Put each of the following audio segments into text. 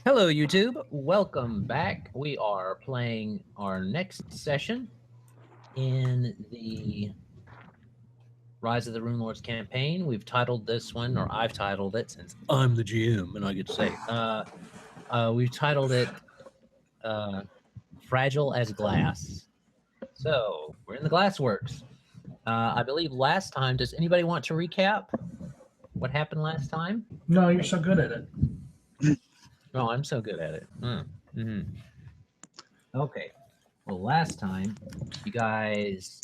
Hello, YouTube. Welcome back. We are playing our next session in the Rise of the Runelords campaign. We've titled this one, or I've titled it since I'm the GM and I get to say. We've titled it Fragile as Glass. So we're in the Glassworks. I believe last time, does anybody want to recap what happened last time? No, you're so good at it. Oh, I'm so good at it. Okay. Well, last time, you guys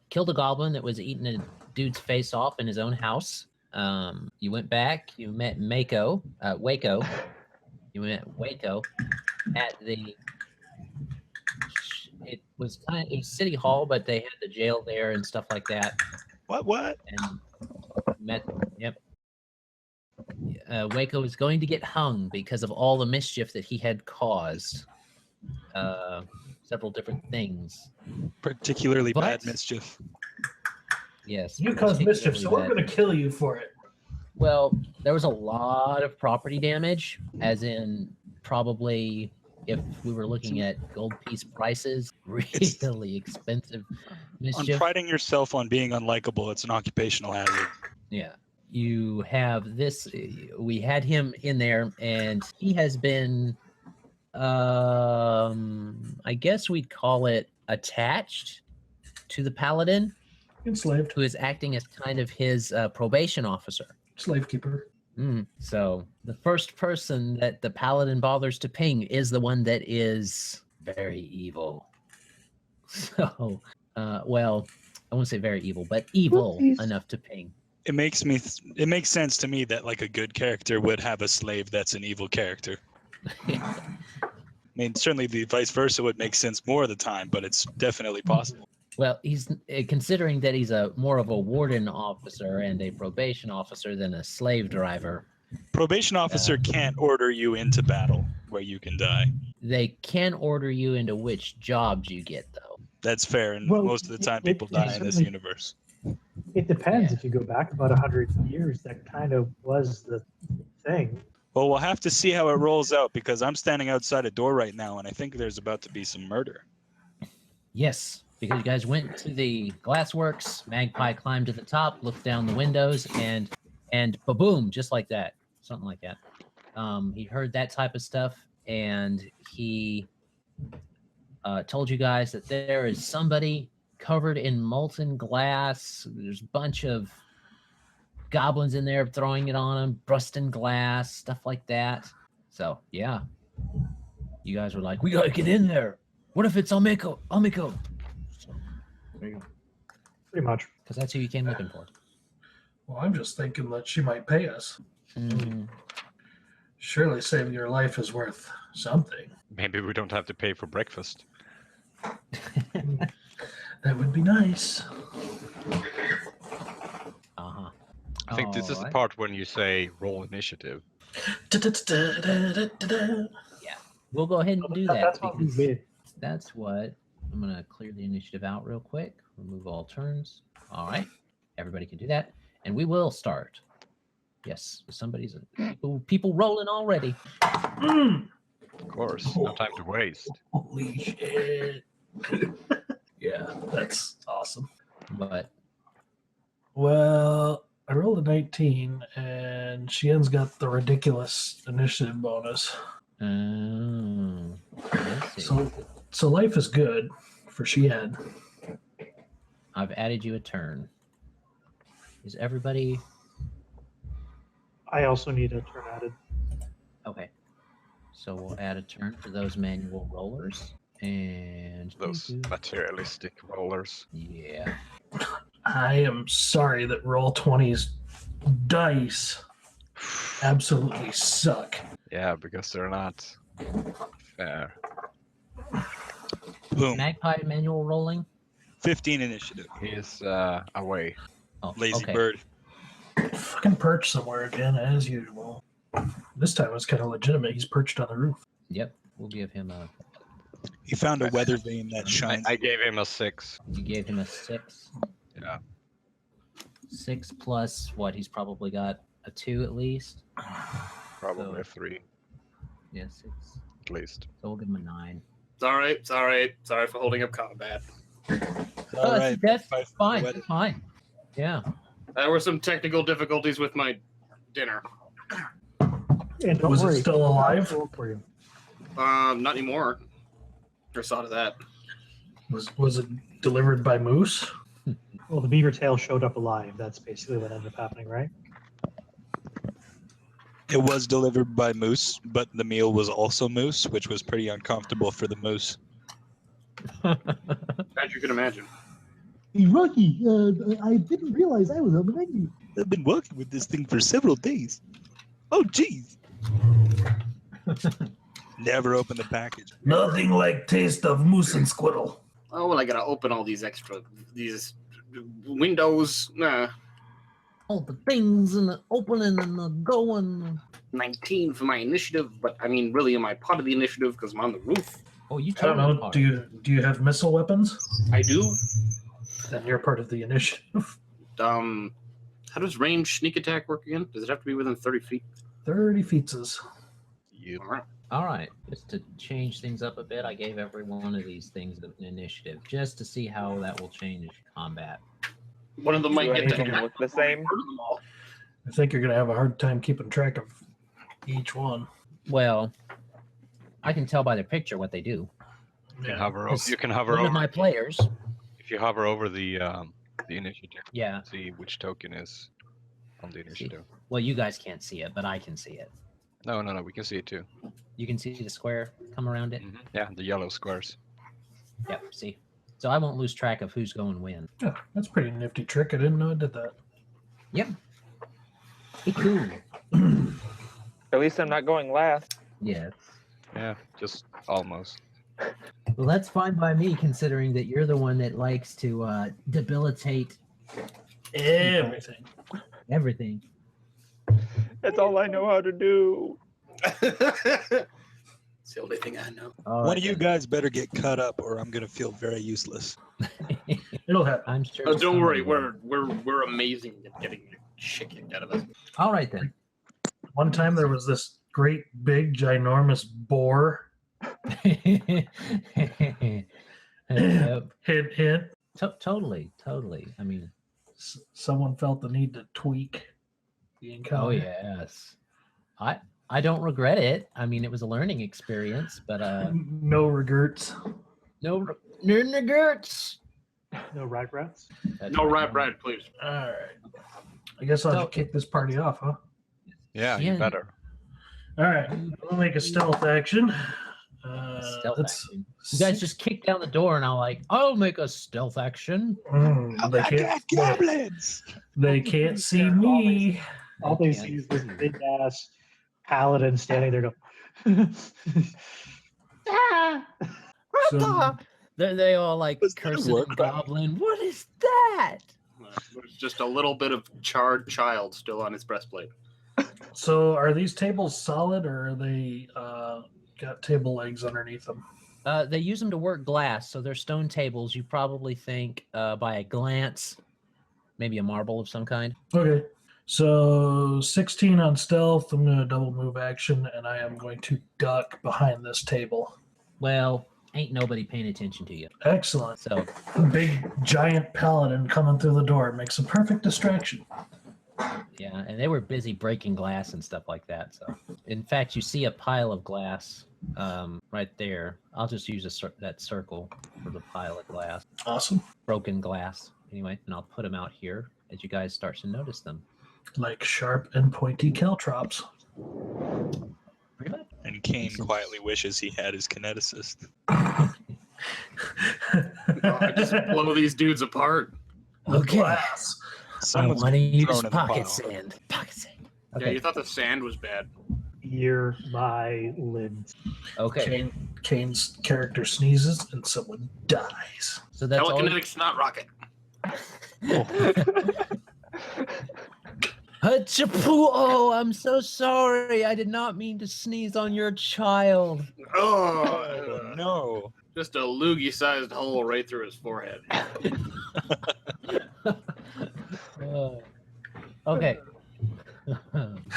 killed a goblin that was eating a dude's face off in his own house. You went back. You met Wayko. You met Wayko at the. It was City Hall, but they had the jail there and stuff like that. What? And met. Yep. Wayko is going to get hung because of all the mischief that he had caused. Several different things. Particularly bad mischief. Yes. You caused mischief, so we're going to kill you for it. Well, there was a lot of property damage, as in probably, if we were looking at gold piece prices, really expensive mischief. On priding yourself on being unlikable, it's an occupational hazard. Yeah. You have this, we had him in there, and he has been, I guess we'd call it attached to the Paladin. Enslaved. Who is acting as kind of his probation officer. Slave keeper. So the first person that the Paladin bothers to ping is the one that is very evil. So, well, I won't say very evil, but evil enough to ping. It makes sense to me that like a good character would have a slave that's an evil character. I mean, certainly the vice versa would make sense more of the time, but it's definitely possible. Well, he's considering that he's more of a warden officer and a probation officer than a slave driver. Probation officer can't order you into battle where you can die. They can order you into which jobs you get, though. That's fair, and most of the time people die in this universe. It depends. If you go back about 100 years, that kind of was the thing. Well, we'll have to see how it rolls out, because I'm standing outside a door right now, and I think there's about to be some murder. Yes, because you guys went to the Glassworks. Magpie climbed to the top, looked down the windows, and ba-boom, just like that. Something like that. He heard that type of stuff, and he told you guys that there is somebody covered in molten glass. There's a bunch of goblins in there throwing it on him, busting glass, stuff like that. So, yeah. You guys were like, we gotta get in there. What if it's Almiko? So, there you go. Pretty much. Because that's who you came looking for. Well, I'm just thinking that she might pay us. Surely saving your life is worth something. Maybe we don't have to pay for breakfast. That would be nice. I think this is the part when you say roll initiative. Yeah, we'll go ahead and do that. That's what we did. That's what. I'm going to clear the initiative out real quick. Remove all turns. All right. Everybody can do that. And we will start. Yes, somebody's people rolling already. Of course, no time to waste. Holy shit. Yeah, that's awesome. But well, I rolled a 19, and Shien's got the ridiculous initiative bonus. So life is good for Shien. I've added you a turn. Is everybody? I also need a turn added. Okay. So we'll add a turn for those manual rollers. And Those materialistic rollers. Yeah. I am sorry that Roll20's dice absolutely suck. Yeah, because they're not fair. Boom. Magpie manual rolling. 15 initiative. He is away. Oh, Lazy okay. bird. Fucking perch somewhere again, as usual. This time it's kind of legitimate. He's perched on the roof. Yep. We'll give him a. He found a weather vane that shines. I gave him a 6. You gave him a 6. Yeah. 6 plus what? He's probably got a 2 at least. Probably So- a 3 Yeah, 6. at least. So we'll give him a 9. It's all right. It's all right. Sorry for holding up combat. All right. That's Five- fine. what- It's fine. Yeah. There were some technical difficulties with my dinner. And don't Was it worry, still alive? I'll roll for you. Not anymore. Or saw to that. Was it delivered by Moose? Well, the beaver tail showed up alive. That's basically what ended up happening, right? It was delivered by Moose, but the meal was also Moose, which was pretty uncomfortable for the Moose. As you can imagine. Hey, Rocky, I didn't realize I was on the menu. I've been working with this thing for several days. Oh, jeez. Never open the package. Nothing like taste of moose and squirrel. Oh, well, I gotta open all these these windows. Nah. All the things and the opening and the going. 19 for my initiative, but I mean, really, am I part of the initiative because I'm on the roof? Oh, you I don't totally know. are. Do you have missile weapons? I do. Then you're part of the initiative. How does range sneak attack work again? Does it have to be within 30 feet? 30 feetses. You. All right. All right, just to change things up a bit, I gave every one of these things an initiative, just to see how that will change combat. One of them might Do get any that. of them look the same? Murder them all. I think you're going to have a hard time keeping track of each one. Well, I can tell by their picture what they do. You can Yeah. hover. Yes. You can hover One over. of my players. If you hover over the initiative, Yeah. see which token is on the initiative. Well, you guys can't see it, but I can see it. No, we can see it too. You can see the square come around it. Yeah, the yellow squares. Yep. See. So I won't lose track of who's going when. Yeah, that's a pretty nifty trick. I didn't know it did that. Yep. Be cool. At least I'm not going last. Yeah. Yeah, just almost. Well, that's fine by me, considering that you're the one that likes to debilitate Everything. everything. That's all I know how to do. It's the only thing I know. All One right, of you then. guys better get cut up, or I'm gonna feel very useless. It'll happen. I'm sure. Oh, don't worry, somebody we're amazing at getting shit kicked out of us. will. All right then. One time there was this great, big, ginormous boar. Yep. Hint, hint. Totally. I mean, Someone felt the need to tweak the encounter. oh yes. I don't regret it. I mean, it was a learning experience, but No regrets. no regrets. No rat rats. No, right, please. All right. I guess I'll So- kick this party off, huh? Yeah, Yeah. you better. All right. We'll make a stealth action. Stealth let's- action. You guys just kicked down the door, and I'm like, I'll make a stealth action. They can't. goblins. They can't see me. All they can't see is this big ass paladin standing there going, So, They all like Does that cursing work, and right? goblin. What is that? There's just a little bit of charred child still on his breastplate. so are these tables solid, or are they got table legs underneath them? They use them to work glass, so they're stone tables. You probably think by a glance, maybe a marble of some kind. Okay. So 16 on stealth. I'm going to double move action, and I am going to duck behind this table. Well, ain't nobody paying attention to you. Excellent. So Big giant paladin coming through the door makes a perfect distraction. yeah, and they were busy breaking glass and stuff like that. So in fact, you see a pile of glass right there. I'll just use that circle for the pile of glass, Awesome. broken glass. Anyway, and I'll put them out here as you guys start to notice them. Like sharp and pointy caltrops. Pretty much. And Kane quietly wishes he had his kineticist. I just blow these dudes apart. Okay. Glass. I Someone's want to use thrown in the pocket pile. sand. Pocket sand. Yeah, Okay. you thought the sand was bad. ear, my lids. Okay. Kane's character sneezes and someone dies. So that's all. Telekinetic snot rocket. Hachapoo! Oh, I'm so sorry. I did not mean to sneeze on your child. Oh, No. just a loogie-sized hole right through his forehead. Okay.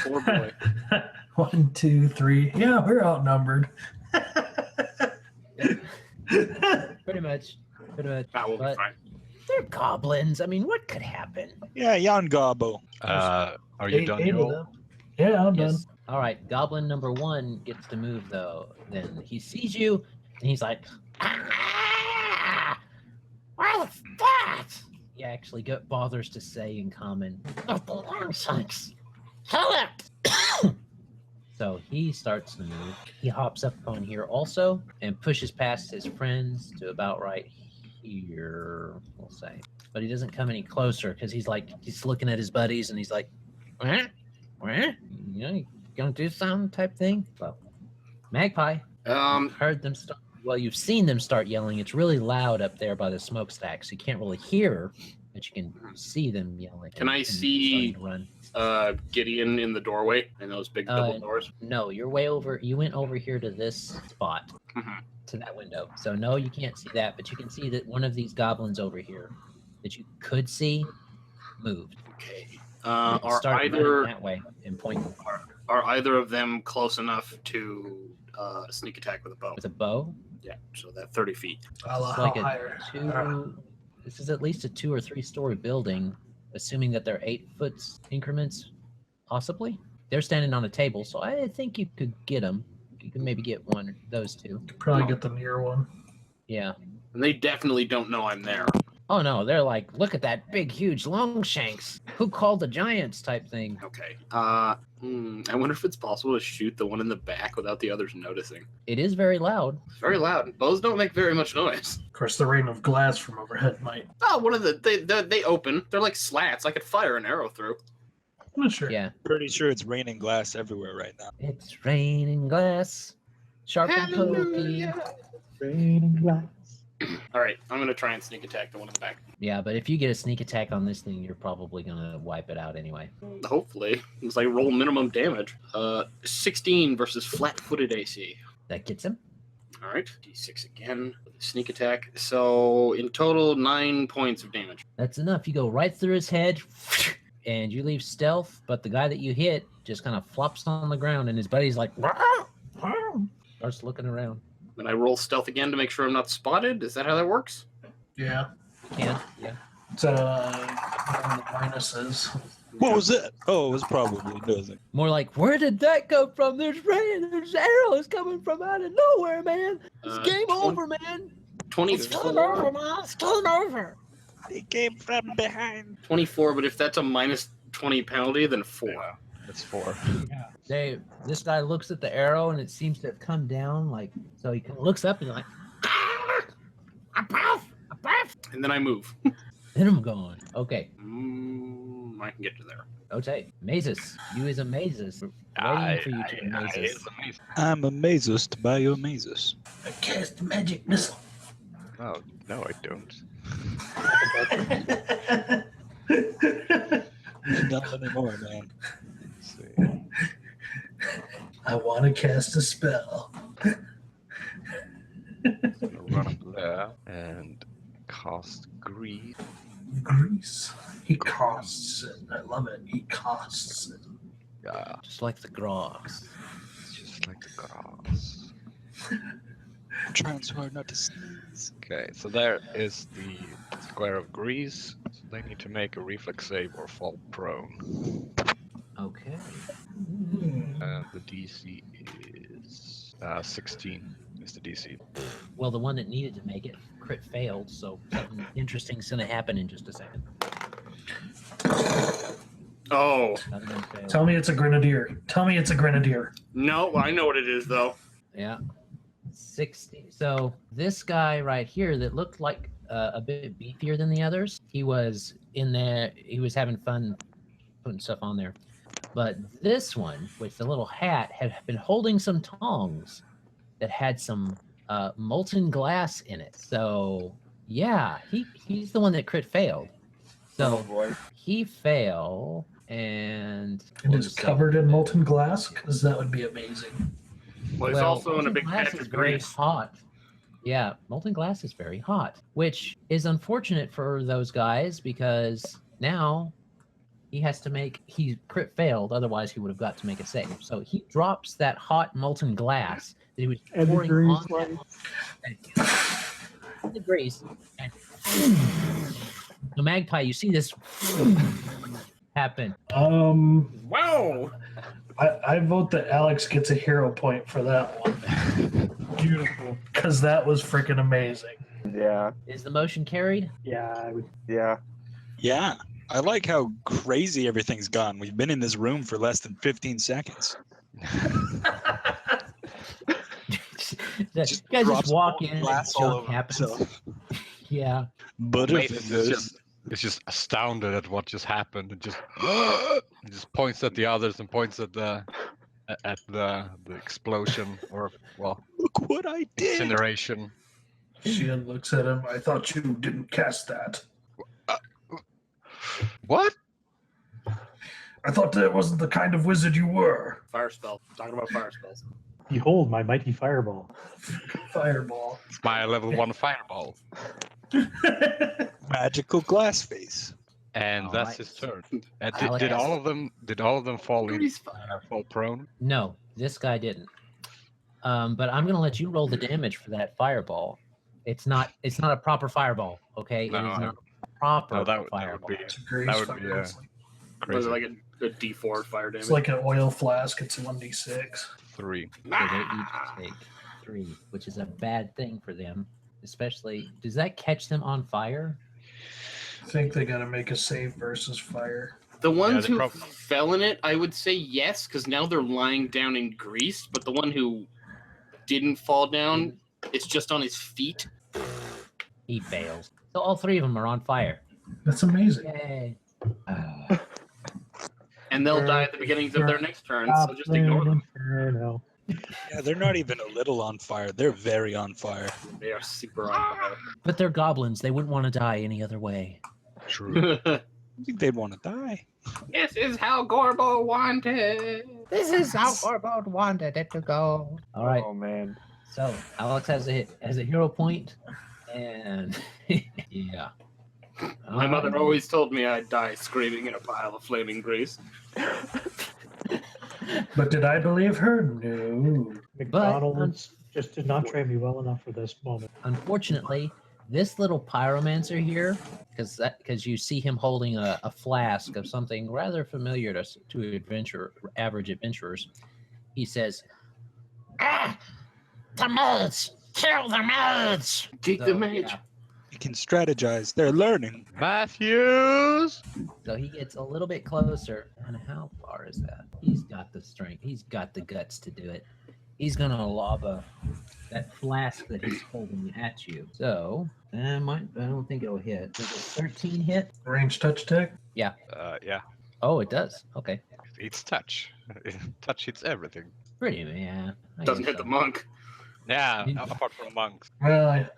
Poor boy. 1, 2, 3. Yeah, we're outnumbered. Pretty much. That will be But fine. they're goblins. I mean, what could happen? Yeah, Jan Gobbo. Are you done, 8 of Yul? them. Yeah, I'm done. Yes. All right. Goblin number 1 gets to move though. Then he sees you and he's like, "Ah! What's that?" He actually bothers to say in common, "Oh, the long sakes. Kill it!" So he starts to move. He hops up on here also and pushes past his friends to about right here, we'll say. But he doesn't come any closer because he's looking at his buddies and he's like, "What? You know, you gonna do something?" type thing. Well, Magpie, heard them start. Well, you've seen them start yelling. It's really loud up there by the smokestack, so you can't really hear, but you can see them yelling. Can I see starting to run. Gideon in the doorway and those big double doors? No, you're way over. You went over here to this spot, Mhm. to that window. So no, you can't see that, but you can see that one of these goblins over here that you could see moved. Okay. It Are started either running that way and pointing are either of them close enough to sneak attack with a bow? with a bow. Yeah, so that 30 feet. I'll It's how like higher. this is at least a 2 or 3 story building, assuming that they're 8-foot increments, possibly. They're standing on a table, so I think you could get them. You can maybe get one of those two. Probably get the near one. Yeah. And they definitely don't know I'm there. Oh no, they're like, look at that big, huge Longshanks. Who called the giants? Type thing. Okay. I wonder if it's possible to shoot the one in the back without the others noticing. It is very loud. It's very loud. Bows don't make very much noise. Of course, the rain of glass from overhead might. Oh, one of they open. They're like slats. I could fire an arrow through. I'm not sure. Yeah. Pretty sure it's raining glass everywhere right now. It's raining glass. Sharp and pokey. Hallelujah. Raining glass. All right, I'm gonna try and sneak attack the one in the back. Yeah, but if you get a sneak attack on this thing, you're probably gonna wipe it out anyway. Hopefully, it's like roll minimum damage. 16 versus flat-footed AC. That gets him. All right, D6 again. Sneak attack. So in total, 9 points of damage. That's enough. You go right through his head, and you leave stealth. But the guy that you hit just kind of flops on the ground, and his buddy's like, starts looking around. And I roll stealth again to make sure I'm not spotted. Is that how that works? Yeah. You can, yeah. It's one of the minuses. What was it? Oh, it was probably nothing. More like, where did that come from? There's rain. There's arrows coming from out of nowhere, man. It's game over, man. 24. man. It's game over. He came from behind. 24, but if that's a minus 20 penalty, then 4. Yeah, that's 4. This guy looks at the arrow, and it seems to have come down. Like, so he looks up and he's like, a breath. And then I move. Then I'm gone. Okay. I can get to there. Okay. Mazus. You is a Mazus. Waiting for you to Mazus. I'm amazed by your Mazus. I cast magic missile. Oh, no, I don't. Not anymore, man. Let's see. I want to cast a spell. I'm gonna run up there and cast Grease. Grease. He costs it. I love it. He costs it. Yeah, Just like the Grogs. it's just like the grass. I'm trying so hard not to sneeze. Okay, so there is the square of Grease. So they need to make a reflex save or fall prone. Okay. And the DC is 16 is the DC. Well, the one that needed to make it crit failed, so something interesting's gonna happen in just a second. Oh, Other than fail. Tell me it's a grenadier. Tell me it's a grenadier. no, I know what it is, though. Yeah. 60. So this guy right here that looked like a bit beefier than the others, he was in there. He was having fun putting stuff on there. But this one with the little hat had been holding some tongs that had some molten glass in it. So yeah, he's the one that crit failed. So boy. he failed, and It is covered in molten glass because that would be amazing. Well, it's also in a molten big glass patch is of very grease. hot. Yeah, molten glass is very hot, which is unfortunate for those guys because now he has to make. He crit failed, otherwise he would have got to make a save. So he drops that hot molten glass that he was And the pouring grease on light. the grease, and the Magpie. You see this happen. Wow. I vote that Alex gets a hero point for that one. Beautiful. Because that was freaking amazing. Yeah. Is the motion carried? Yeah, I would. Yeah. Yeah. I like how crazy everything's gone. We've been in this room for less than 15 seconds. You guys just walk in and glass all junk over happens. himself. Yeah. But Nathan is just astounded at what just happened and just he just points at the others and points at the explosion or look what I did. Shien incineration. looks at him. I thought you didn't cast that. What? I thought that wasn't the kind of wizard you were. Fire spell. Talking about fire spells. Behold my mighty fireball. Fireball. It's my level 1 fireball. Magical glass face. And All that's right. his turn. Alex. Did all of them fall Grease fire. fall prone? No, this guy didn't. But I'm gonna let you roll the damage for that fireball. It's not a proper fireball, okay? No, it is not a proper No, that would fireball. be It's a grease That would fire. be, It's Was crazy. it like a D4 fire damage? It's like an oil flask. It's 1d6. 3. So they each take 3, which is a bad thing for them. Especially, does that catch them on fire? I think they got to make a save versus fire. The ones they who probably- fell in it, I would say yes, because now they're lying down in grease. But the one who didn't fall down, it's just on his feet. He fails. So all 3 of them are on fire. That's amazing. Yay! And they'll die at the beginnings of their next turn, so just ignore them. Inferno. Yeah, they're not even a little on fire. They're very on fire. They are super on But they're goblins. They wouldn't want to die any other way. True. fire. I think they'd want to die. This is how Gorbo wanted. This is how Gorbald wanted it to go. All right. Oh man. So Alex has a hero point, and yeah. My mother always told me I'd die screaming in a pile of flaming grease. But did I believe her? No. McDonald's just did not train me well enough for this moment. Unfortunately, this little pyromancer here, because you see him holding a flask of something rather familiar to average adventurers, he says, the mods! Kill the mods! Kick the mage. You can strategize. They're learning. Matthews! So he gets a little bit closer. And how far is that? He's got the strength. He's got the guts to do it. He's going to lob that flask that he's holding at you. So, I don't think it'll hit. Does a 13 hit? Range touch tech? Yeah. Oh, it does. Okay. It's touch. Touch hits everything. Pretty, yeah. I Doesn't guess hit so. the monk. Yeah, apart from monks. Well,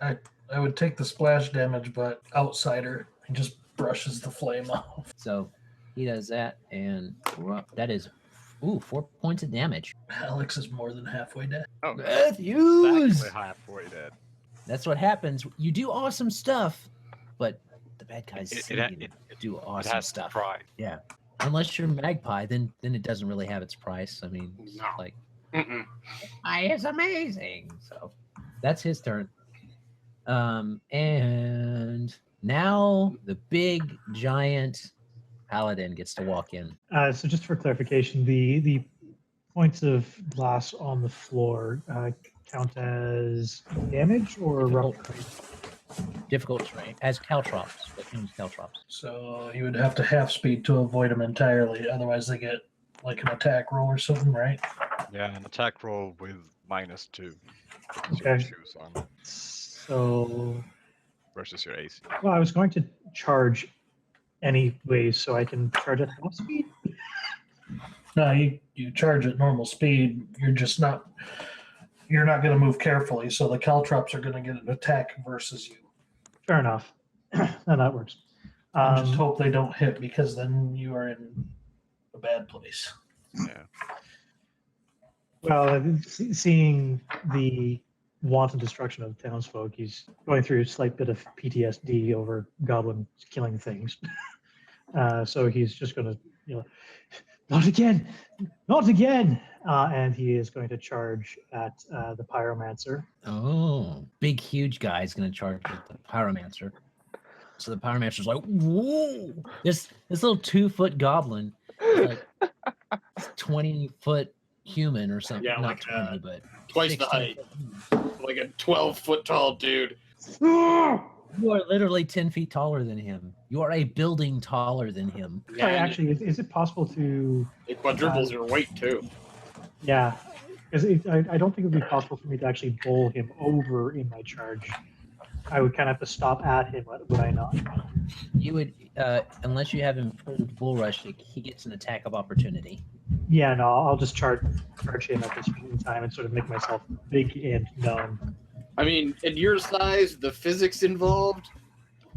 I would take the splash damage, but outsider, he just brushes the flame off. So he does that, and that is 4 points of damage. Alex is more than halfway dead. Oh, Matthews! exactly halfway dead. That's what happens. You do awesome stuff, but the bad guys It- see it- you do It awesome has stuff. pride. Yeah. Unless you're Magpie, then it doesn't really have its price. I mean, it's No. like Mm-mm. Magpie is amazing. So that's his turn. And now the big giant Paladin gets to walk in. So just for clarification, the points of glass on the floor count as damage or Difficult terrain as caltrops. That means caltrops. So you would have to half speed to avoid them entirely. Otherwise, they get like an attack roll or something, right? Yeah, an attack roll with -2. Okay. Choose on So, versus your AC. well, I was going to charge anyways, so I can charge at half speed. No, you charge at normal speed. You're not going to move carefully, so the caltrops are going to get an attack versus you. Fair enough. And that works. I just hope they don't hit, because then you are in a bad place. Yeah. Well, seeing the wanton destruction of townsfolk, he's going through a slight bit of PTSD over goblins killing things. So he's just going to, not again, not again. And he is going to charge at the pyromancer. Oh, big, huge guy is going to charge at the pyromancer. So the pyromancer's like, whoa! This little 2-foot goblin is like 20-foot human or something. Yeah, Not like, 20, but twice the 16 height. foot. Like a 12-foot tall dude. You are literally 10 feet taller than him. You are a building taller than him. Yeah, Sorry, and actually, is it possible to? it quadruples your weight too. Yeah, because I don't think it would be possible for me to actually bowl him over in my charge. I would kind of have to stop at him, would I not? You would, unless you have him full rush, he gets an attack of opportunity. Yeah, no, I'll just charge him at this point in time and sort of make myself big and known. I mean, at your size, the physics involved,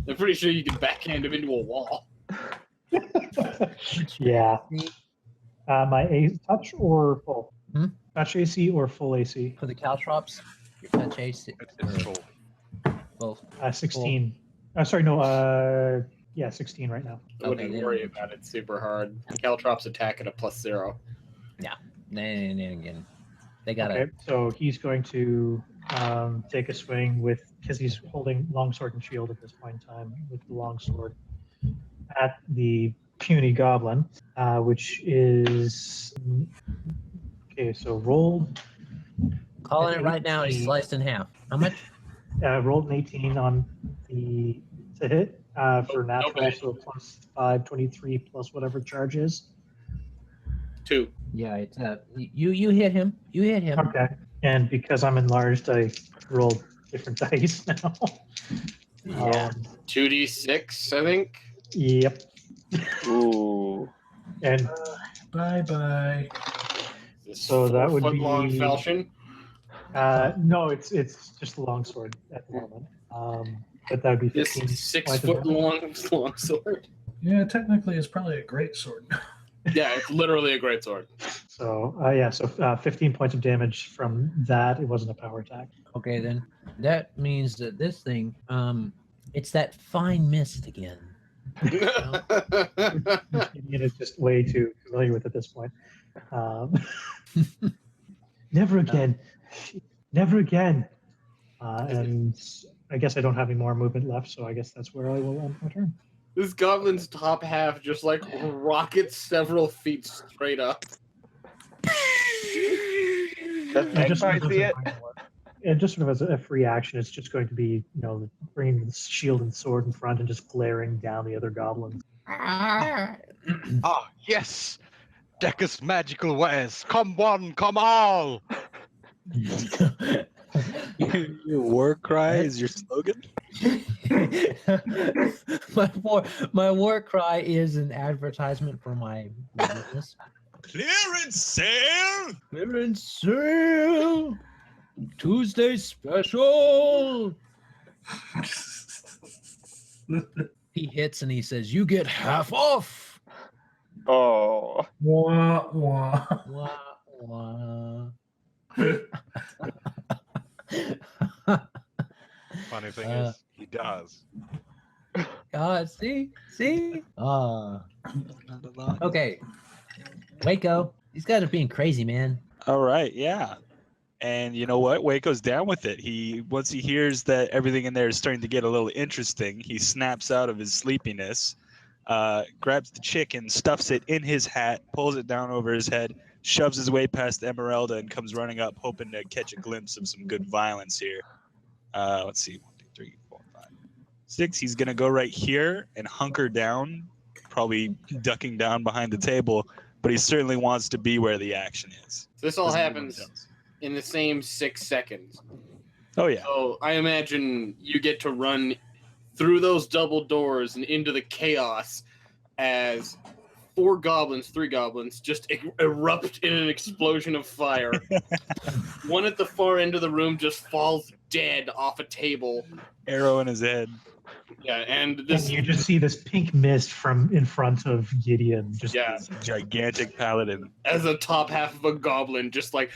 I'm pretty sure you can backhand him into a wall. Yeah. My touch or full? Hmm? Touch AC or full AC? For the caltrops, your touch AC. It's full. Both. 16. Sorry, no. Yeah, 16 right now. I wouldn't Okay, worry about it super hard. Caltrops attack at a +0. Then again, they got Okay, so he's going to take a swing because he's holding longsword and shield at this point in time with the longsword at the puny goblin, which is okay. So rolled. calling it right now. He's sliced in half. How much? Rolled an 18 on the to hit for natural, okay. so +5, 23 plus whatever charge is. 2. Yeah, it's you hit him. You hit him. Okay, and because I'm enlarged, I rolled different dice now. Yeah. 2d6, I think. Yep. Ooh. And Bye. This So that would 4-foot-long be- falchion. no, it's just a longsword at the moment. But that would be This 15 points of 6-foot-long longsword. Yeah, technically it's probably a great sword. Yeah, it's literally a great sword. So 15 points of damage from that. It wasn't a power attack. Okay, then that means that this thing, it's that fine mist again. Gideon is just way too familiar with it at this point. Never again. Never again. And I guess I don't have any more movement left, so I guess that's where I will end my turn. This goblin's top half just like rockets several feet straight up. Does And just Magpie sort of see as it? and just sort of as a free action, it's just going to be, bringing the shield and sword in front and just glaring down the other goblins. Ah, yes! Deckar's magical wares. Come one, come all! Your war cry is your slogan? my war cry is an advertisement for my business. Clearance sale! Clearance sale! Tuesday special! He hits and he says, "You get half off!" Oh. Wah, wah. Wah, wah. Funny thing is, he does. See? Okay. Wayko. These guys are being crazy, man. All right, yeah. And you know what? Wayko's down with it. Once he hears that everything in there is starting to get a little interesting, he snaps out of his sleepiness, grabs the chicken, stuffs it in his hat, pulls it down over his head, shoves his way past Emyrelda, and comes running up, hoping to catch a glimpse of some good violence here. Let's see. 1, 2, 3, 4, 5, 6. He's going to go right here and hunker down, probably ducking down behind the table, but he certainly wants to be where the action is. This all Doesn't happens anyone else. in the same 6 seconds. Oh, yeah. So I imagine you get to run through those double doors and into the chaos as 3 goblins just erupt in an explosion of fire. One at the far end of the room just falls dead off a table. Arrow in his head. Yeah, and And this you just see this pink mist from in front of Gideon. Just yeah, Gigantic paladin. as the top half of a goblin just like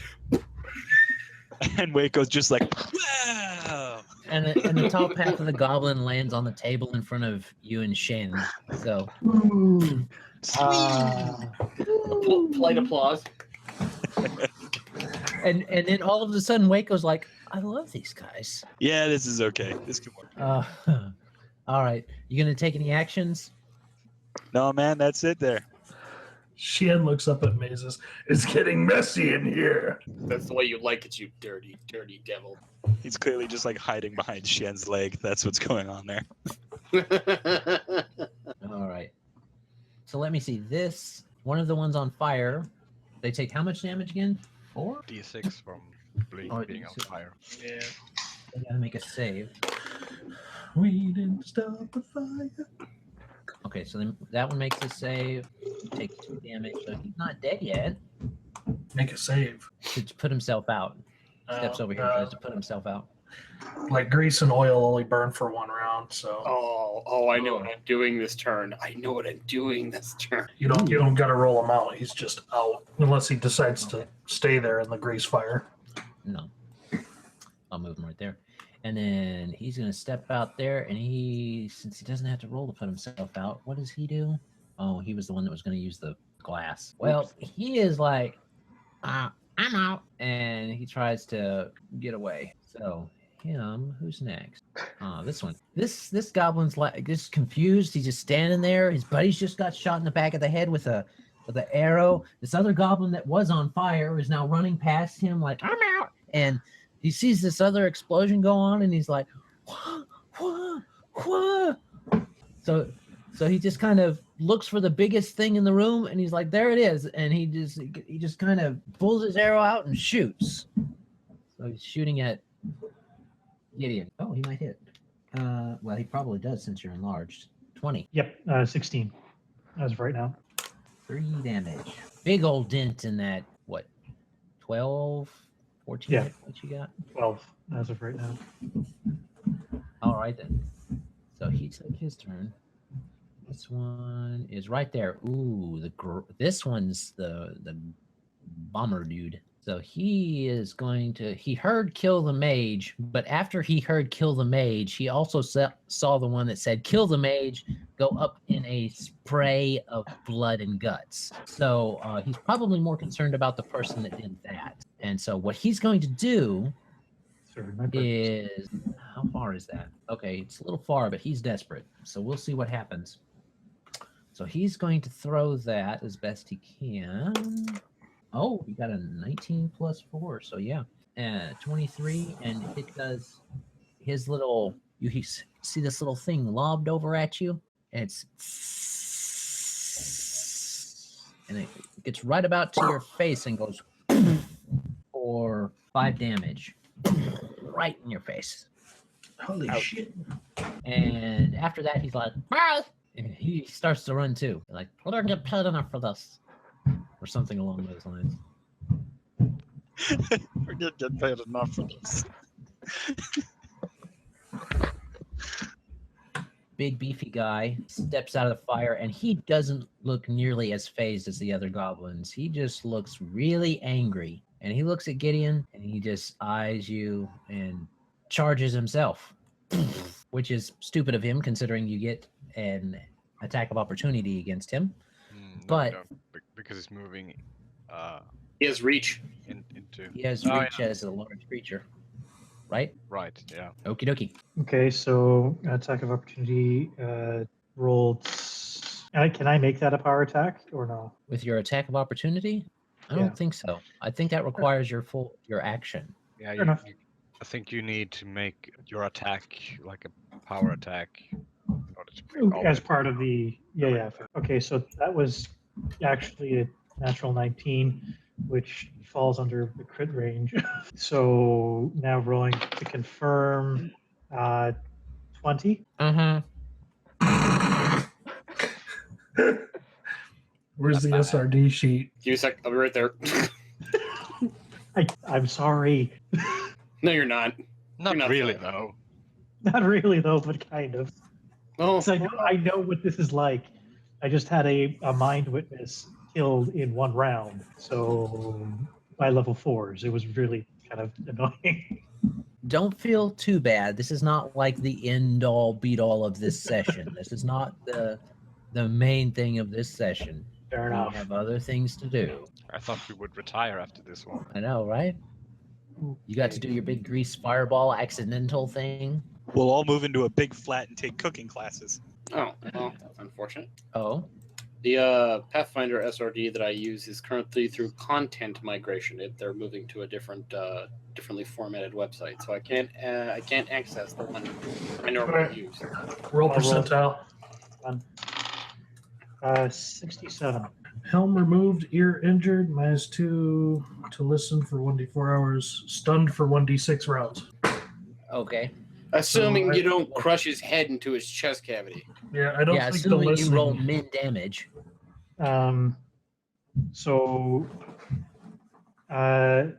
And Wayko's just like, wow. And the top half of the goblin lands on the table in front of you and Shien. So Polite applause. and then all of a sudden Wayko's like, I love these guys. Yeah, this is okay. This could work. All right. You gonna take any actions? No, man, that's it there. Shien looks up at Mazus. It's getting messy in here. That's the way you like it, you dirty, dirty devil. He's clearly just like hiding behind Shien's leg. That's what's going on there. All right. So let me see. This one of the ones on fire. They take how much damage again? 4? D6 from being on fire. Yeah. They gotta make a save. We didn't stop the fire. Okay, so then that one makes a save. Take 2 damage, so he's not dead yet. Make a save. To put himself out. Steps over here, tries to put himself out. Like grease and oil only burn for 1 round, so I know what I'm doing this turn. you don't gotta roll him out. He's just out unless he decides to stay there in the grease fire. No. I'll move him right there. And then he's going to step out there, and since he doesn't have to roll to put himself out, what does he do? Oh, he was the one that was going to use the glass. Well, he is like, I'm out, and he tries to get away. So him, who's next? This one. This goblin's like just confused. He's just standing there. His buddies just got shot in the back of the head with an arrow. This other goblin that was on fire is now running past him like, I'm out, and he sees this other explosion go on, and he's like, what? So he just kind of looks for the biggest thing in the room, and he's like, there it is, and he just kind of pulls his arrow out and shoots. So he's shooting at Gideon. Oh, he might hit. Well, he probably does since you're enlarged. 20. Yep, 16 as of right now. 3 damage. Big old dent in that, what, 12? 14 Yeah. what you got? 12 as of right now. All right then. So he took his turn. This one is right there. Ooh, this one's the bomber dude. So he is going to. He heard kill the mage, but after he heard kill the mage, he also saw the one that said kill the mage go up in a spray of blood and guts. So he's probably more concerned about the person that did that. And so what he's going to do is, how far is that? Okay, it's a little far, but he's desperate. So we'll see what happens. So he's going to throw that as best he can. Oh, he got a 19 plus 4. So yeah, 23, and it does his little. You see this little thing lobbed over at you. And it gets right about to your face and goes for 5 damage, right in your face. Holy shit! And after that, he's like, ah! And he starts to run too. Like, I don't get paid enough for this, or something along those lines. We didn't get paid enough for this. Big beefy guy steps out of the fire, and he doesn't look nearly as phased as the other goblins. He just looks really angry, and he looks at Gideon, and he just eyes you and charges himself, which is stupid of him considering you get an attack of opportunity against him. But because he's moving He has reach. into he has reach as a large creature, right? right, yeah. Okie dokie. Okay, so attack of opportunity rolled. Can I make that a power attack or no? With your attack of opportunity, I Yeah. don't think so. I think that requires your action. Yeah, Fair enough. I think you need to make your attack like a power attack in order to make all As the- part of the yeah. Okay, so that was actually a natural 19, which falls under the crit range. So now rolling to confirm 20. Uh-huh. Where's the SRD sheet? Give me a sec. I'll be right there. I'm sorry. No, you're not. Not You're not really, sorry. though. Not really though, but kind of. Oh, 'Cause I know what this is like. I just had a mind witness killed in 1 round. So my level 4s. It was really kind of annoying. Don't feel too bad. This is not like the end all beat all of this session. This is not the main thing of this session. Fair We enough. have other things to do. I thought we would retire after this one. I know, right? You got to do your big grease fireball accidental thing. We'll all move into a big flat and take cooking classes. Oh, well, that's unfortunate. Oh, The Pathfinder SRD that I use is currently through content migration. They're moving to a differently formatted website, so I can't access the one I normally use. Roll I'll roll. percentile. 67. Helm removed, ear injured, -2 to listen for 1d4 hours, stunned for 1d6 rounds. okay. Assuming So you don't crush his head into his chest cavity. Yeah, I don't Yeah, think the assuming you listening. roll min damage. So I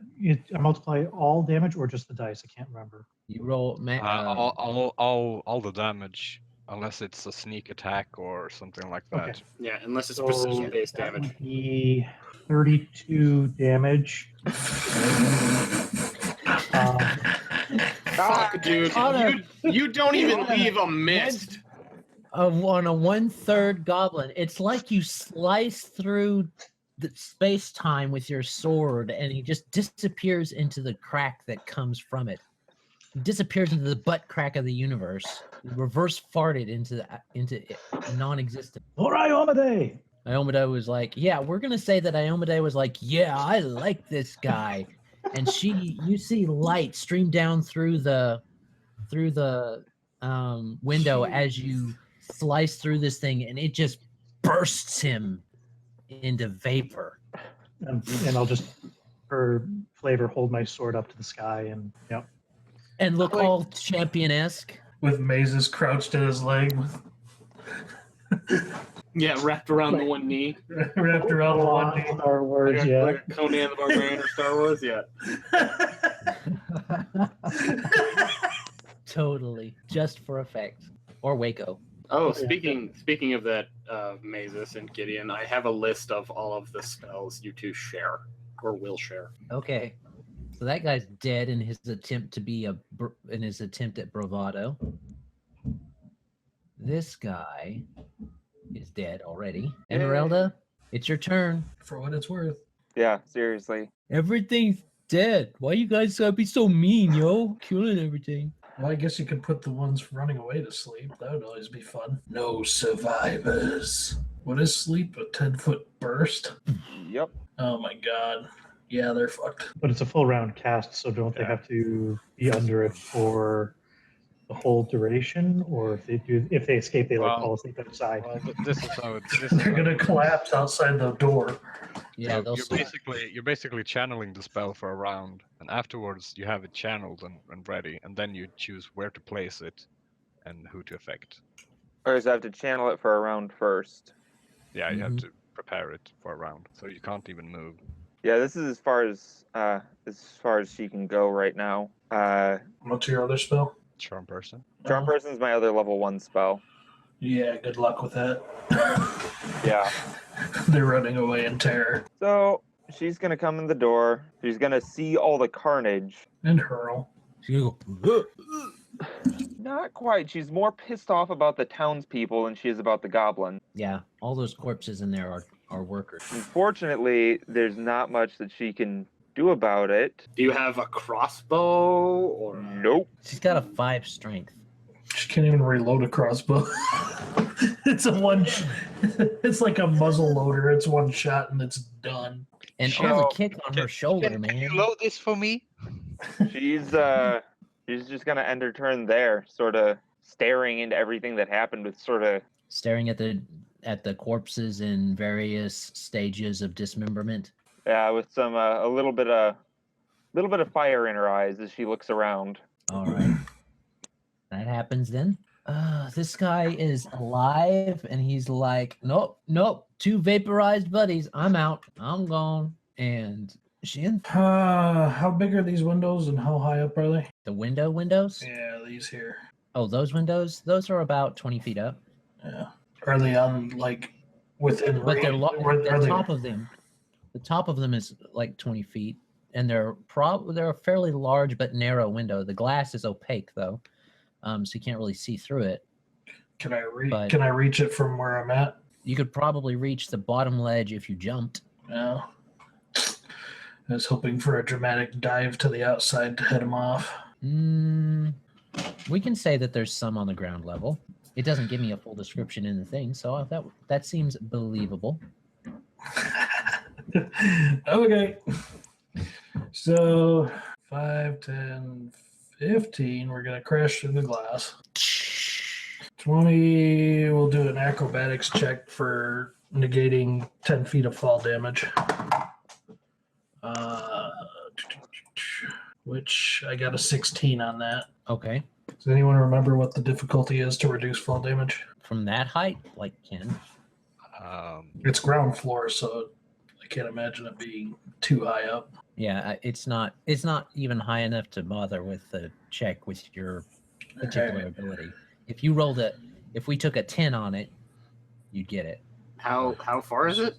multiply all damage or just the dice? I can't remember. You roll All the damage, unless it's a sneak attack or something like that. Okay. Yeah, unless it's So precision-based that damage. would be 32 damage. Fuck, dude. Connor. You don't even leave a mist. on a 1/3 goblin. It's like you slice through the space time with your sword, and he just disappears into the crack that comes from it. He disappears into the butt crack of the universe. He reverse farted into non-existent. Oriomade! Iomade was like, "Yeah, we're gonna say that Iomade was like, yeah, I like this guy," and you see light stream down through the window as you slice through this thing, and it just bursts him into vapor. And I'll just, for flavor, hold my sword up to the sky and, yep. And look all champion-esque. With Mazus crouched at his leg, Yeah, wrapped around the one knee. wrapped around the one knee. Star Wars, yeah. Like Conan the Barbarian or Star Wars, yeah. Totally, just for effect. Or Wayko. Oh, yeah. speaking of that, Mazus and Gideon, I have a list of all of the spells you two share or will share. Okay, so that guy's dead in his attempt at bravado. This guy is dead already. Emyrelda, it's your turn. For what it's worth. Yeah, seriously. Everything's dead. Why you guys gotta be so mean, yo? Killing everything. Well, I guess you could put the ones running away to sleep. That would always be fun. No survivors. What is sleep? A 10-foot burst? Yep. Oh my god. Yeah, they're fucked. But it's a full round cast, so don't they have to be under it for the whole duration? Or if they escape, they Well, fall asleep outside? Well, this is how it. This is They're how gonna it works. collapse outside the door. Yeah, So they'll you're basically channeling the spell for a round, and afterwards you have it channeled and ready, and then you choose where to place it and who to affect. Or does I have to channel it for a round first? Yeah, you have to prepare it for a round, so you can't even move. Yeah, this is as far as she can go right now. What's your other spell? Charm person. Charm Person's my other level 1 spell. Yeah, good luck with that. Yeah. They're running away in terror. So she's gonna come in the door. She's gonna see all the carnage. And hurl. You go, Not quite. She's more pissed off about the townspeople than she is about the goblin. yeah, all those corpses in there are workers. Unfortunately, there's not much that she can do about it. Do you have a crossbow or? Nope. She's got a 5 strength. She can't even reload a crossbow. It's it's like a muzzle loader. It's one shot and it's done. And Sure. kick on her shoulder, man. load this for me? She's just gonna end her turn there, sort of staring into everything that happened with sort of. Staring at the corpses in various stages of dismemberment. Yeah, with some a little bit of fire in her eyes as she looks around. All right. That happens then. This guy is alive, and he's like, nope, 2 vaporized buddies. I'm out. I'm gone. And Shien, How big are these windows and how high up are they? the windows? Yeah, these here. Oh, those windows? Those are about 20 feet up. Yeah. Are they on like within But range? Where the are they? top of them is like 20 feet. and they're a fairly large but narrow window. The glass is opaque though, so you can't really see through it. Can I But- can I reach it from where I'm at? You could probably reach the bottom ledge if you jumped. No. I was hoping for a dramatic dive to the outside to head him off. We can say that there's some on the ground level. It doesn't give me a full description in the thing, so that seems believable. Okay. So 5, 10, 15. We're going to crash through the glass. 20. We'll do an acrobatics check for negating 10 feet of fall damage. Which I got a 16 on that. Okay. Does anyone remember what the difficulty is to reduce fall damage? From that height, like Ken. It's ground floor, so I can't imagine it being too high up. Yeah, it's not even high enough to bother with the check with your particular ability. If we took a 10 on it, you'd get it. How far is it?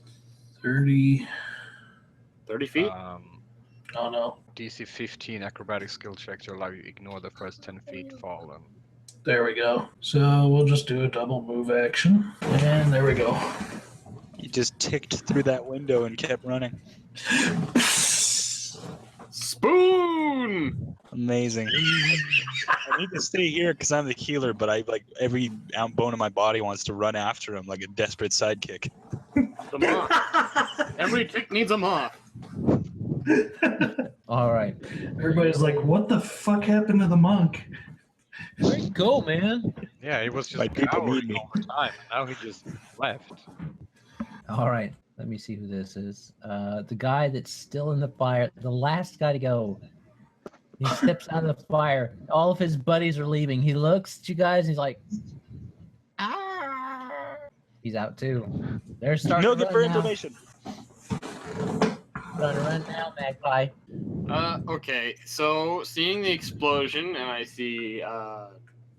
30. 30 feet? Oh no. DC 15 acrobatic skill check to allow you to ignore the first 10 feet fall. And There we go. So we'll just do a double move action. And there we go. He just ticked through that window and kept running. Spoon! Amazing. I need to stay here because I'm the healer, but I like every bone of my body wants to run after him like a desperate sidekick. The moth. Every tick needs a moth. All right. Everybody's like, what the fuck happened to the monk? Where'd you go, man? yeah, he was just My people cowering need me. all the time. Now he just left. All right. Let me see who this is. The guy that's still in the fire, the last guy to go. He steps out of the fire. All of his buddies are leaving. He looks at you guys. And he's like, ah. He's out too. They're starting No to for run now. information. Run now, Magpie. Okay, so seeing the explosion, and I see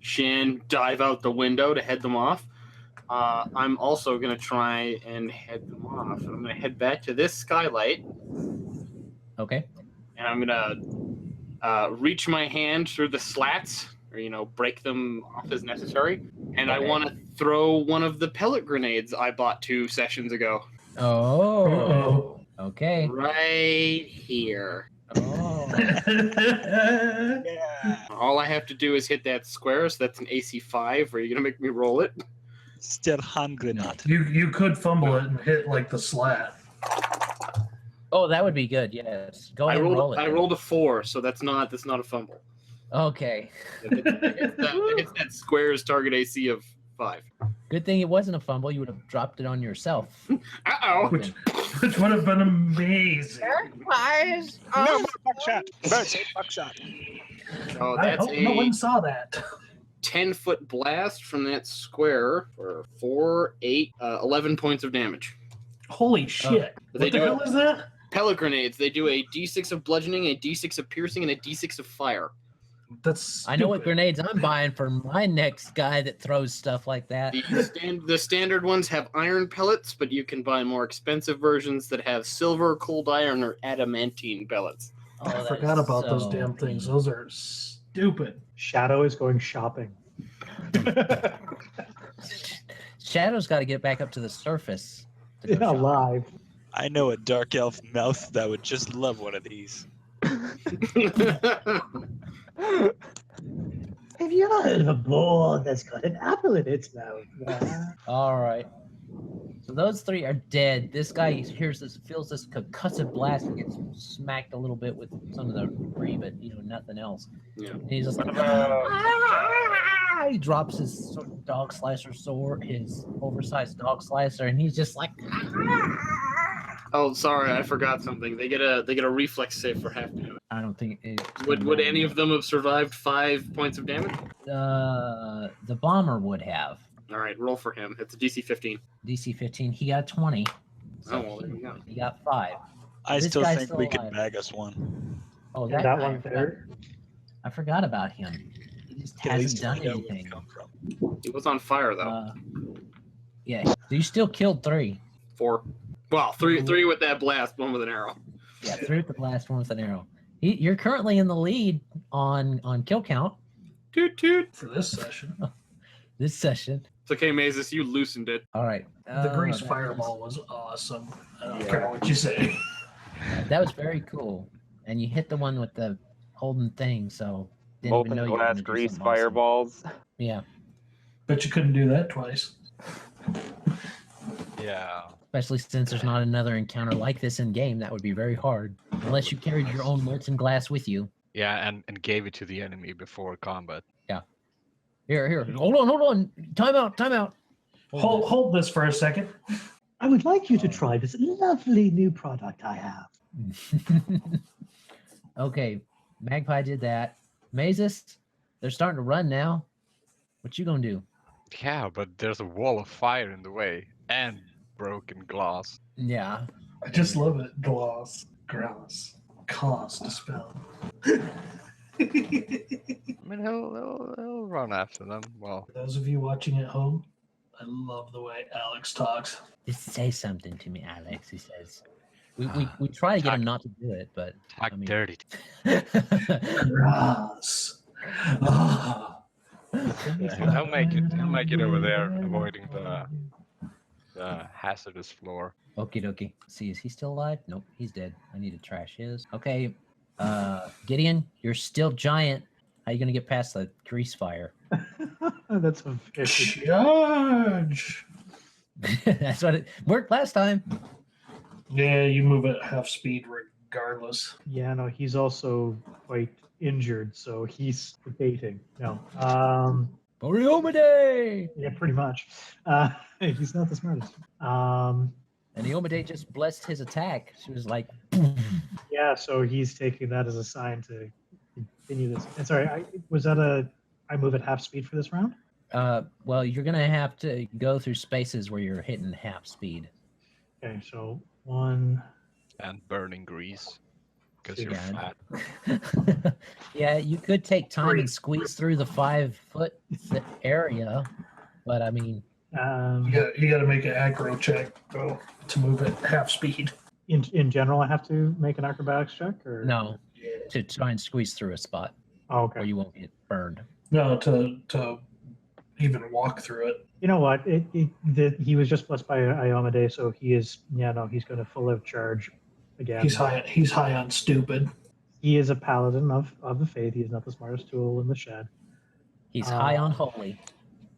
Shien dive out the window to head them off, I'm also going to try and head them off. I'm going to head back to this skylight, Okay. and I'm going to reach my hand through the slats, or, break them off as necessary, and I Okay. want to throw one of the pellet grenades I bought 2 sessions ago. Oh. Uh-oh. Okay. Right here. Oh. Yeah. All I have to do is hit that square, so that's an AC 5. Are you going to make me roll it? Still hand grenade. You could fumble it and hit like the slat. Oh, that would be good. Yes. Go I ahead and roll rolled. it. I rolled a 4, so that's not a fumble. Okay. It's that square's target AC of 5. Good thing it wasn't a fumble. You would have dropped it on yourself. Uh-oh. Which would have been amazing. No more buckshot. Birds hate buckshot. Oh, I that's hope no a one saw that. 10-foot blast from that square for 4, 8, 11 points of damage. Holy shit. They What the do hell is that? Pellet grenades. They do a D6 of bludgeoning, a D6 of piercing, and a D6 of fire. That's I know what stupid. grenades I'm buying for my next guy that throws stuff like that. The standard ones have iron pellets, but you can buy more expensive versions that have silver, cold iron, or adamantine pellets. Oh, I that forgot is about those so damn things. mean. Those are stupid. Shadow is going shopping. Shadow's got to get back up to the surface. to go Yeah, shopping. live. I know a dark elf mouth that would just love one of these. Have you ever heard of a boar that's got an apple in its mouth? All right. So those 3 are dead. This guy feels this concussive blast and gets smacked a little bit with some of the debris, but nothing else. Yeah. And he's just like, he drops his sort of dog slicer sword, his oversized dog slicer, and he's just like, Oh, sorry, I forgot something. They get a reflex save for half damage. I don't think it Would any of them have survived 5 points of damage? the bomber would have. All right, roll for him. It's a DC 15. DC 15. He got 20. Oh, well, there you go. He got 5. I This still guy's think still we could alive. bag us one. Oh, And that, that guy, one there. I forgot about him. He just At least hasn't done find out where it anything. come from. He was on fire though. Yeah. So you still killed 3. 4. Well, three with that blast, 1 with an arrow. Yeah, through the last one with an arrow. You're currently in the lead on kill count Toot toot. For this session, this session. It's okay, Mazus. You loosened it. All right. the grease that fireball was awesome. I don't Yeah. care what you say. That was very cool. And you hit the one with the golden thing, so didn't even Molten know you were glass gonna do grease something awesome. fireballs. Yeah, Bet you couldn't do that twice. Yeah. especially since there's not another encounter like this in game. That would be very hard unless you carried your own molten glass with you. Yeah, and gave it to the enemy before combat. Here. Hold on. Time out. Hold this for a second. I would like you to try this lovely new product I have. Okay, Magpie did that. Mazus, they're starting to run now. What you gonna do? Yeah, but there's a wall of fire in the way and broken glass. Yeah. I just love it. Grass. Cause to spell. I mean, he'll run after them. Well, For those of you watching at home, I love the way Alex talks. Just say something to me, Alex, he says. We try to get him not to do it, but talk I mean- dirty. Grass. Ah. He'll make it over there, avoiding the hazardous floor. Okie dokie. See, is he still alive? Nope, he's dead. I need to trash his. Okay, Gideon, you're still giant. How you gonna get past the grease fire? That's a very Judge. That's what it worked last time. Yeah, you move at half speed regardless. yeah. No, he's also quite injured, so he's debating. No, Oriomade! yeah, pretty much. He's not the smartest. And the Omade just blessed his attack. She was like, Yeah, so he's taking that as a sign to continue this. And sorry, I move at half speed for this round? well, you're gonna have to go through spaces where you're hitting half speed. Okay, so 1. And burning grease. Because you're Yeah. fat. Yeah, you could take time and squeeze through the 5-foot area, but I mean, You got to make an aggro check though to move at half speed. in general, I have to make an acrobatics check, or no, to try and squeeze through a spot Oh, where okay. you won't get burned. No, to even walk through it. You know what? He was just blessed by Iomade, so he is. Yeah, no, he's going to full out charge again. He's high on stupid. He is a paladin of the faith. He is not the smartest tool in the shed. He's high on holy.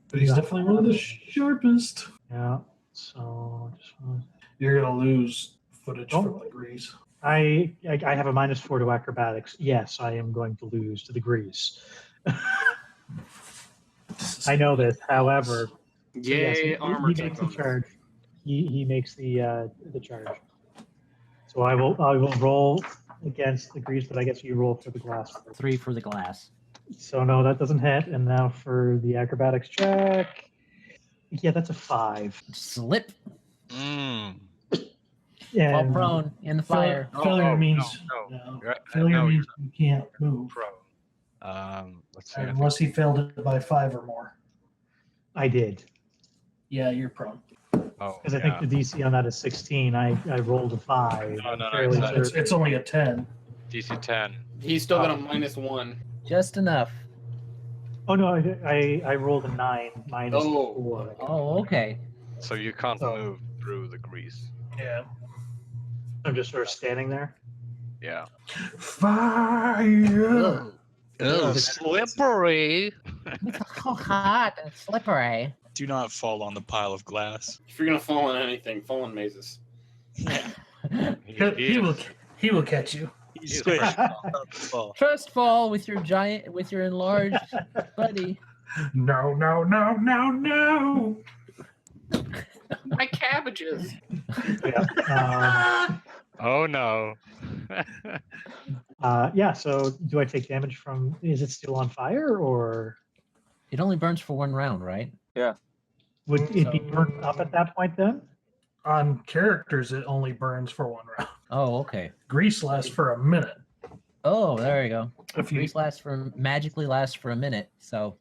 But he's definitely one of the sharpest. Yeah. So just wanna- You're gonna lose footage Oh. from the grease. I have a -4 to acrobatics. Yes, I am going to lose to the grease. I know this. However, so yes, Yay, armor he check makes the bonus. charge. He makes the charge. So I will roll against the grease, but I guess you roll for the glass. 3 for the glass. So no, that doesn't hit. And now for the acrobatics check. Yeah, that's a 5. Slip, Mm. fall And prone in the fire. Failure means no. failure No, means you can't move Prone. Let's see. I think- unless he failed it by 5 or more. I did. Yeah, you're prone. Oh, Because I yeah. think the DC on that is 16. I rolled a 5. No, no, no, Fairly it's certain. It's only a 10. DC 10. He's still got a -1. Just enough. Oh no, I rolled a 9 minus Oh. 4. Oh, okay. So you can't Oh. move through the grease. Yeah. I'm just sort of standing there. Yeah. Fire. Oh, slippery. It's so hot and slippery. Do not fall on the pile of glass. If you're gonna fall on anything, fall on Mazus. He will catch you. He's squished. Fall. Trust fall with your enlarged buddy. No. My cabbages. Yeah. Oh no. Yeah. So do I take damage from? Is it still on fire, or It only burns for 1 round, right? would it be burnt up at that point then? On characters, it only burns for 1 round. Oh, okay. Grease lasts for a minute. Oh, there you go. If you Grease magically lasts for a minute. So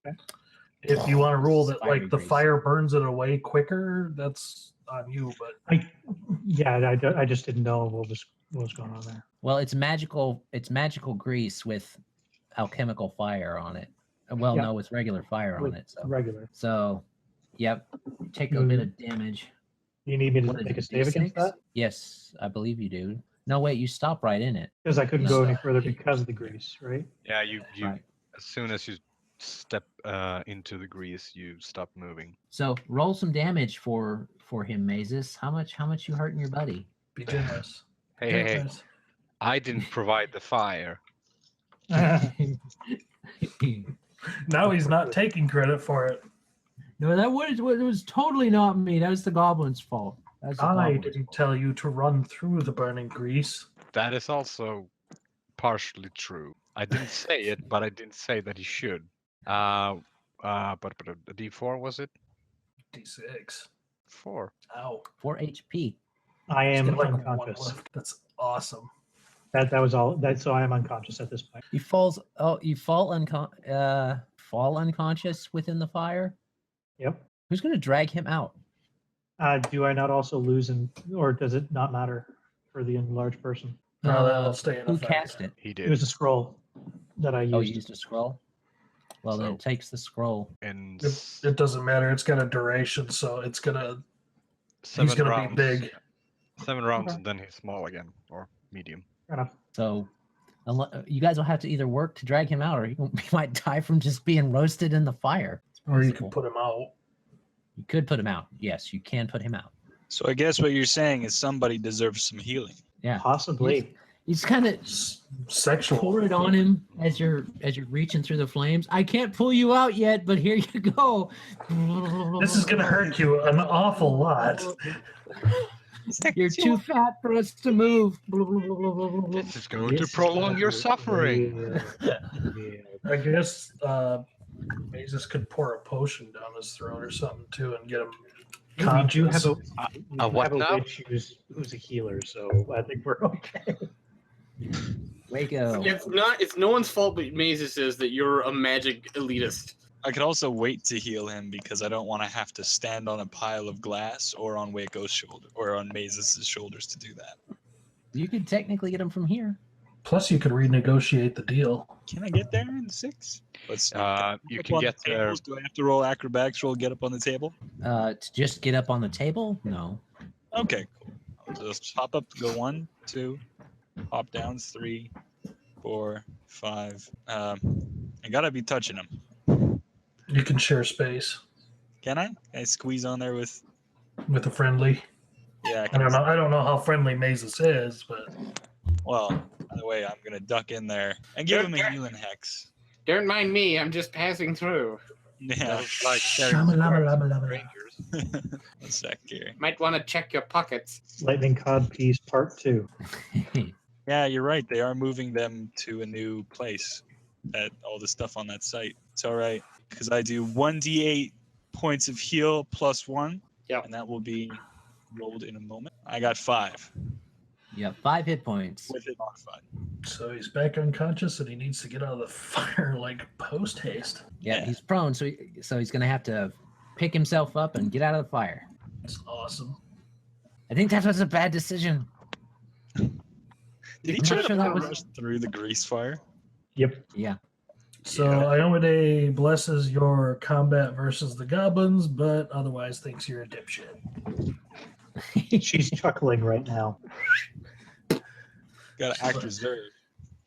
want to rule that Fiery like the grease. fire burns it away quicker, that's on you. But I just didn't know what was What's going on there? Well, it's magical. It's magical grease with alchemical fire on it. Well, Yeah. no, it's regular fire on With it. regular. So, yep. Take a bit of damage. You need me to What is make it, a save against D6? that? Yes, I believe you do. No, wait, you stop right in it. Because I couldn't No. go any further because of the grease, right? Yeah, you Right. as soon as you step into the grease, you stop moving. So roll some damage for him, Mazus. How much you hurting your buddy? Be generous. Hey, hey, hey! Generous. I didn't provide the fire. Now he's not taking credit for it. No, it was totally not me. That was the goblin's fault. That's the I goblin's didn't fault. tell you to run through the burning grease. That is also partially true. I didn't say it, but I didn't say that he should. But a D4 was it? D6. 4. Ow. 4 HP. I He's am got like one unconscious. left. That's awesome. That was all. So I am unconscious at this point. You fall unconscious within the fire. Yep. Who's going to drag him out? Do I not also lose or does it not matter for the enlarged person? No, that'll stay in Who effect. cast it? He It did. was a scroll that I used. Oh, you used a scroll. Well, then So- it takes the scroll. In It doesn't matter. It's got a duration, so it's gonna. 7 He's gonna rounds. be big. 7 rounds, Okay. and then he's small again, or medium. Fair enough. So, you guys will have to either work to drag him out, or he might die from just being roasted in the fire. It's Or you possible. can put him out. You could put him out. Yes, you can put him out. So I guess what you're saying is somebody deserves some healing. Yeah. Possibly. You just kind of Sexual. pour it on him as you're reaching through the flames. I can't pull you out yet, but here you go. This is gonna hurt you an awful lot. You're too fat for us to move. This is going to prolong your suffering. I guess Mazus could pour a potion down his throat or something too, and get him We do conscious. have a, what we have now? a witch who's a healer, so I think we're okay. Wayko. It's no one's fault but Mazus is that you're a magic elitist. I could also wait to heal him because I don't want to have to stand on a pile of glass or on Wayko's shoulder or on Mazus's shoulders to do that. You could technically get him from here. Plus, you could renegotiate the deal. Can I get there in 6? Let's. You up can on get the there. tables? Do I have to roll acrobatics roll to get up on the table? To just get up on the table? No. Okay, cool. I'll just hop up, go 1, 2, hop down 3, 4, 5. I gotta be touching him. You can share space Can I? Can I squeeze on there with? with a friendly. Yeah. I don't know. I don't know how friendly Mazus is, but Well, by the way, I'm gonna duck in there and give him a healing hex. Don't mind me, I'm just passing through. Yeah. That's like Rangers. One sec here. Might want to check your pockets. Lightning Cod Piece Part 2. Yeah, you're right. They are moving them to a new place. That all the stuff on that site. It's all right because I do 1d8 points of heal plus 1. Yep. And that will be rolled in a moment. I got 5 You have 5 hit points. with it modified. so he's back unconscious and he needs to get out of the fire like post haste. Yeah, Yeah. he's prone, so he's gonna have to pick himself up and get out of the fire. It's awesome. I think that was a bad decision. Did he I'm try not to sure that was- rush through the grease fire? Yep. Yeah. So Yeah. Iomade blesses your combat versus the goblins, but otherwise thinks you're a dipshit. She's chuckling right now. Got to act reserved.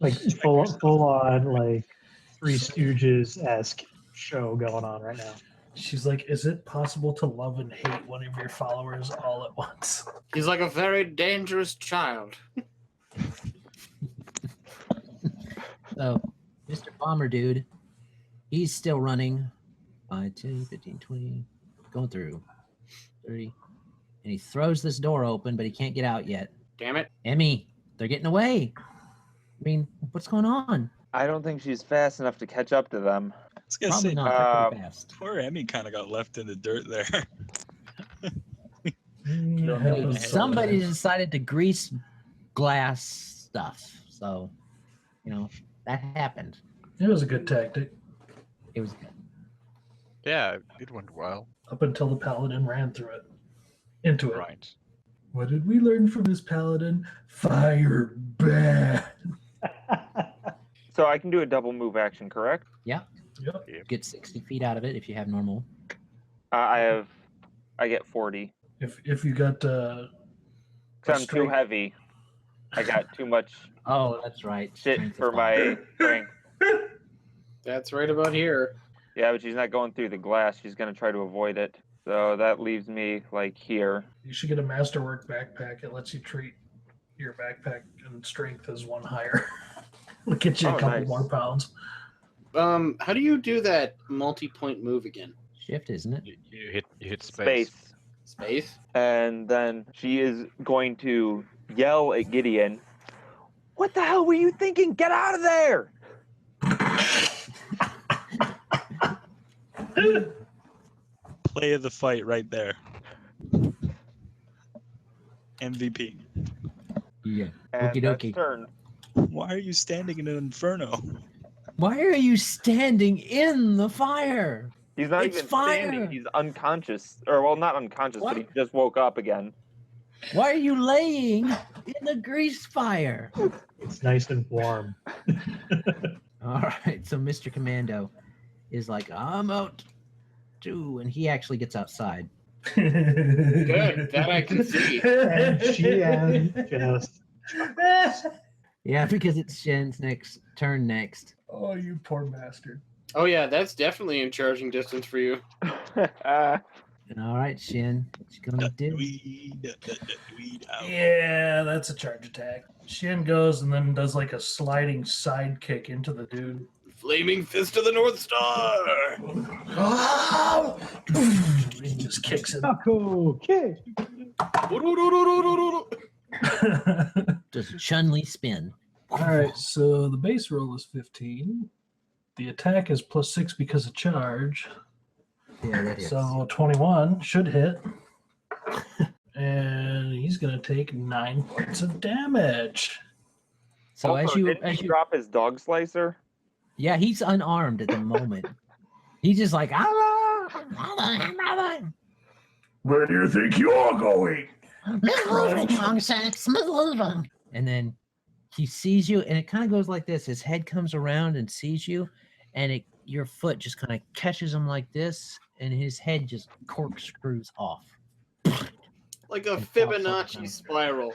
Like full on like Three Stooges-esque show going on right now. She's like, is it possible to love and hate one of your followers all at once? He's like a very dangerous child. So, Mr. Bomber Dude, he's still running. 5, 10, 15, 20, going through 30. And he throws this door open, but he can't get out yet. Damn it. Emmy, they're getting away. I mean, what's going on? I don't think she's fast enough to catch up to them. I was gonna Probably say, not. They're pretty fast. poor Emmy kind of got left in the dirt there. It happens Somebody sometimes. decided to grease glass stuff. So, that happened. It was a good tactic It was good. Yeah, it went well. up until the paladin ran through it. Into it. Right. What did we learn from this paladin? Fire bad. So I can do a double move action, correct? Yeah. Yep. Get 60 feet out of it if you have normal. I get 40. If you got Because I'm too strength. heavy. I got too much Oh, that's right. shit Strength for is my strength. That's right about here. Yeah, but she's not going through the glass. She's going to try to avoid it. So that leaves me like here. You should get a masterwork backpack. It lets you treat your backpack and strength as one higher. It'll get you a Oh, couple nice. more pounds. How do you do that multi-point move again? shift, isn't it? You hit space. Space? And then she is going to yell at Gideon. What the hell were you thinking? Get out of there! Play of the fight right there. MVP. Yeah. And Okie that's dokie. turn. Why are you standing in an inferno? Why are you standing in the fire? He's not It's even fire. standing. He's unconscious. Or, well, not unconscious, What? but he just woke up again. Why are you laying in the grease fire? It's nice and warm. All right, so Mr. Commando is like, I'm out too, and he actually gets outside. Good, that I can see. And Shien just Yeah, because it's Shen's next turn next. Oh, you poor bastard. Oh yeah, that's definitely in charging distance for you. And all right, Shen, what you gonna do? Weed out. Yeah, that's a charge attack. Shien goes and then does like a sliding side kick into the dude. Flaming Fist of the North Star! Oh! He just kicks it. okay. Does Chun-Li spin? All right, so the base roll is 15. The attack is +6 because of charge. Yeah, that is. So 21 should hit. And he's going to take 9 points of damage. So Also, as you didn't he drop his dog slicer? yeah, he's unarmed at the moment. He's just like, Where do you think you're going? and then he sees you, and it kind of goes like this. His head comes around and sees you, and your foot just kind of catches him like this, and his head just corkscrews off. Like a And falls on the Fibonacci ground. spiral.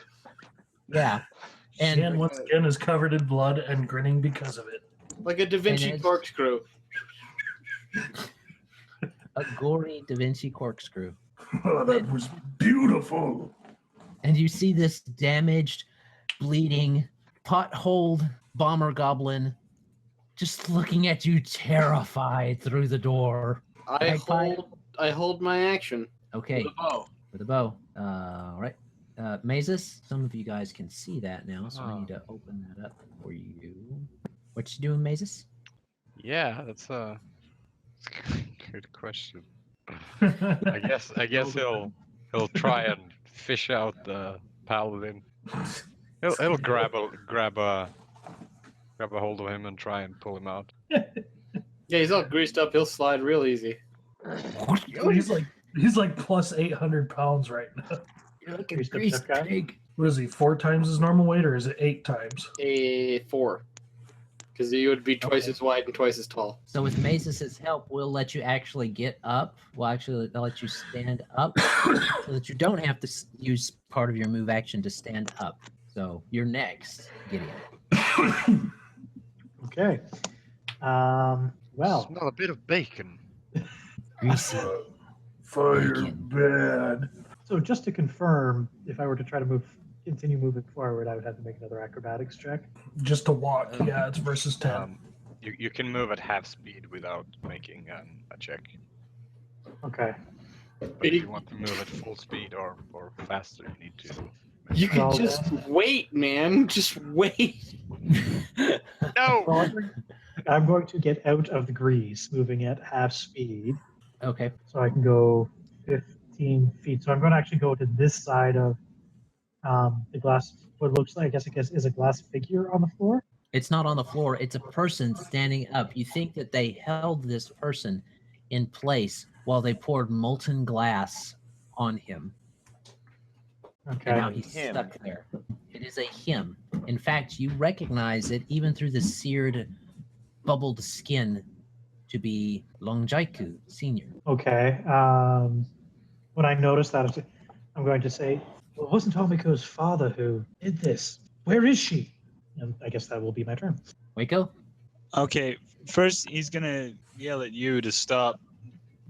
Yeah. And- Shien once again is covered in blood and grinning because of it. Like a Da Vinci as- corkscrew. A gory Da Vinci corkscrew. Oh, that was beautiful. And you see this damaged, bleeding, potholed bomber goblin just looking at you terrified through the door. Magpie? I hold my action. Okay, With a bow. with a bow. All right. Mazus, some of you guys can see that now, so I need to open that up for you. What you doing, Mazus? Yeah, that's a good question. I guess he'll try and fish out the paladin. He'll grab a hold of him and try and pull him out. Yeah, he's all greased up. He'll slide real easy. He's like plus 800 pounds right now. You're like a Greased up greased tough guy? pig. What is he, 4 times his normal weight, or is it 8 times? A 4. Because you would be twice Okay. as wide and twice as tall. So with Mazus's help, we'll let you actually get up. We'll actually let you stand up so that you don't have to use part of your move action to stand up. So you're next, Gideon. Okay. Well, Smell a bit of bacon. Greasy. Fire Bacon. bad. so just to confirm, if I were to try to continue moving forward, I would have to make another acrobatics check. Just to walk. Yeah, it's versus 10. You can move at half speed without making a check. Okay. But if you want to move at full speed or faster, you need to. You can Well, just wait, man. Just wait. No. Well, I'm going to get out of the grease, moving at half speed, Okay. so I can go 15 feet. So I'm going to actually go to this side of the glass. What looks like, I guess, is a glass figure on the floor. It's not on the floor. It's a person standing up. You think that they held this person in place while they poured molten glass on him. Okay. And now he's Him. stuck there. It is a him. In fact, you recognize it even through the seared, bubbled skin to be Longjaiku Senior. Okay. When I notice that, I'm going to say, well, it wasn't Tomiko's father who did this. Where is she? And I guess that will be my turn. Wayko? Okay, first he's gonna yell at you to stop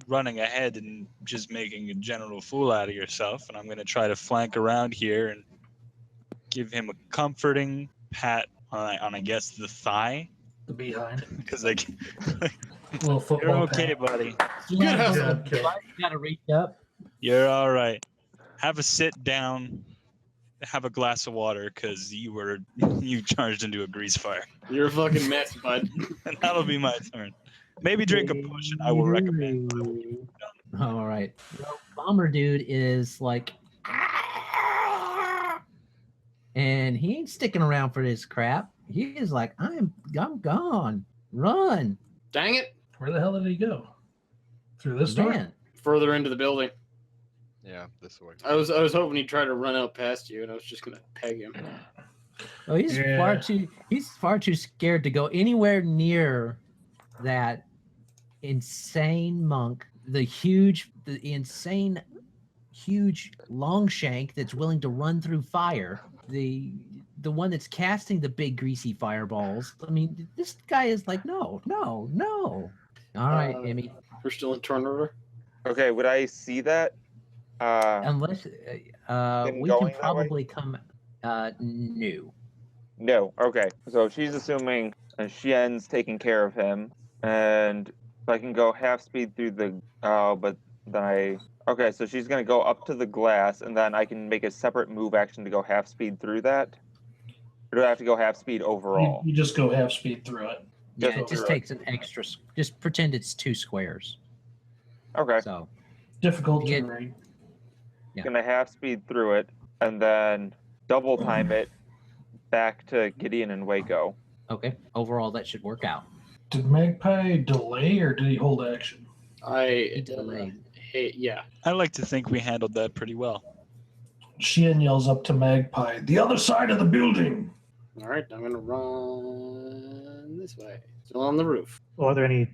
running ahead and just making a general fool out of yourself, and I'm gonna try to flank around here and give him a comforting pat on I guess the thigh, The behind. because like Little football. you're okay, pat. buddy. Yeah, hustle. you gotta reach up. You're all right. Have a sit down. Have a glass of water because you charged into a grease fire, You're a fucking mess, bud. and that'll be my turn. Maybe drink a potion. I will recommend. But I will keep it down. All right. Well, Bomber Dude is like, and he ain't sticking around for this crap. He is like, I'm gone. Run, Dang it! Where the hell did he go? Through this door? man. Further into the building. Yeah, this way. I was hoping he'd try to run out past you, and I was just gonna peg him. Oh, he's Yeah. far too scared to go anywhere near that insane monk, the insane huge Longshank that's willing to run through fire, the one that's casting the big greasy fireballs. I mean, this guy is like, no. All right, Emmy. We're still in turn order. Okay, would I see that? Unless Him we can going that way? probably come no. No. Okay. So she's assuming Shien's taking care of him, and if I can go half speed through the. But then Okay, so she's gonna go up to the glass, and then I can make a separate move action to go half speed through that. Or do I have to go half speed overall? You just go half speed through it. Yeah, Just it just over it. takes an extra. Just pretend it's 2 squares. Okay. So Difficult Yeah. terrain. Yeah. Gonna half speed through it, and then double time it back to Gideon and Wayko. okay, overall that should work out. Did Magpie delay or did he hold action? It delayed. Yeah. I like to think we handled that pretty well. Shien yells up to Magpie, the other side of the building. All right, I'm gonna run this way. Still on the roof. Well, are there any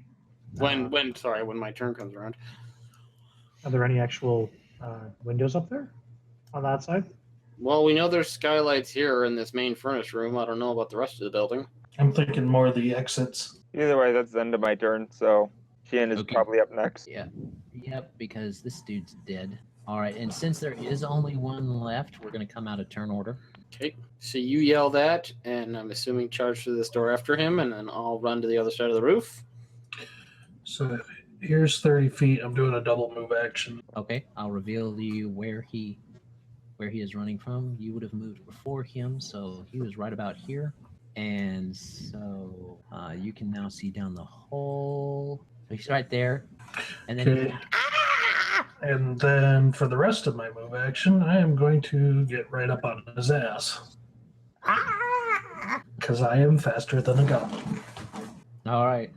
When my turn comes around. actual windows up there on that side? Well, we know there's skylights here in this main furnace room. I don't know about the rest of the building. I'm thinking more of the exits. Either way, that's the end of my turn, so Shien is Okay. probably up next. Yeah. Yep, because this dude's dead. All right, and since there is only one left, we're going to come out of turn order. Okay. So you yell that, and I'm assuming charge through this door after him, and then I'll run to the other side of the roof. So here's 30 feet. I'm doing a double move action. Okay, I'll reveal to you where he is running from. You would have moved before him, so he was right about here. And so you can now see down the hole. So he's right there. And then Okay. And then for the rest of my move action, I am going to get right up on his ass. Because I am faster than a goblin. all right.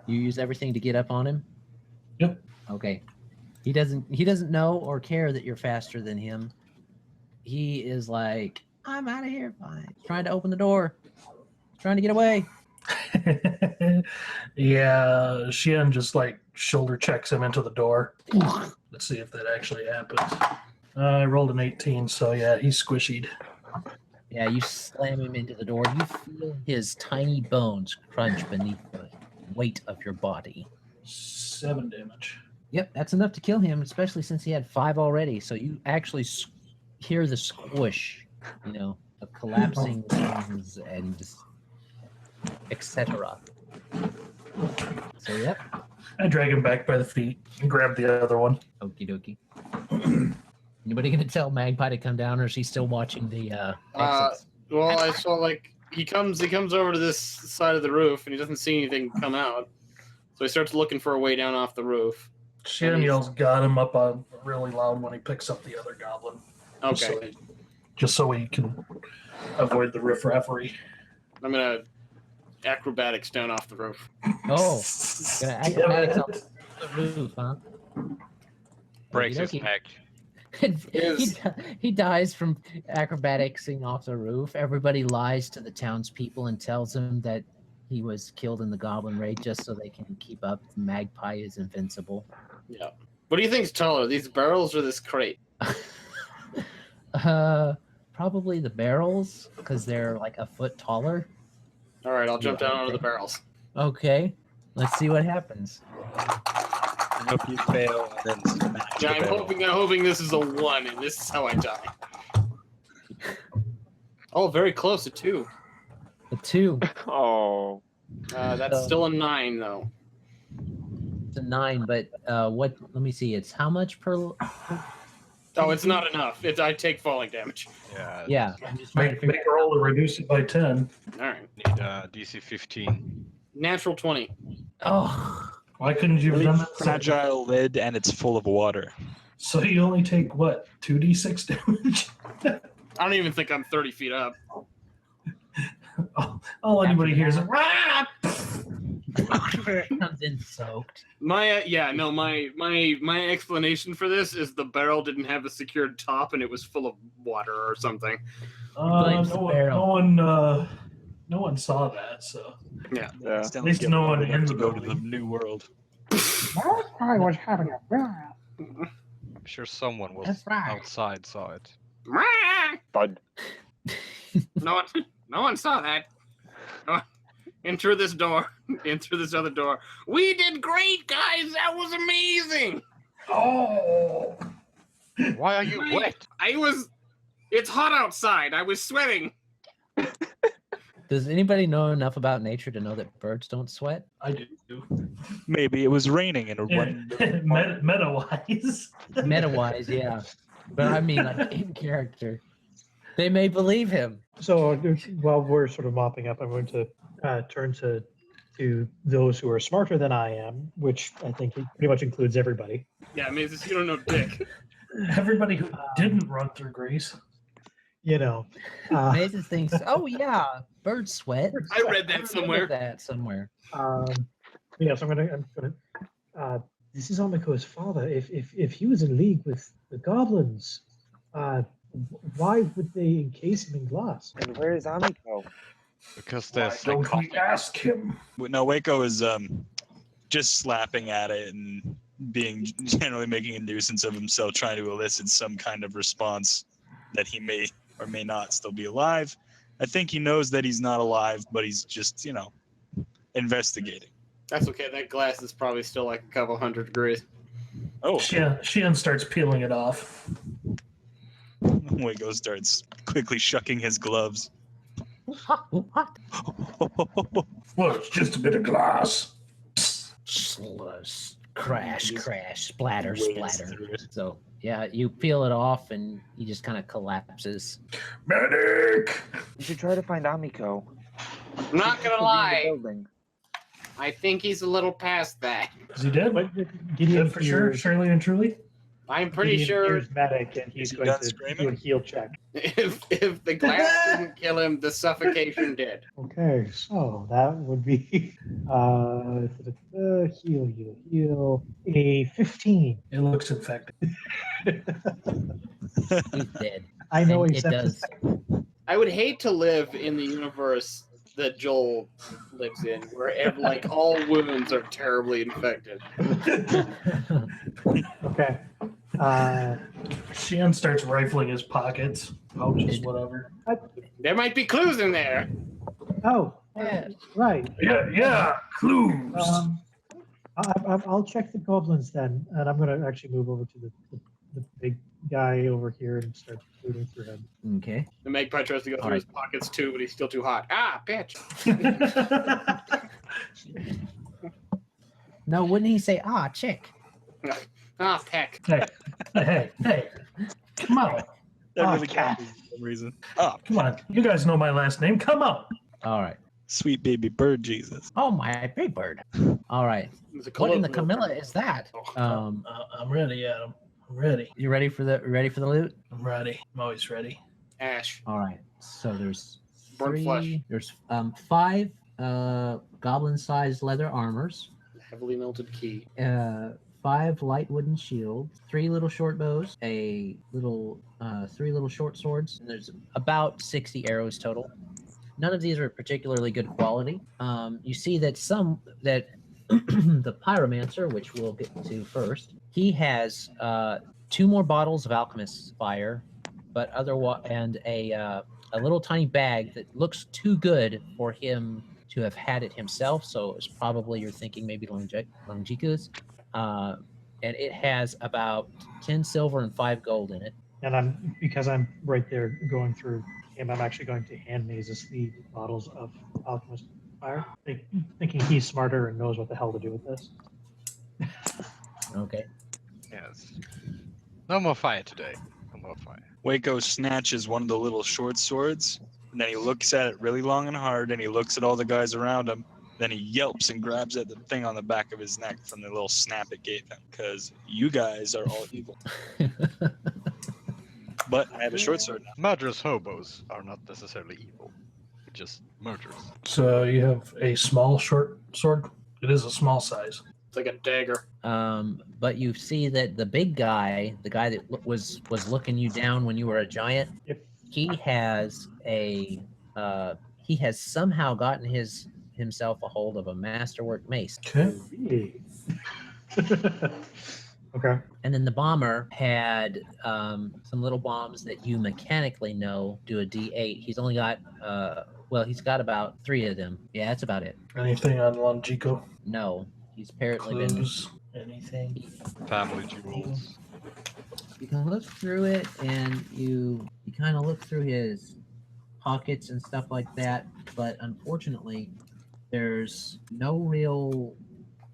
You use everything to get up on him? Yep. Okay. He doesn't know or care that you're faster than him. He is like, I'm out of here. Fine. He's trying to open the door. He's trying to get away. Yeah, Shien just like shoulder checks him into the door. Let's see if that actually happens. I rolled an 18, so yeah, he's squishied. Yeah, you slam him into the door. You feel his tiny bones crunch beneath the weight of your body. 7 damage. Yep, that's enough to kill him, especially since he had 5 already. So you actually hear the squish, of collapsing bones and etc. So yep, I drag him back by the feet and grab the other one. okie dokie. Anybody gonna tell Magpie to come down, or is she still watching the exits? Well, I saw he comes over to this side of the roof, and he doesn't see anything come out. So he starts looking for a way down off the roof. Shien yells, got him up on really loud when he picks up the other goblin. Okay. Just so he can avoid the riffraffery. I'm gonna acrobatics down off the roof. Oh, gonna acrobatics off the roof, huh? Breaks his Okey-dokey. neck. He dies from acrobaticsing off the roof. Everybody lies to the townspeople and tells them that he was killed in the goblin raid just so they can keep up. Magpie is invincible. Yeah. What do you think's taller, these barrels or this crate? Probably the barrels because they're like a foot taller. All right, I'll jump down onto the barrels. Okay, let's see what happens. I hope you fail and then smash Yeah, the barrel. I'm hoping this is a 1, and this is how I die. Oh, very close, a 2. A 2. Oh, That's still a 9, though. It's a 9, but what? Let me see. It's how much per? Oh, it's not enough. I take falling damage. Yeah. Yeah, I'm just trying to Make figure a roll to reduce it by 10. All right. Need DC 15. Natural 20. Oh, Why couldn't you have Really done that? fragile lid, and it's full of water. So you only take what, 2d6 damage? I don't even think I'm 30 feet up. All anybody hears is "Rah!" comes in soaked. My my explanation for this is the barrel didn't have a secured top and it was full of water or something. Blames the barrel. No one saw that. So Yeah. yeah. At least no one in to the go to the building. new world. I was having a I'm sure someone was That's right. outside saw it. Thud. No one saw that. Enter this door. Enter this other door. We did great, guys. That was amazing. Oh, Why are you wet? It's hot outside. I was sweating. Does anybody know enough about nature to know that birds don't sweat? I do. Maybe it was raining and Meta-wise. Meta-wise, yeah. But I mean, like in character, they may believe him. So while we're sort of mopping up, I'm going to turn to those who are smarter than I am, which I think pretty much includes everybody. Yeah, Mazus, you don't know dick. Everybody who didn't run through Greece. You know, Mazus thinks, oh yeah, birds sweat. I read that somewhere. Yeah, so I'm gonna. This is Amiko's father. If he was in league with the goblins, why would they encase him in glass? And where is Amiko? Because Why there's don't we ask him? No, Wayko is just slapping at it and generally making a nuisance of himself, trying to elicit some kind of response that he may or may not still be alive. I think he knows that he's not alive, but he's just, investigating. That's okay. That glass is probably still like a couple 100 degrees. Oh, Shien starts peeling it off. Wayko starts quickly shucking his gloves. Well, it's just a bit of glass. Crash, splatter, Whiz splatter. through it. So yeah, you peel it off and he just kind of collapses. Medic! You should try to find Amiko. I'm not She gonna could be in the lie. building. I think he's a little past that. Is he dead? But Dead Gideon for sure? Surely and truly? I'm pretty Gideon sure hears medic, and he's Is he going done to screaming? do a heal check. if the glass didn't kill him, the suffocation did. Okay, so that would be heal. A 15. It looks infected. He's dead. I know And he's it does. I would hate to live in the universe that Joel lives in, where all wounds are terribly infected. Okay. Shien starts rifling his pockets, pouches, whatever. There might be clues in there. Oh, Yeah. right. Yeah, clues. I'll check the goblins then, and I'm going to actually move over to the big guy over here and start shooting through him. Okay. The Magpie tries to go through Alright. his pockets too, but he's still too hot. Ah, bitch. No, wouldn't he say, chick? Ah, peck. hey, come on, That Oh, really cat. can't be for some reason. Oh, come on. You guys know my last name. Come on. All right. sweet baby bird Jesus. Oh, my big bird. All right. It's a What in the colloquial Camilla is that? I'm ready, Adam. I'm ready. You ready for the loot? I'm ready. I'm always ready. term. Ash. All right. So there's Burnt flesh. There's 5 goblin-sized leather armors, Heavily melted key. 5 light wooden shields, 3 little short bows, a little 3 little short swords, and there's about 60 arrows total. None of these are particularly good quality. You see that the pyromancer, which we'll get to first, he has 2 more bottles of alchemist's fire, but and a little tiny bag that looks too good for him to have had it himself. So it's probably, you're thinking maybe Longiku's. And it has about 10 silver and 5 gold in it. And because I'm right there going through him, I'm actually going to hand Mazus the bottles of alchemist fire, thinking he's smarter and knows what the hell to do with this. Okay. Yes. No more fire today. No more fire. Wayko snatches one of the little short swords, and then he looks at it really long and hard, and he looks at all the guys around him. Then he yelps and grabs at the thing on the back of his neck from the little snap it gave him, because you guys are all evil. But I have a short sword now. Murderous hobos are not necessarily evil. They're just murderers. So you have a small short sword. It is a small size. It's like a dagger. But you see that the big guy, the guy that was looking you down when you were a giant, Yep. he has somehow gotten himself a hold of a masterwork mace. Okay. Okay. And then the bomber had some little bombs that you mechanically know do a D8. He's only got he's got about 3 of them. Yeah, that's about it. Anything on Longico? No, he's apparently Clues? Anything? Family jewels. You can look through it, and you kind of look through his pockets and stuff like that. But unfortunately, there's no real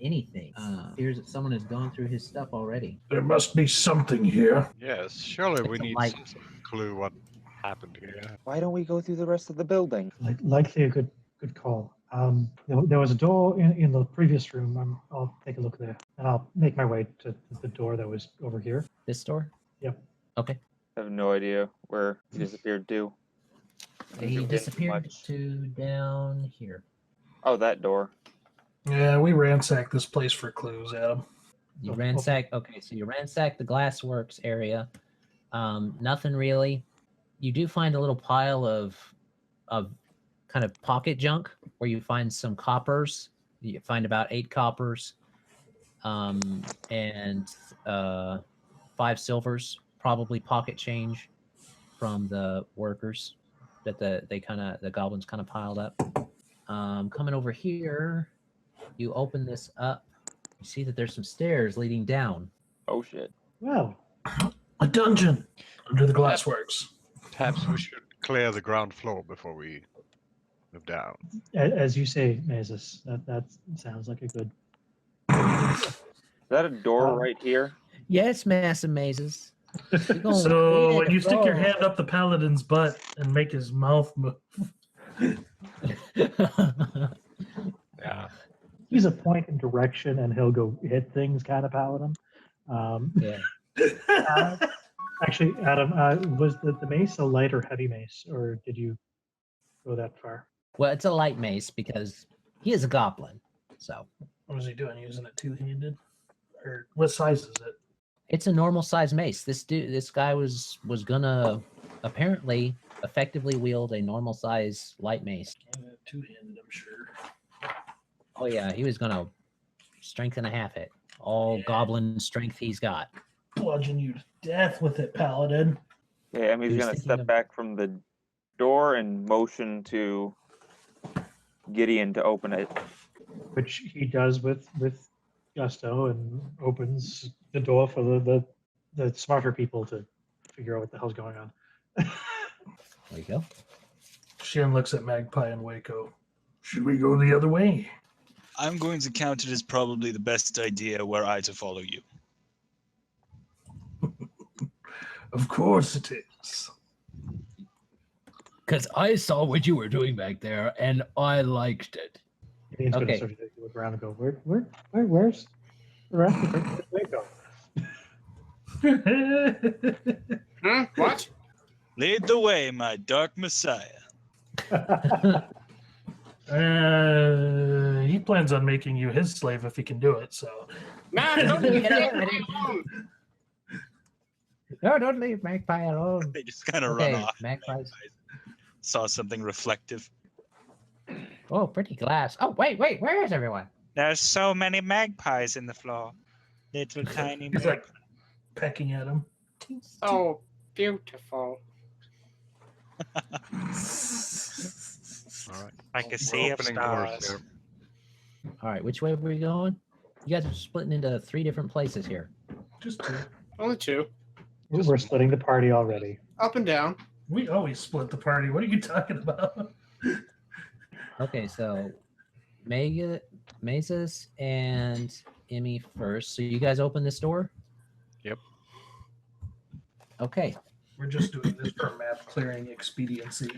anything. Appears that someone has gone through his stuff already. There must be something here. Yes, surely we It's a need light. some sort of clue what happened here. Why don't we go through the rest of the building? Likely a good call. There was a door in the previous room. I'll take a look there, and I'll make my way to the door that was over here. This store? Yep. Okay. I have no idea where he disappeared to. He Didn't disappeared much. to down here. Oh, that door. Yeah, we ransacked this place for clues, Adam. You Oh, ransack. Okay, so you ransack the glassworks area. Nothing really. You do find a little pile of kind of pocket junk where you find some coppers. You find about 8 coppers, and 5 silvers, probably pocket change from the workers that the goblins kind of piled up. Coming over here, you open this up. You see that there's some stairs leading down. Oh shit. Well, A dungeon under the glassworks. Perhaps we should clear the ground floor before we move down. as you say, Mazus, that sounds like a good. Is that a door right here? Yes, massive mazes. So when you stick your hand up the paladin's butt and make his mouth move. Yeah. He's a point in direction, and he'll go hit things kind of paladin. Yeah. Actually, Adam, was the mace a light or heavy mace, or did you go that far? Well, it's a light mace because he is a goblin. So What was he doing? Using it two-handed? Or what size is it? it's a normal size mace. This guy was gonna apparently effectively wield a normal size light mace. Two-handed, I'm sure. Oh yeah, he was gonna strength and a half it. All goblin strength he's got. Bludgeon you to death with it, paladin. Yeah, I mean, he's He's gonna thinking step of- back from the door and motion to Gideon to open it. Which he does with gusto, and opens the door for the smarter people to figure out what the hell's going on. There you go. Shien looks at Magpie and Wayko. Should we go the other way? I'm going to count it as probably the best idea were I to follow you. Of course it is. Because I saw what you were doing back there, and I liked it. Gideon's going to Okay. sort of look around and go, where's the rest of it? Where'd they go? What? Lead the way, my dark messiah. He plans on making you his slave if he can do it, so Nah, don't leave Get out of Magpie here. alone. No, don't leave Magpie alone. They just kind of Okay, run off. Magpies. Saw something reflective. Oh, pretty glass. Oh, wait, where is everyone? There's so many magpies in the floor. Little tiny He's like pecking at him. So beautiful. All right. Like a We're sea of opening doors stars. here. All right, which way are we going? You guys are splitting into 3 different places here. Just two. Only 2. We're splitting the party already. Up and down. We always split the party. What are you talking about? Okay, so Mazus and Emmy first. So you guys open this door? Yep. Okay. We're just doing this for map clearing expediency.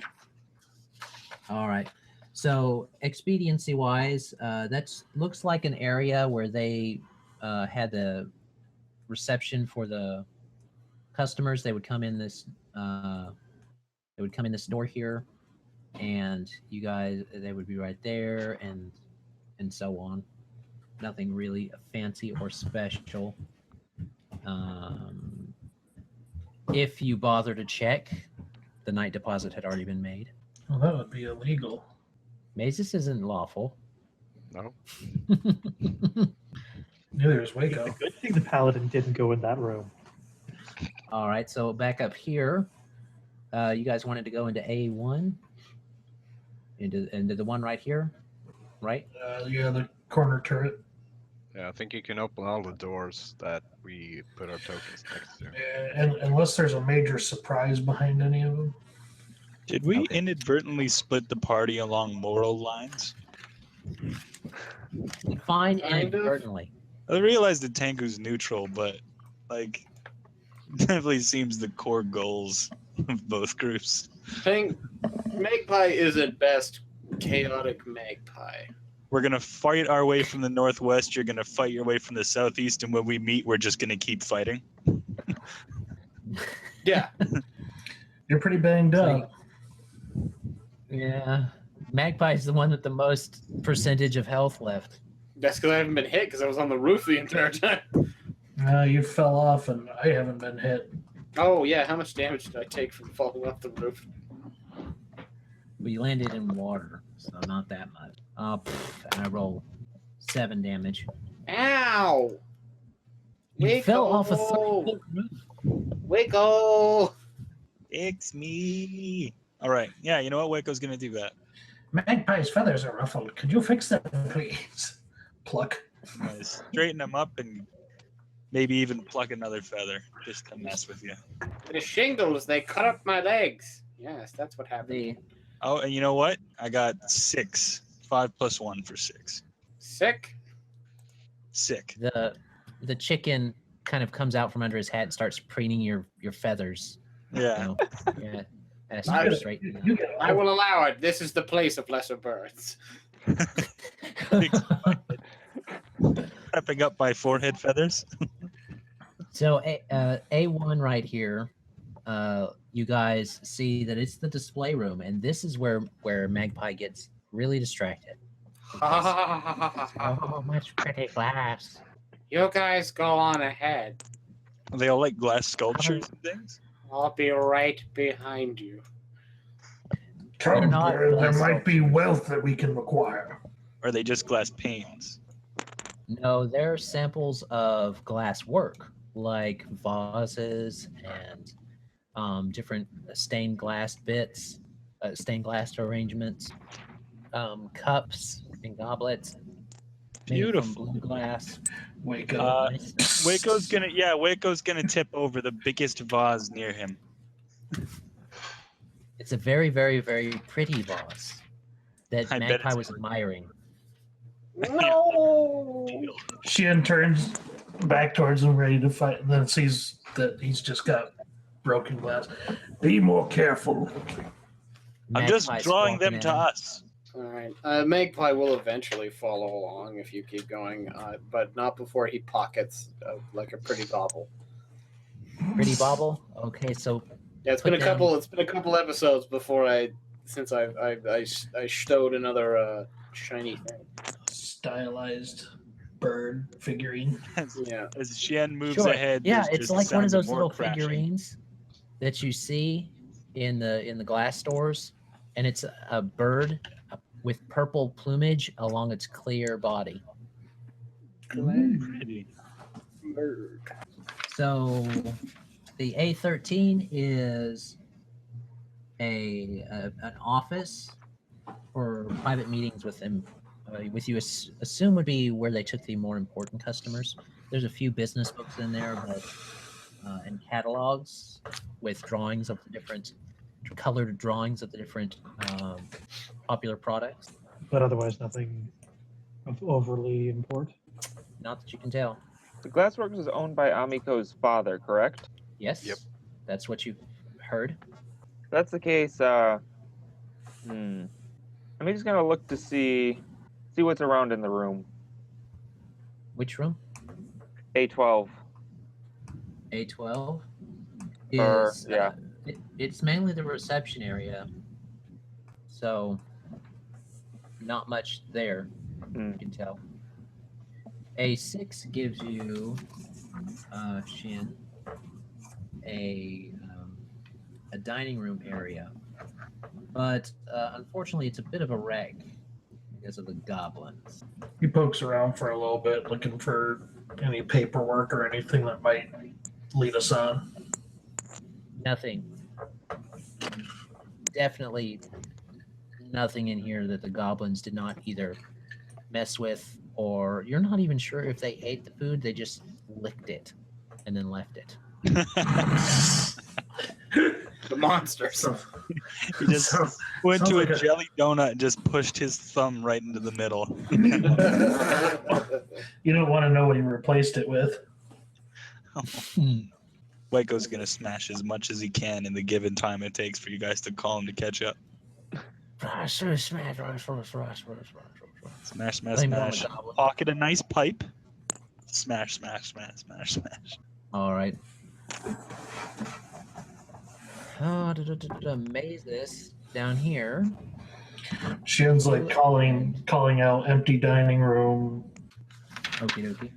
All right. So expediency wise, that looks like an area where they had the reception for the customers. They would come in this door here, and you guys, they would be right there, and so on. Nothing really fancy or special. If you bother to check, the night deposit had already been made. Well, that would be illegal. Mazus isn't lawful. No. Neither is It's a Wayko. good thing the Paladin didn't go in that room. All right, so back up here, you guys wanted to go into A1, into the one right here, right? Yeah, the corner turret. Yeah, I think you can open all the doors that we put our tokens next to. And unless there's a major surprise behind any of them. Did we Okay. inadvertently split the party along moral lines? Fine, Kind of. inadvertently. I realized that Tengu's neutral, but like definitely seems the core goals of both groups. Magpie is at best chaotic magpie. We're gonna fight our way from the northwest. You're gonna fight your way from the southeast, and when we meet, we're just gonna keep fighting. Yeah. You're pretty banged up. Yeah, Magpie's the one with the most percentage of health left. That's because I haven't been hit because I was on the roof the entire time. You fell off, and I haven't been hit. Oh, yeah. How much damage did I take from falling off the roof? But you landed in water, so not that much. And I roll 7 damage. Ow! You fell off a Wayko! 30-foot roof. Wayko! It's me. All right. Yeah. You know what? Waco's gonna do that. Magpie's feathers are ruffled. Could you fix them, please? Pluck. I'm gonna straighten them up and maybe even pluck another feather just to mess with you. The shingles, they cut up my legs. Yes, that's what happened. The Oh, and you know what? I got 6. 5 plus 1 for 6. Sick? Sick. the chicken kind of comes out from under his hat and starts preening your feathers. Yeah. You know? Yeah. And it I- starts straight. You get I will allow it. This is the place of lesser birds. Prepping up my forehead feathers. So A1 right here, you guys see that it's the display room, and this is where Magpie gets really distracted. Oh, much pretty glass. You guys go on ahead. Are they all like glass sculptures and things? I'll be right behind you. Come, not there glass might be wealth that we can acquire. Or are they just glass panes? No, they're samples of glass work, like vases and different stained glass bits, stained glass arrangements, cups and goblets. made from Beautiful. blue glass. Wayko. Waco's gonna tip over the biggest vase near him. It's a very, very, very pretty vase that I bet Magpie it's was admiring. No! Shien turns back towards him, ready to fight, and then sees that he's just got broken glass. Be more careful. I'm just Magpie's drawing them walking to in. us. All right. Magpie will eventually follow along if you keep going, but not before he pockets like a pretty bauble. Pretty bauble. Okay, so Yeah, it's been a Put down- couple. It's been a couple episodes since I stowed another shiny thing. Stylized bird figurine. Yeah. As Shien moves Sure. ahead, Yeah, there's it's just the like one of sounds those more little crashing. figurines that you see in the glass stores, and it's a bird with purple plumage along its clear body. Pretty. Bird. So the A13 is an office for private meetings with them. With you assume would be where they took the more important customers. There's a few business books in there, but and catalogs with drawings of the different colored drawings of the different popular products. But otherwise, nothing of overly import. Not that you can tell. The Glassworks is owned by Amiko's father, correct? Yes. Yep. That's what you've heard. If that's the case, I'm just gonna look to see what's around in the room. Which room? A12. A12 Or, is yeah. It's mainly the reception area, so not much there. You can tell. A6 gives you Shien a dining room area, but unfortunately it's a bit of a wreck because of the goblins. He pokes around for a little bit, looking for any paperwork or anything that might lead us on. Nothing. Definitely nothing in here that the goblins did not either mess with, or you're not even sure if they ate the food. They just licked it and then left it. The monsters. So, He just went sounds to like a jelly donut and just pushed his thumb right into the middle. you don't want to know what he replaced it with. Wayko's gonna smash as much as he can in the given time it takes for you guys to call him to catch up. Smash, smash, Blame it on the smash. goblin. Pocket a nice pipe. Smash, smash, smash, smash, smash. All right. Mazus down here. Shien's like calling out empty dining room. Okie dokie.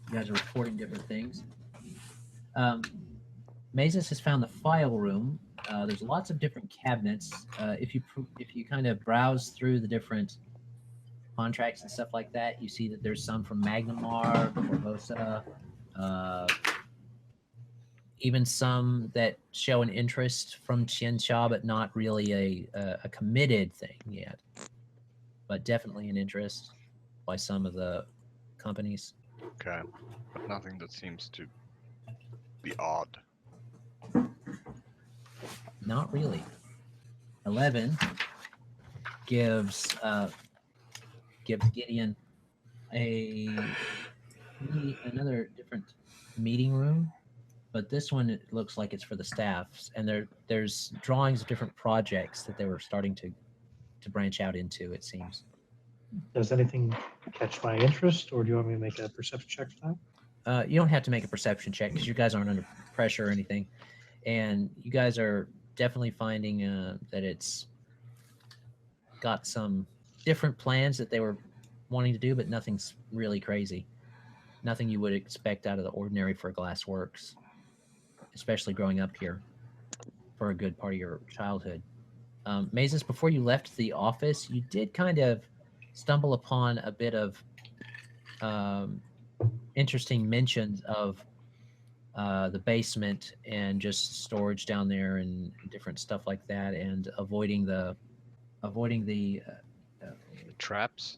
You guys are reporting different things. Mazus has found the file room. There's lots of different cabinets. If you kind of browse through the different contracts and stuff like that, you see that there's some from Magnamar, Corvosa, even some that show an interest from Qianxia, but not really a committed thing yet. But definitely an interest by some of the companies. Okay, but nothing that seems to be odd. Not really. 11 gives Gideon another different meeting room, but this one it looks like it's for the staffs, and there's drawings of different projects that they were starting to branch out into. It seems. Does anything catch my interest, or do you want me to make a perception check for that? You don't have to make a perception check because you guys aren't under pressure or anything, and you guys are definitely finding that it's got some different plans that they were wanting to do, but nothing's really crazy. Nothing you would expect out of the ordinary for Glassworks, especially growing up here for a good part of your childhood. Mazus, before you left the office, you did kind of stumble upon a bit of interesting mentions of the basement and just storage down there and different stuff like that, and avoiding the Traps?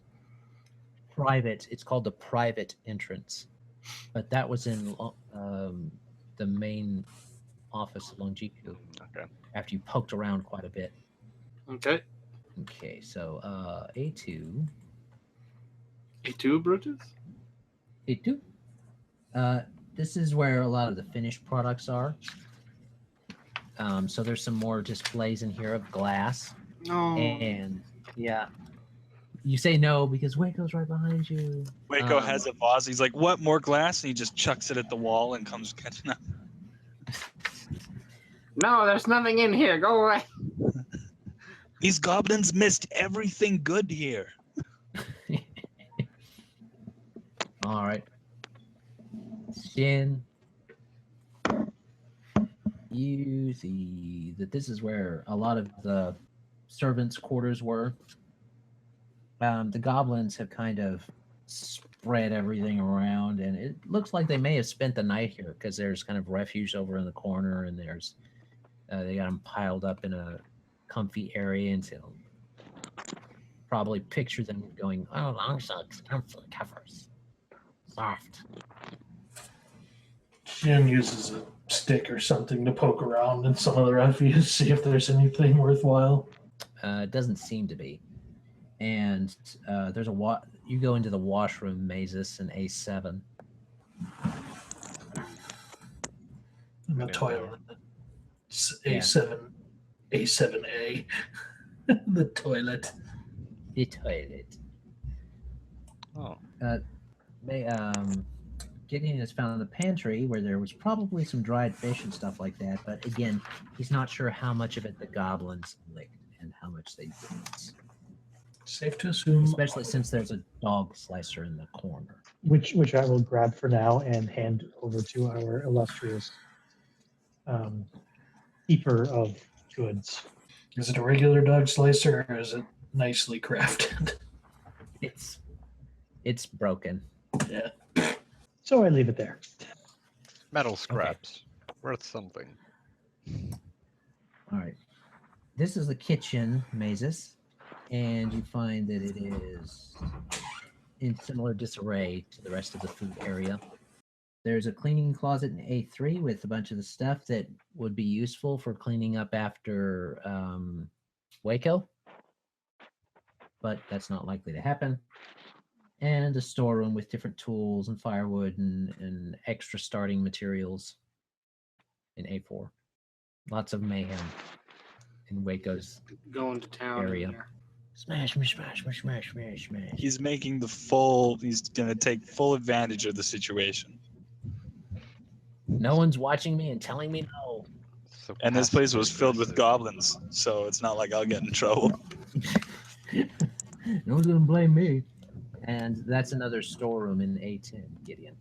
private. It's called the private entrance, but that was in the main office of Longiku. Okay. After you poked around quite a bit. Okay. Okay, so A2. A2, Brutus? A2. This is where a lot of the finished products are. So there's some more displays in here of glass. No. And yeah, you say no because Wayko's right behind you. Wayko has a vase. He's like, "What? More glass?" And he just chucks it at the wall and comes catching up. No, there's nothing in here. Go away. These goblins missed everything good here. All right. Shien, you see that this is where a lot of the servants' quarters were. The goblins have kind of spread everything around, and it looks like they may have spent the night here because there's kind of refuge over in the corner, and there's they got them piled up in a comfy area until probably picture them going, oh, long socks, comfy covers, soft. Shien uses a stick or something to poke around in some of the refuse, see if there's anything worthwhile. It doesn't seem to be. And there's you go into the washroom, Mazus, and A7. In the toilet. It's A7A. The toilet. The toilet. Oh. Gideon has found the pantry where there was probably some dried fish and stuff like that, but again, he's not sure how much of it the goblins licked and how much they didn't. Safe to assume. Especially since there's a dog slicer in the corner. Which I will grab for now and hand over to our illustrious keeper of goods. Is it a regular dog slicer or is it nicely crafted? It's broken. Yeah. So I leave it there. Metal scraps. Worth something. All right. This is the kitchen, Mazus, and you find that it is in similar disarray to the rest of the food area. There's a cleaning closet in A3 with a bunch of the stuff that would be useful for cleaning up after Wayko, but that's not likely to happen. And a storeroom with different tools and firewood and extra starting materials in A4. Lots of mayhem in Wayko's Going to town. area. In there. Smash, smash, smash, smash, smash, smash, smash. He's making he's going to take full advantage of the situation. No one's watching me and telling me no. So And this place was filled with passive-aggressive. goblins, so it's not like I'll get in trouble. No one's gonna blame me. And that's another storeroom in A10, Gideon.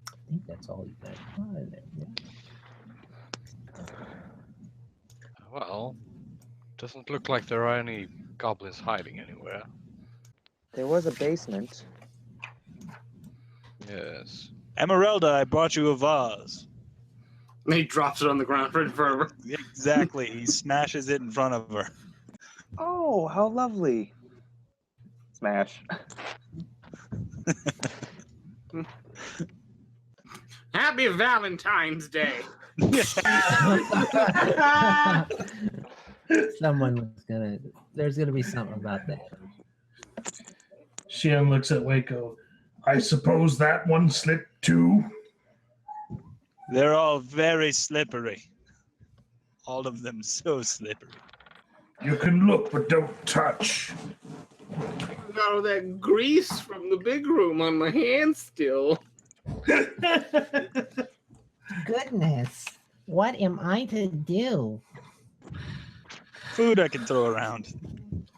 I think that's all you got. Oh, there, yeah. Well, doesn't look like there are any goblins hiding anywhere. There was a basement. Yes. Emyrelda, I brought you a vase. And he drops it on the ground right in front of her. Exactly. He smashes it in front of her. Oh, how lovely. Smash. Happy Valentine's Day. There's gonna be something about that. Shien looks at Wayko. I suppose that one slipped too. They're all very slippery. All of them so slippery. You can look, but don't touch. Got all that grease from the big room on my hand still. Goodness, what am I to do? Food I can throw around.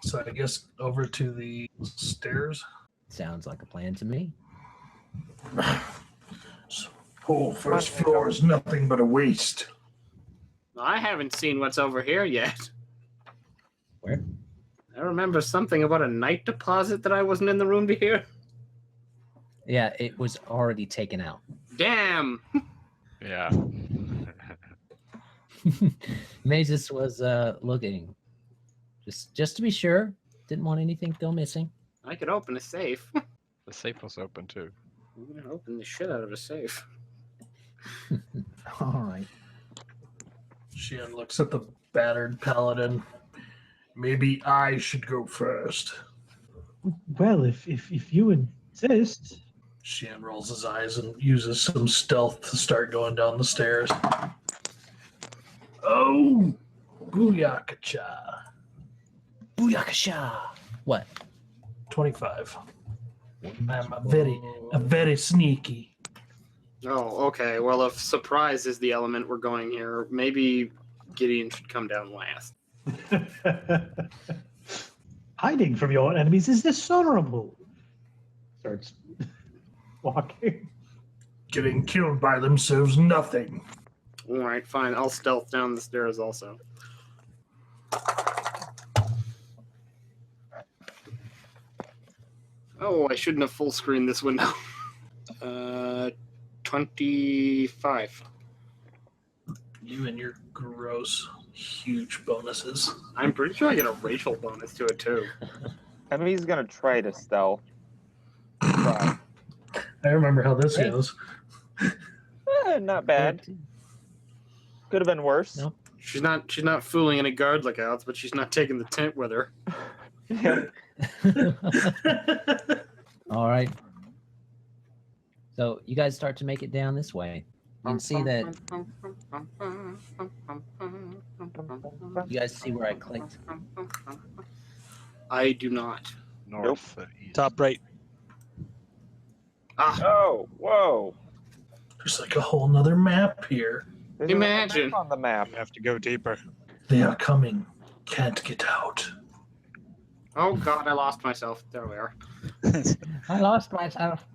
So I guess over to the stairs. Sounds like a plan to me. So, whole first floor is nothing but a waste. I haven't seen what's over here yet. Where? I remember something about a night deposit that I wasn't in the room to hear. Yeah, it was already taken out. Damn. Yeah. Mazus was looking, just to be sure. Didn't want anything to go missing. I could open a safe. The safe was open too. I'm gonna open the shit out of a safe. All right. Shien looks at the battered paladin. Maybe I should go first. Well, if you insist. Shien rolls his eyes and uses some stealth to start going down the stairs. Oh, booyakacha. Booyakasha! What? 25. I'm a very sneaky. Oh, okay. Well, if surprise is the element we're going here, maybe Gideon should come down last. Hiding from your enemies is dishonorable. Starts walking. Getting killed by them serves nothing. All right, fine. I'll stealth down the stairs also. Oh, I shouldn't have full screened this window. 25. You and your gross, huge bonuses. I'm pretty sure I get a racial bonus to it too. I mean, he's gonna try to stealth. Try. I remember how this Hey. goes. Not bad. Could have been worse. No. She's not fooling any guard lookouts, but she's not taking the tent with her. Yeah. All right. So you guys start to make it down this way. You can see that. You guys see where I clicked? I do not. North, east. Top right. Ah, Oh, whoa. There's like a whole nother map here. There's another Imagine. map on the map. You have to go deeper. They are coming. Can't get out. oh God, I lost myself. There we are. I lost myself.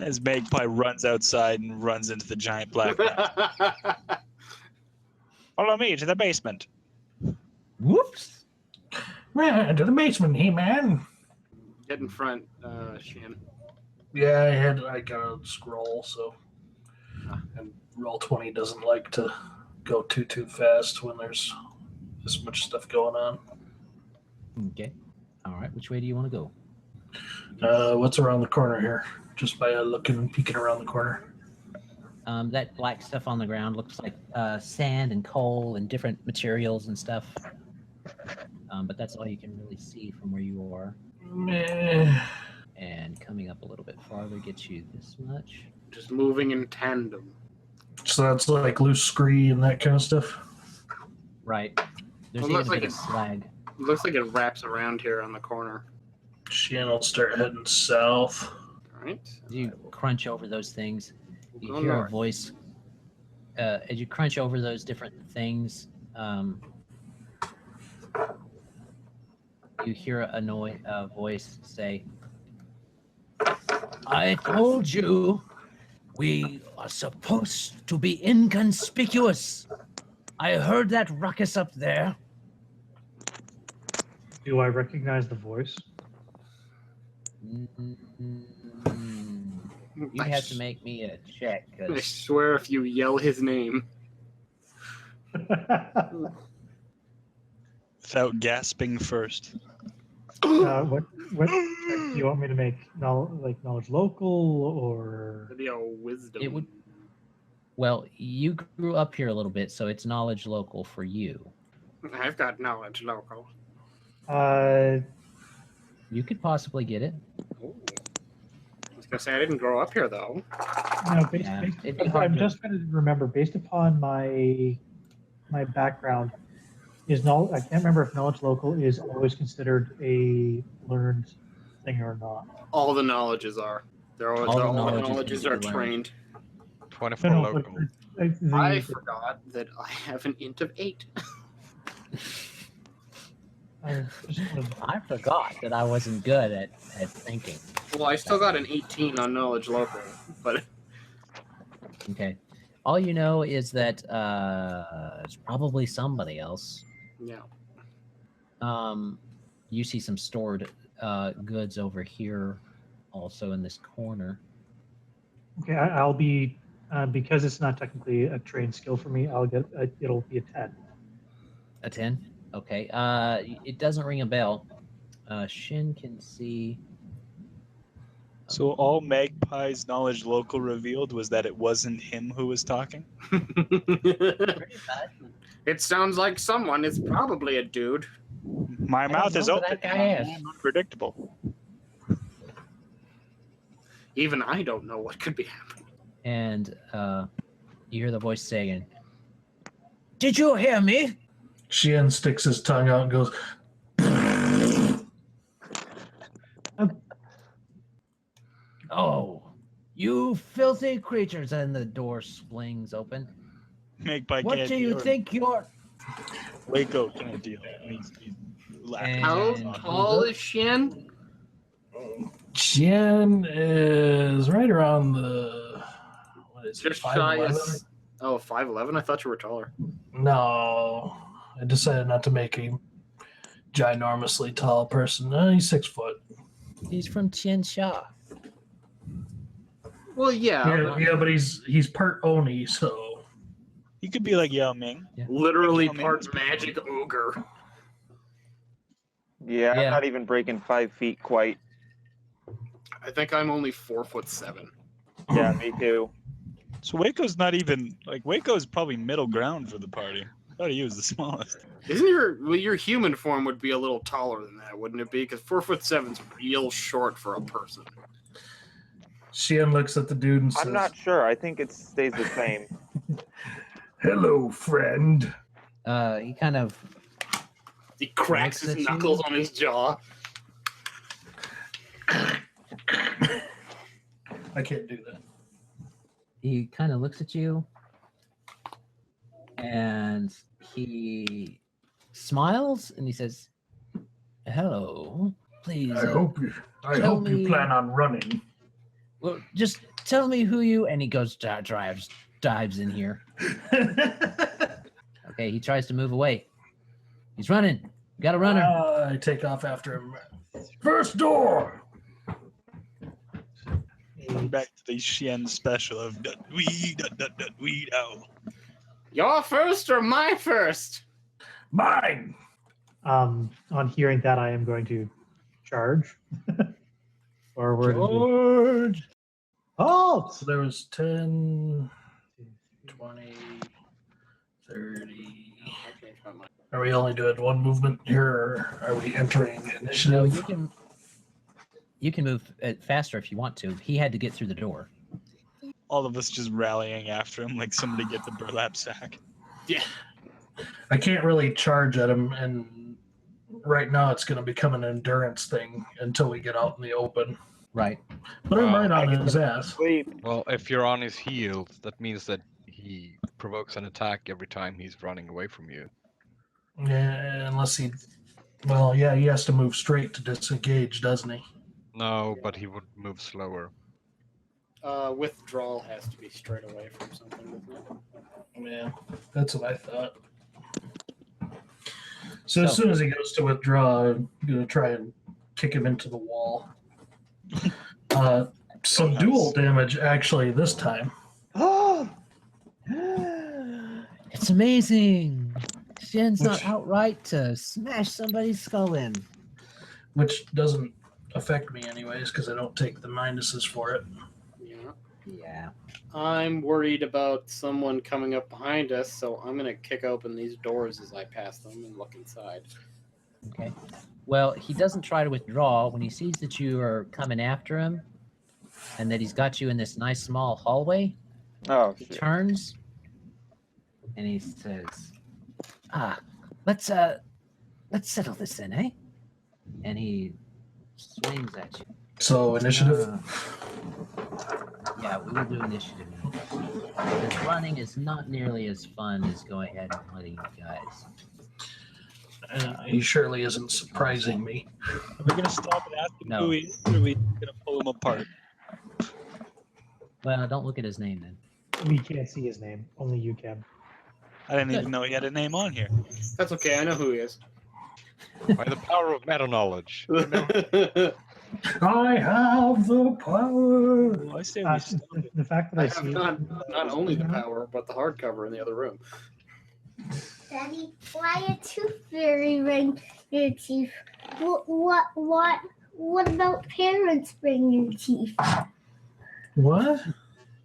As Magpie runs outside and runs into the giant black man. Follow me to the basement. Whoops. Right into the basement, hey man. Get in front, Shien. Yeah, I got a scroll, so and Roll20 doesn't like to go too fast when there's this much stuff going on. Okay. All right. Which way do you want to go? What's around the corner here? Just by peeking around the corner. That black stuff on the ground looks like sand and coal and different materials and stuff. But that's all you can really see from where you are. Meh. And coming up a little bit farther gets you this much. Just moving in tandem. So that's like loose scree and that kind of stuff. Right. There's Well, even a looks bit like of slag. It looks like it wraps around here on the corner. Shien will start heading south. All right. As you crunch over those things, you Go hear north. a voice. As you crunch over those different things, you hear a voice say, "I told you we are supposed to be inconspicuous. I heard that ruckus up there." Do I recognize the voice? You have to make me a check. I 'Cause swear if you yell his name. Without gasping first. What do you want me to make? Knowledge local or? That'd be a wisdom. it would. Well, you grew up here a little bit, so it's knowledge local for you. I've got knowledge local. You could possibly get it. Ooh. I was gonna say I didn't grow up here though. No, Yeah, it'd be hard I'm to- just going to remember, based upon my background, I can't remember if knowledge local is always considered a learned thing or not. All the knowledges are. All the All the knowledges knowledges can are be learned. trained. 24 No, local. I forgot that I have an int of 8. I forgot that I wasn't good at thinking. Well, I still got an 18 on knowledge local, but Okay. All you know is that it's probably somebody else. yeah. You see some stored goods over here, also in this corner. Okay, I'll be because it's not technically a trained skill for me. It'll be a 10. A 10? Okay. It doesn't ring a bell. Shien can see. So all Magpie's knowledge local revealed was that it wasn't him who was talking? It sounds like someone. It's probably a dude. My mouth is know who open. that guy is. I'm unpredictable. Even I don't know what could be happening. And you hear the voice saying, "Did you hear me?" Shien sticks his tongue out and goes, "Oh, you filthy creatures!" And the door swings open. Magpie What can't do you deal. think you're? Wayko can't deal. He's laughing. How And- tall is Shien? Shien is right around the, what is it, Just shy of 5'11"? 5'11"? I thought you were taller. No, I decided not to make a ginormously tall person. He's 6 foot. He's from Tiansha. Well, Yeah, but he's part Oni, so He could be like Yao Ming. literally Yao Ming. part magic ogre. Yeah, Yeah. I'm not even breaking 5 feet quite. I think I'm only 4'7". Yeah, me too. So Wayko's not even like Wayko's probably middle ground for the party. I thought he was the smallest. Isn't your human form would be a little taller than that, wouldn't it be? Because 4'7"'s real short for a person. Shien looks at the dude and says, I'm not sure. I think it stays the same. "Hello, friend." He kind of He cracks his Looks at you. knuckles on his jaw. I can't do that. looks at you, and he smiles and he says, "Hello, please. I hope you tell me- plan on running. Well, just tell me who you." And he goes dives in here. Okay, he tries to move away. He's running. You got a runner. I take off after him. First door. Back to the Shien special of weed ow. Your first or my first? Mine. On hearing that, I am going to charge. Forward. George. Halt! So there was 10, 20, 30. Are we only doing one movement here, or are we entering No, initiative? you can move faster if you want to. He had to get through the door. All of us just rallying after him like somebody get the burlap sack. Yeah. I can't really charge at him, and right now it's going to become an endurance thing until we get out in the open. Right. But I'm right I on get his ass. Sleep. Well, if you're on his heels, that means that he provokes an attack every time he's running away from you. Yeah, unless he. Well, yeah, he has to move straight to disengage, doesn't he? No, but he would move slower. Withdrawal has to be straight away from something, doesn't it? Yeah, that's what I thought. So as soon as he goes to withdraw, I'm going to try and kick him into the wall. Some nice. dual damage, actually, this time. It's amazing. Shen's Which- not outright to smash somebody's skull in. Which doesn't affect me anyways, because I don't take the minuses for it. Yeah. Yeah. I'm worried about someone coming up behind us, so I'm going to kick open these doors as I pass them and look inside. Okay. Well, he doesn't try to withdraw when he sees that you are coming after him, and that he's got you in this nice small hallway. Oh, He shit. turns and he says, let's settle this then, eh?" And he swings at you. So, initiative? Yeah, we will do initiative now. Because running is not nearly as fun as going ahead and letting you guys. He surely isn't surprising me. Are we gonna stop and ask him No. who he is, or are we gonna pull him apart? Well, don't look at his name then. We can't see his name. Only you can. I didn't even know he had a name on here. That's okay, I know who he is. By the power of meta knowledge. I have the power. Well, I say we Uh, stop. the fact that I I have see not only the power, but the hardcover in the other room. Daddy, why a tooth fairy ring your teeth? What about parents bring your teeth? What?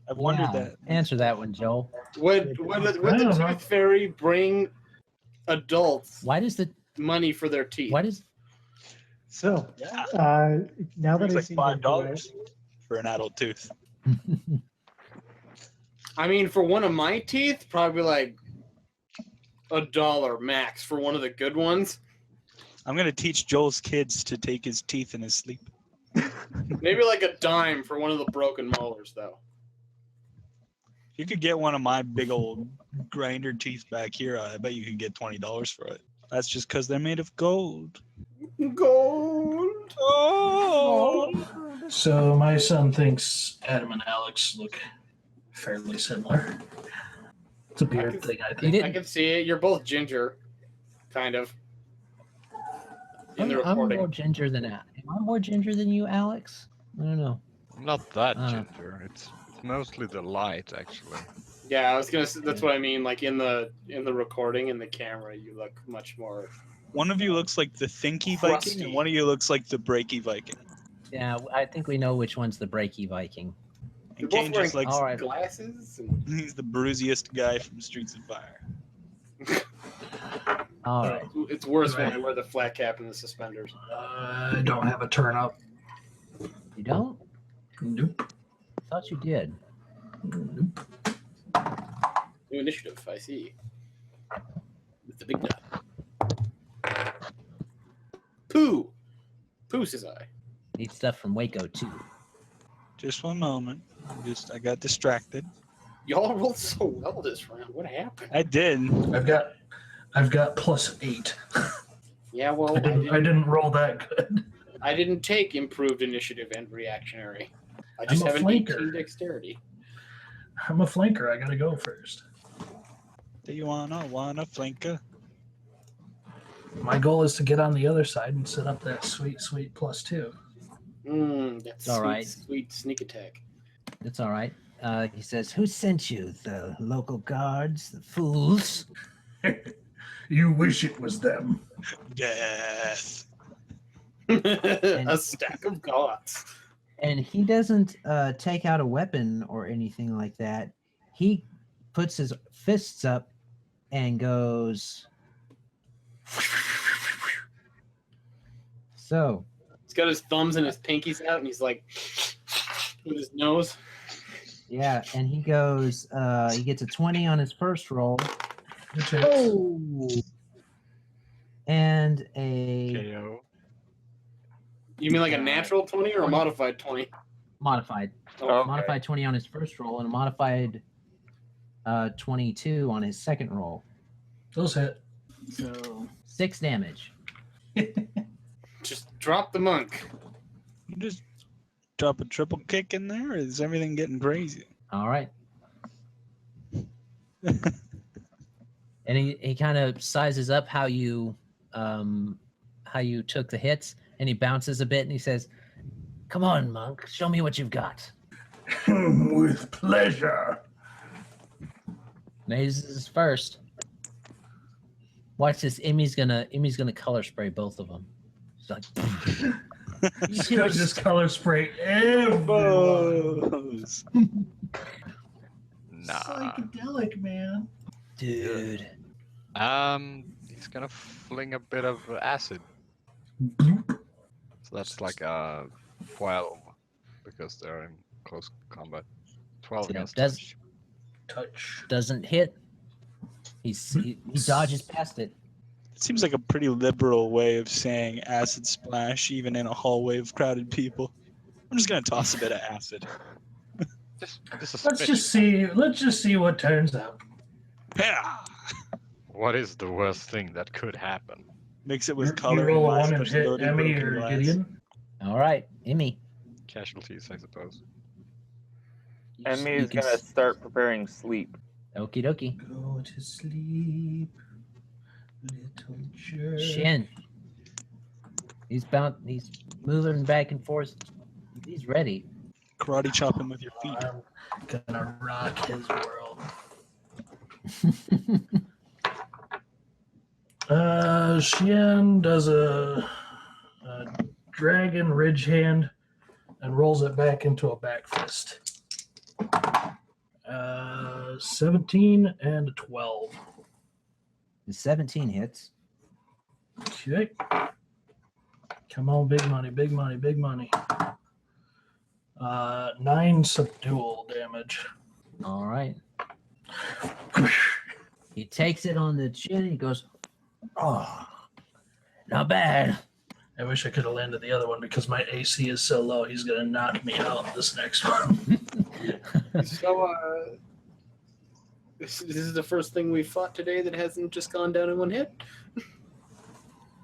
I've wondered Yeah, that. Answer that one, Joel. Would I the don't know. Tooth Fairy bring adults Why does money for their teeth? why does So, Yeah, now that it's I like see $5 for an adult tooth. I mean, for one of my teeth, probably like $1 max for one of the good ones. I'm gonna teach Joel's kids to take his teeth in his sleep. Maybe like a dime for one of the broken molars, though. If you could get one of my big old grinder teeth back here, I bet you could get $20 for it. That's just because they're made of gold. Gold. Oh! So my son thinks Adam and Alex look fairly similar. It's a beard thing, I think. I can see it. You're both ginger, kind of. In the I'm recording. more ginger than Am I more ginger than you, Alex? I don't know. I'm not that Uh. ginger. It's mostly the light, actually. Yeah, I was gonna say that's what I mean. Like in the recording, in the camera, you look much more. One of you looks like the thinky Viking, Crusty. and one of you looks like the breaky Viking. Yeah, I think we know which one's the breaky Viking. You're And both Kane just wearing likes, All right. glasses. And... he's the bruisiest guy from Streets of Fire. All right. It's worse when I wear the flat cap and the suspenders. I don't have a turn up. You don't? Nope. Thought you did. Nope. New initiative, I see. With the big nut. Pooh! Pooh, says I. Need stuff from Wayko too. Just one moment. I got distracted. Y'all rolled so well this round. What happened? I did. I've got +8. Yeah, well, I didn't roll that good. I didn't take improved initiative and reactionary. I just I'm a have an flanker. 18 dexterity. I'm a flanker. I gotta go first. Do you wanna flanker? My goal is to get on the other side and set up that sweet +2. That's All sweet, right. sweet sneak attack. That's all right. He says, "Who sent you? The local guards, the fools." You wish it was them. Death. A stack of gods. And he doesn't take out a weapon or anything like that. He puts his fists up and goes. So, He's got his thumbs and his pinkies out, and he's like with his nose. yeah, and he goes. He gets a 20 on his first roll. Which hits. Oh. And a KO. You mean like a natural 20 or a modified 20? modified. Okay. Modified 20 on his first roll and a modified 22 on his second roll. Those hit. So 6 damage. Just drop the monk. You just drop a triple kick in there, or is everything getting crazy? All right. And he kind of sizes up how you took the hits, and he bounces a bit, and he says, "Come on, monk, show me what you've got." With pleasure. Mazus is first. Watch this. Emmy's gonna color spray both of them. She's like, She's gonna just color spray everyone. Bows. Nah. Psychedelic, man. dude. He's gonna fling a bit of acid. Bloop. So that's like a 12 because they're in close combat. 12 Yeah, against does- touch. Touch. Doesn't hit. He dodges past it. It seems like a pretty liberal way of saying acid splash, even in a hallway of crowded people. I'm just gonna toss a bit of acid. Just a Let's smidge. just see what turns up. Yeah. What is the worst thing that could happen? Mix it with You color roll a glass, 1 and push hit loaded Emmy broken or glass. Gideon. All right, Emmy. Casualties, I suppose. Emmy's gonna start preparing sleep. Okie dokie. Go to sleep, little jerk. Shien. He's moving back and forth. He's ready. Karate chop him with your feet. I'm gonna rock his world. Shien does a dragon ridge hand and rolls it back into a back fist. 17 and a 12. The 17 hits. Okay. Come on, big money, big money, big money. 9 subdual damage. All right. He takes it on the chin. He goes, "Oh, not bad." I wish I could have landed the other one because my AC is so low. He's gonna knock me out this next one. So, this is the first thing we fought today that hasn't just gone down in one hit.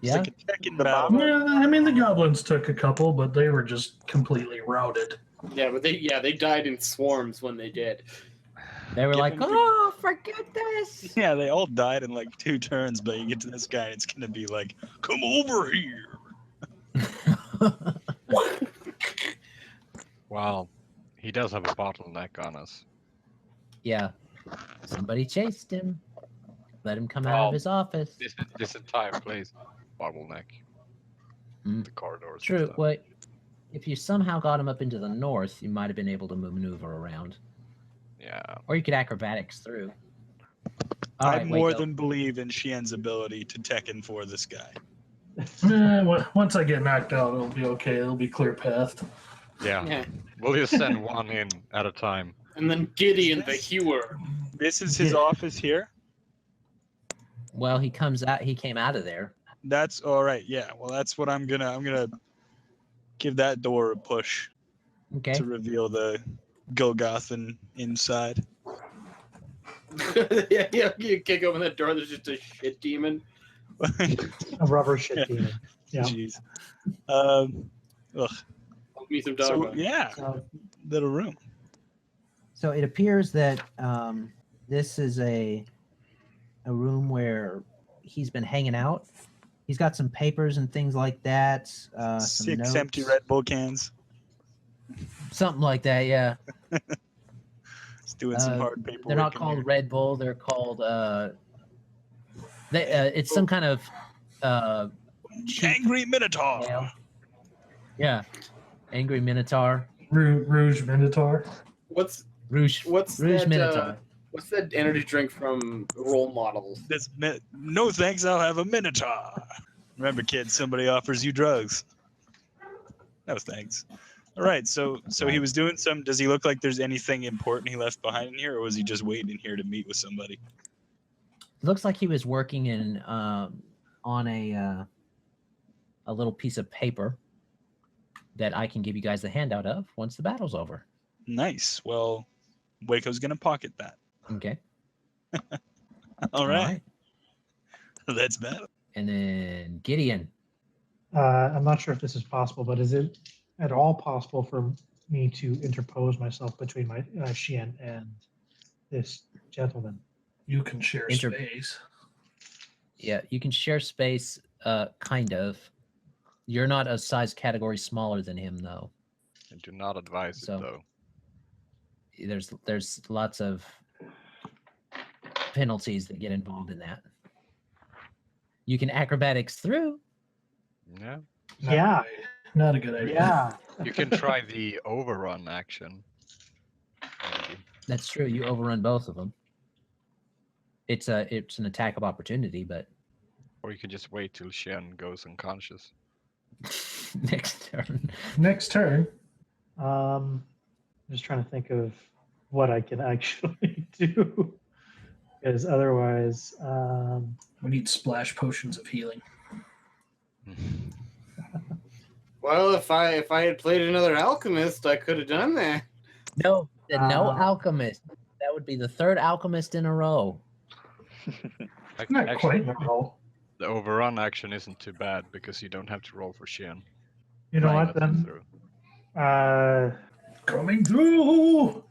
Yeah. Like a Tekken The battle. bomber? Yeah, I mean the goblins took a couple, but they were just completely routed. Yeah, but they died in swarms when they did. They were Give like, him the- "Oh, forget this." Yeah, they all died in like 2 turns, but you get to this guy, it's gonna be like, come over here. Wow, he does have a bottleneck on us. Yeah. Somebody chased him. Let him come out Well, of his office. This entire place, bottleneck. Mm. The corridors. and True. stuff. Well, if you somehow got him up into the north, you might have been able to maneuver around. Yeah. Or you could acrobatics through. All I right, more Wayko. than believe in Shien's ability to Tekken for this guy. Once I get knocked out, it'll be okay. It'll be clear path. Yeah. Yeah. We'll just send one in at a time. And then Gideon the hewer. This is his Yeah. office here. Well, he comes out. He came out of there. That's all right. Yeah. Well, that's what I'm gonna give that door a push Okay. to reveal the Golgothan inside. Yeah, you kick open that door. There's just a shit demon. A rubber shit demon. Yeah. Jeez. Ugh. Me some So dog. yeah, So, little room. So it appears that this is a room where he's been hanging out. He's got some papers and things like that. Some 6 empty notes. Red Bull cans. Something like that. Yeah. He's doing some Uh, hard paperwork. They're not in called here. Red Bull. They're called. It's some kind of. cheap Angry Minotaur. ale. Yeah. Angry Minotaur. Rouge Minotaur. What's Rouge what's Rouge that? Minotaur. What's that energy drink from Role Models? No thanks, I'll have a Minotaur. Remember, kids, somebody offers you drugs. No thanks. All right, so he was doing some. Does he look like there's anything important he left behind in here, or was he just waiting here to meet with somebody? Looks like he was working in on a little piece of paper that I can give you guys the handout of once the battle's over. Nice. Well, Wayko's gonna pocket that. Okay. All right. That's bad. And then Gideon. I'm not sure if this is possible, but is it at all possible for me to interpose myself between my Shien and this gentleman? You can share space. Yeah, you can share space, kind of. You're not a size category smaller than him, though. I do not advise So- it though. There's lots of penalties that get involved in that. You can acrobatics through. Yeah. Yeah. Not a good idea. Yeah. You can try the overrun action. Maybe. That's true. You overrun both of them. It's an attack of opportunity, but Or you can just wait till Shien goes unconscious. next turn. Next turn. I'm just trying to think of what I can actually do. Because otherwise, We need splash potions of healing. Well, if I had played another alchemist, I could have done that. No, no Uh, alchemist. That would be the third alchemist in a row. Not Actually, quite in a row. the overrun action isn't too bad because you don't have to roll for Shien. you know Right. what? Let him Then, through. Coming through.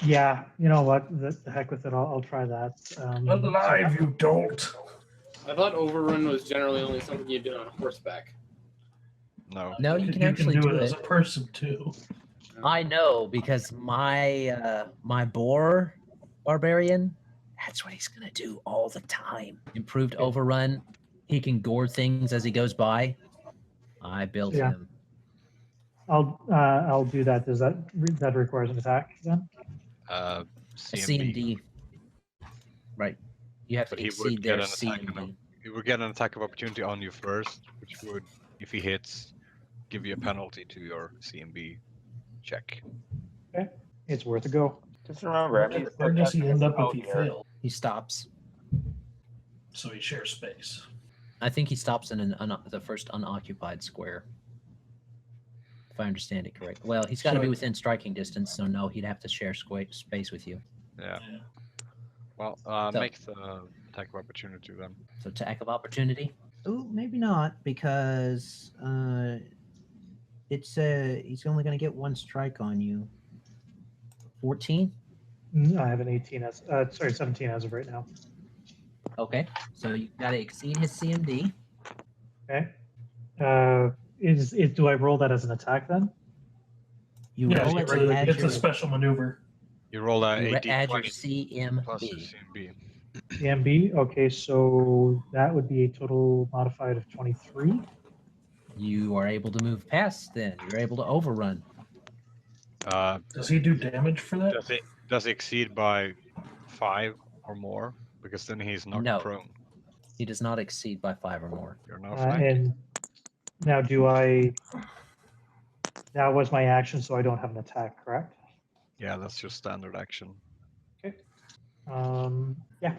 yeah, you know what? The heck with it. I'll try that. Alive, you don't. I thought overrun was generally only something you did on horseback. No. No, you can actually do as it. a person too. I know because my my boar barbarian, that's what he's gonna do all the time. Improved overrun. He can gore things as he goes by. I built Yeah. him. I'll do that. Does that requires an attack then? A CMB. C&D. Right. You have But to he would exceed get their an attack C&D. You will get an attack of opportunity on you first, which would, if he hits, give you a penalty to your CMB check. It's worth a go. Just remember, Where does he end up if he here. fails? He stops. So he shares space. I think he stops in the first unoccupied square. If I understand it correctly. Well, he's got to So- be within striking distance, so no, he'd have to share space with you. Yeah. Yeah. Well, So- make the attack of opportunity then. So attack of opportunity. Oh, maybe not, because it's he's only going to get one strike on you. 14. I have an 18 as, 17 as of right now. Okay, so you got to exceed his CMD. Okay. Do I roll that as an attack then? You Yeah, roll it it's, to add it's your, a special maneuver. You roll a you add your D20 plus your CMB. CMB. CMB. Okay, so that would be a total modified of 23. You are able to move past. Then you're able to overrun. Does he do damage for that? Does it exceed by 5 or more? Because then he's knocked No. prone. He does not exceed by 5 or more. You're now flanked. And now, that was my action, so I don't have an attack, correct? Yeah, that's your standard action. Yeah.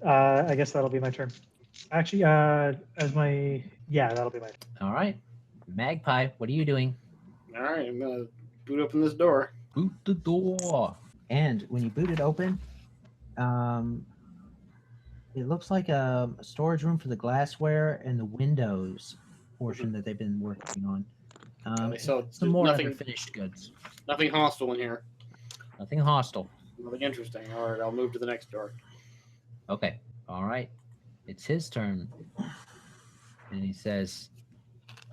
I guess that'll be my turn. Actually, that'll be my turn. All right, Magpie, what are you doing? All right, I'm gonna boot open this door. Boot the door. And when you boot it open, it looks like a storage room for the glassware and the windows portion that they've been working on. Okay, so some more nothing- unfinished goods. Nothing hostile in here. Nothing hostile. Nothing interesting. All right, I'll move to the next door. Okay. All right. It's his turn. And he says,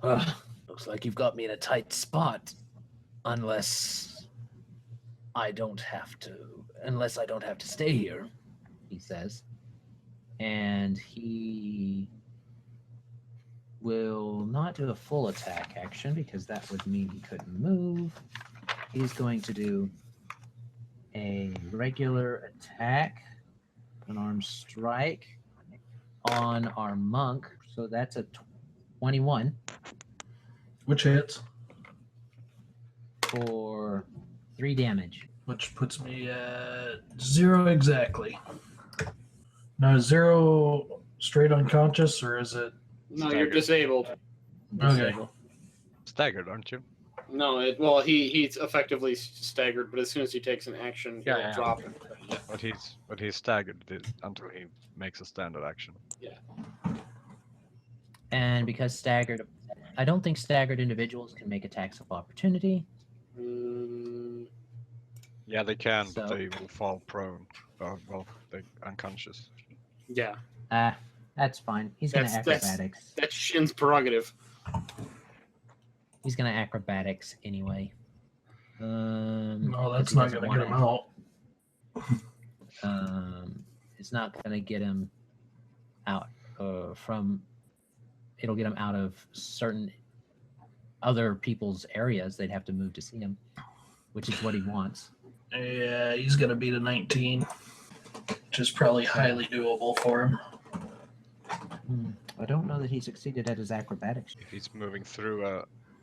looks like you've got me in a tight spot. Unless I don't have to stay here, he says. And he will not do a full attack action because that would mean he couldn't move. He's going to do a regular attack, an armed strike on our monk. So that's a 21 Which hits? for 3 damage. Which puts me at 0 exactly. Now, is 0 straight unconscious, or is it? No, Staggered. you're disabled. Okay. Staggered, aren't you? No, he's effectively staggered, but as soon as he takes an action, he'll Yeah. drop it. But he's staggered until he makes a standard action. And because staggered, I don't think staggered individuals can make attacks of opportunity. Yeah, they can, So- but they will fall prone. Well, they're unconscious. Yeah, That's fine. He's going to That's- acrobatics. that's Shin's prerogative. He's going to acrobatics anyway. No, that's he not doesn't going to get him wanna- out. It's not going to get him out from. It'll get him out of certain other people's areas. They'd have to move to see him, which is what he wants. Yeah, he's going to beat a 19, which is probably highly doable for him. I don't know that he succeeded at his acrobatics. If he's moving through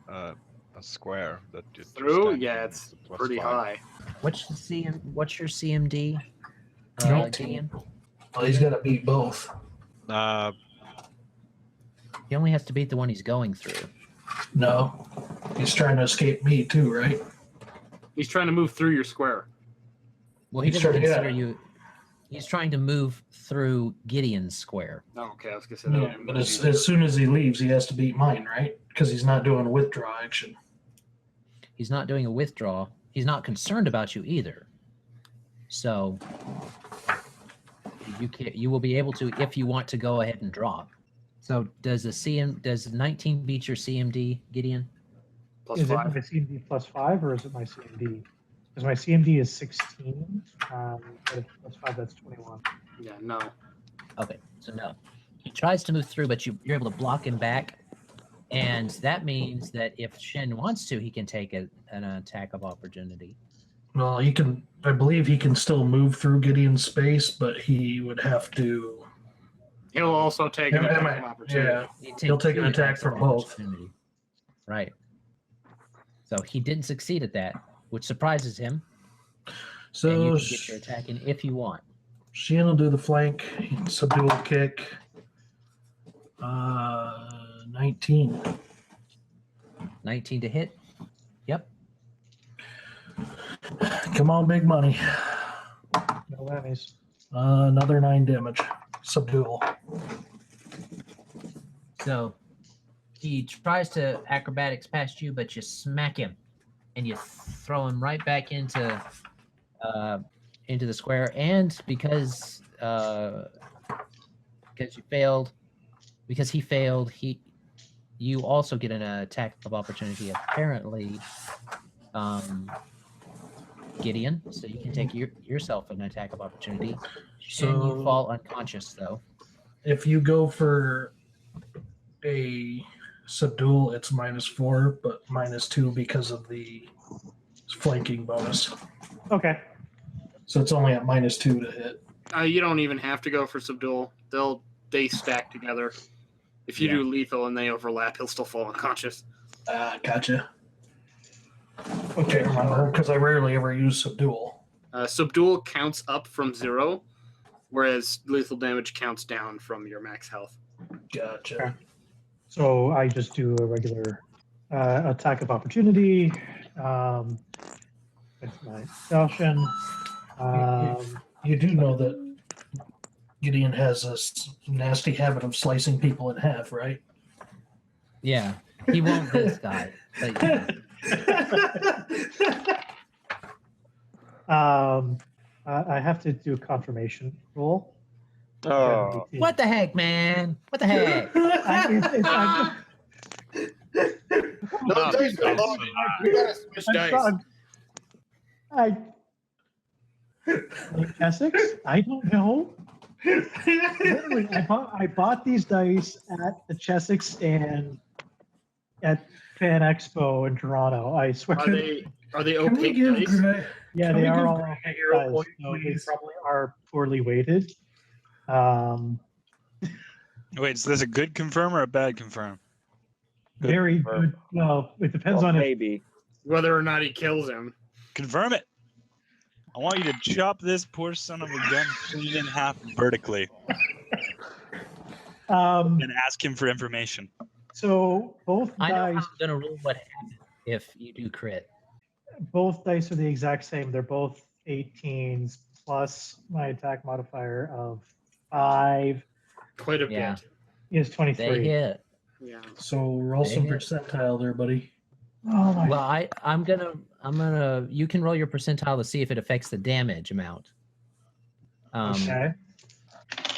a square that you Through? stand Yeah, in, it's a +5. pretty high. What's your CMD? 19. Gideon? Well, he's got to beat both. He only has to beat the one he's going through. No, he's trying to escape me too, right? He's trying to move through your square. Well, he He's doesn't trying to- consider yeah. you. He's trying to move through Gideon's square. Oh, okay, I was gonna say Yeah, that. but as soon as he leaves, he has to beat mine, right? Because he's not doing a withdraw action. He's not doing a withdraw. He's not concerned about you either. So you will be able to if you want to go ahead and drop. So does 19 beat your CMD, Gideon? Plus Is it 5. my CMD plus 5 or is it my CMD? Because my CMD is 16. But if plus 5, that's 21. Yeah, no. Okay, so no. He tries to move through, but you're able to block him back. And that means that if Shien wants to, he can take an attack of opportunity. Well, he can. I believe he can still move through Gideon's space, but he would have to. He'll also take an Am I- attack of opportunity. Yeah, He'll take an two attack attacks from of both. opportunity. Right. So he didn't succeed at that, which surprises him. And so you can get your attack in if you want. Shien will do the flank, subdual kick. 19. 19 to hit. Yep. Come on, big money. No whammies. Another 9 damage. Subdual. So he tries to acrobatics past you, but you smack him, and you throw him right back into the square. And because you failed, because he failed, you also get an attack of opportunity. Apparently, Gideon, so you can take yourself an attack of opportunity. So you fall unconscious, though. If you go for a subdual, it's -4, but -2 because of the flanking bonus. Okay. So it's only at -2 to hit. You don't even have to go for subdual. They stack together. If you do lethal and they overlap, he'll still fall unconscious. Gotcha. Okay, remember, because I rarely ever use subdual. Subdual counts up from 0, whereas lethal damage counts down from your max health. Gotcha. Okay. So I just do a regular attack of opportunity with my falchion. You do know that Gideon has a nasty habit of slicing people in half, right? Yeah, he won't this guy. But yeah. I have to do a confirmation roll. Oh. What the heck, man? What the heck? No, dice are loaded. You gotta switch dice. Essex? I don't know. Literally, I bought these dice at the Chessex stand at Fan Expo in Toronto. I swear. Are they opaque dice? Yeah, they are all opaque hero dice, point, so they please? probably are poorly weighted. Wait, is this a good confirm or a bad confirm? Very confirm. good. Well, it depends on if Maybe. Whether or not he kills him. Confirm it. I want you to chop this poor son of a gun clean in half vertically and ask him for information. So both I know how dice, I'm gonna rule what happens if you do crit. both dice are the exact same. They're both 18s plus my attack modifier of 5 Quite a bit. Yeah. is 23. They hit. Yeah. So roll some Dang it. percentile there, buddy. Oh my! Well, I'm gonna. You can roll your percentile to see if it affects the damage amount. Okay.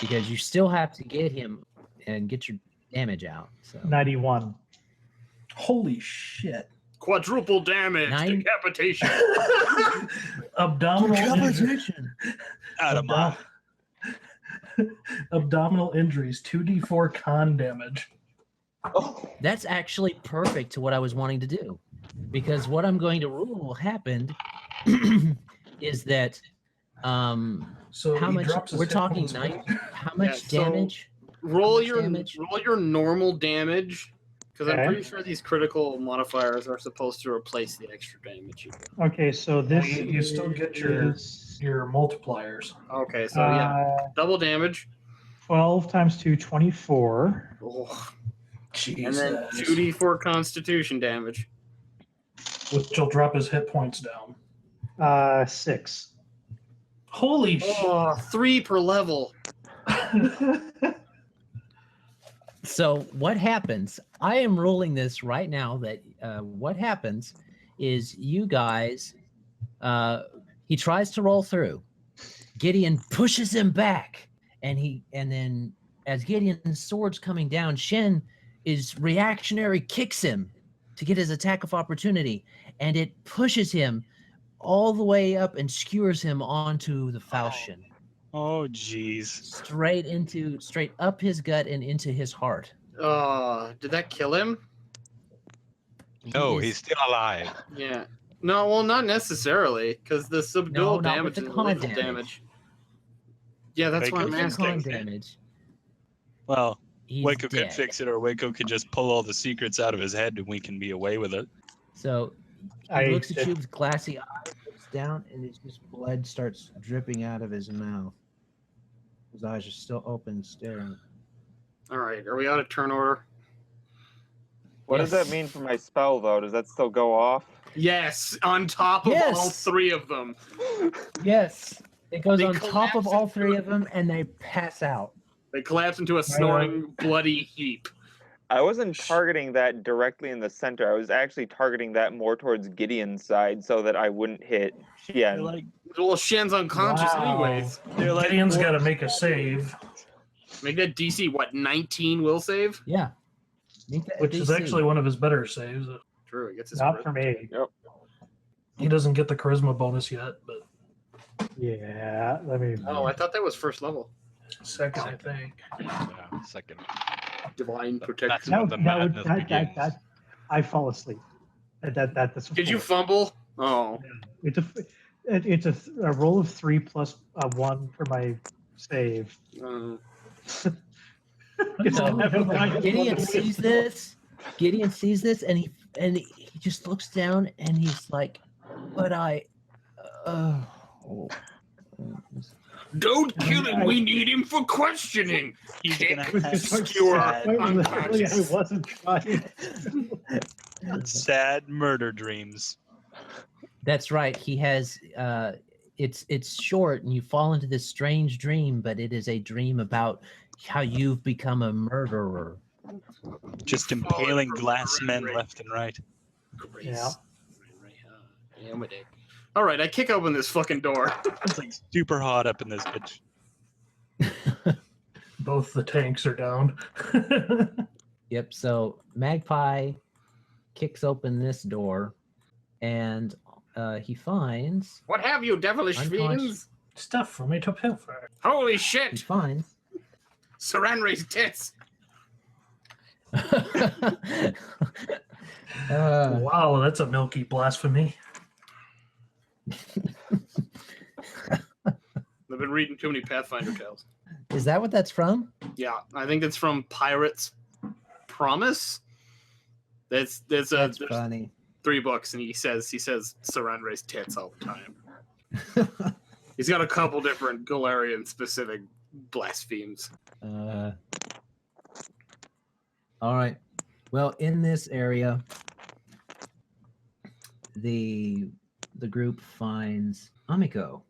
Because you still have to get him and get your damage out. So 91. Holy shit. Quadruple damage, 9 decapitation. Abdominal Out of my. Abdominal injuries, 2d4 con damage. That's actually perfect to what I was wanting to do, because what I'm going to rule happened is that So how he much drops his we're hit talking points 9 back. how much so damage? roll much your damage? normal damage, because I'm Okay. pretty sure these critical modifiers are supposed to replace the extra damage you do. Okay, so this you still get your- is, Your multipliers. Okay, so yeah, double damage. 12 times 2, 24. Oh. Jesus. And then 2d4 constitution damage. Which will drop his hit points down. 6. Holy shit. Oh, 3 per level. So what happens? I am ruling this right now that what happens is you guys. He tries to roll through. Gideon pushes him back, and then as Gideon's sword's coming down, Shien is reactionary kicks him to get his attack of opportunity, and it pushes him all the way up and skewers him onto the falchion, Oh, jeez. straight up his gut and into his heart. Did that kill him? No, He he's is- still alive. Yeah. No, well, not necessarily, because the subdual not damage with the is con lethal damage. damage. Yeah, that's why Wayko I'm can asking. fix Con it. damage. Well, He's Wayko could dead. fix it, or Wayko could just pull all the secrets out of his head and we can be away with it. So he I looks at did- you with glassy eyes, looks down, and it's just blood starts dripping out of his mouth. His eyes are still open, staring. All right, are we out of turn order? What does that mean for my spell, though? Does that still go off? Yes, on top of Yes. all 3 of them. Yes, it goes They on top of collapse all into 3 it. of them, and they pass out. They collapse into a snoring, bloody heap. I wasn't targeting that directly in the center. I was actually targeting that more towards Gideon's side so that I wouldn't hit They're Shien. like, Well, Shien's unconscious Wow. anyways. they're like Gideon's four- got to make a save, Make that DC, what, 19 will save? Yeah. Make that a which is DC. actually one of his better saves. True, he gets his Not charisma. for me. He doesn't get the charisma bonus yet, but Yeah, let me. Oh, I thought that was first level. second, I think. Yeah, second. Divine That's protection. when the madness begins. I fall asleep. That's Did you four. fumble? Oh. It's a roll of 3 plus 1 for my save. It's So, never mind. Gideon sees this. Gideon sees this, and he just looks down, and he's like, "But I, Don't kill him. We need him for questioning. He's Dick. gonna have Obscure. Literally, I wasn't trying. sad murder dreams. That's right. He has. It's short, and you fall into this strange dream, but it is a dream about how you've become a murderer. Just impaling glass men left and right. Yeah. Damn it. All right, I kick open this fucking door. It's like super hot up in this bitch. Both the tanks are down. Yep. So Magpie kicks open this door, and he finds. What have you, devilish Unconscious. fiends? Stuff for me to pilfer. Holy He shit! finds. Saranre's tits. Wow, that's a milky blasphemy. I've been reading too many Pathfinder tales. Is that what that's from? Yeah, I think it's from Pirates Promise. There's Funny. 3 books, and he says Saranre's tits all the time. He's got a couple different Galarian specific blasphemes. All right. Well, in this area, the group finds Amiko.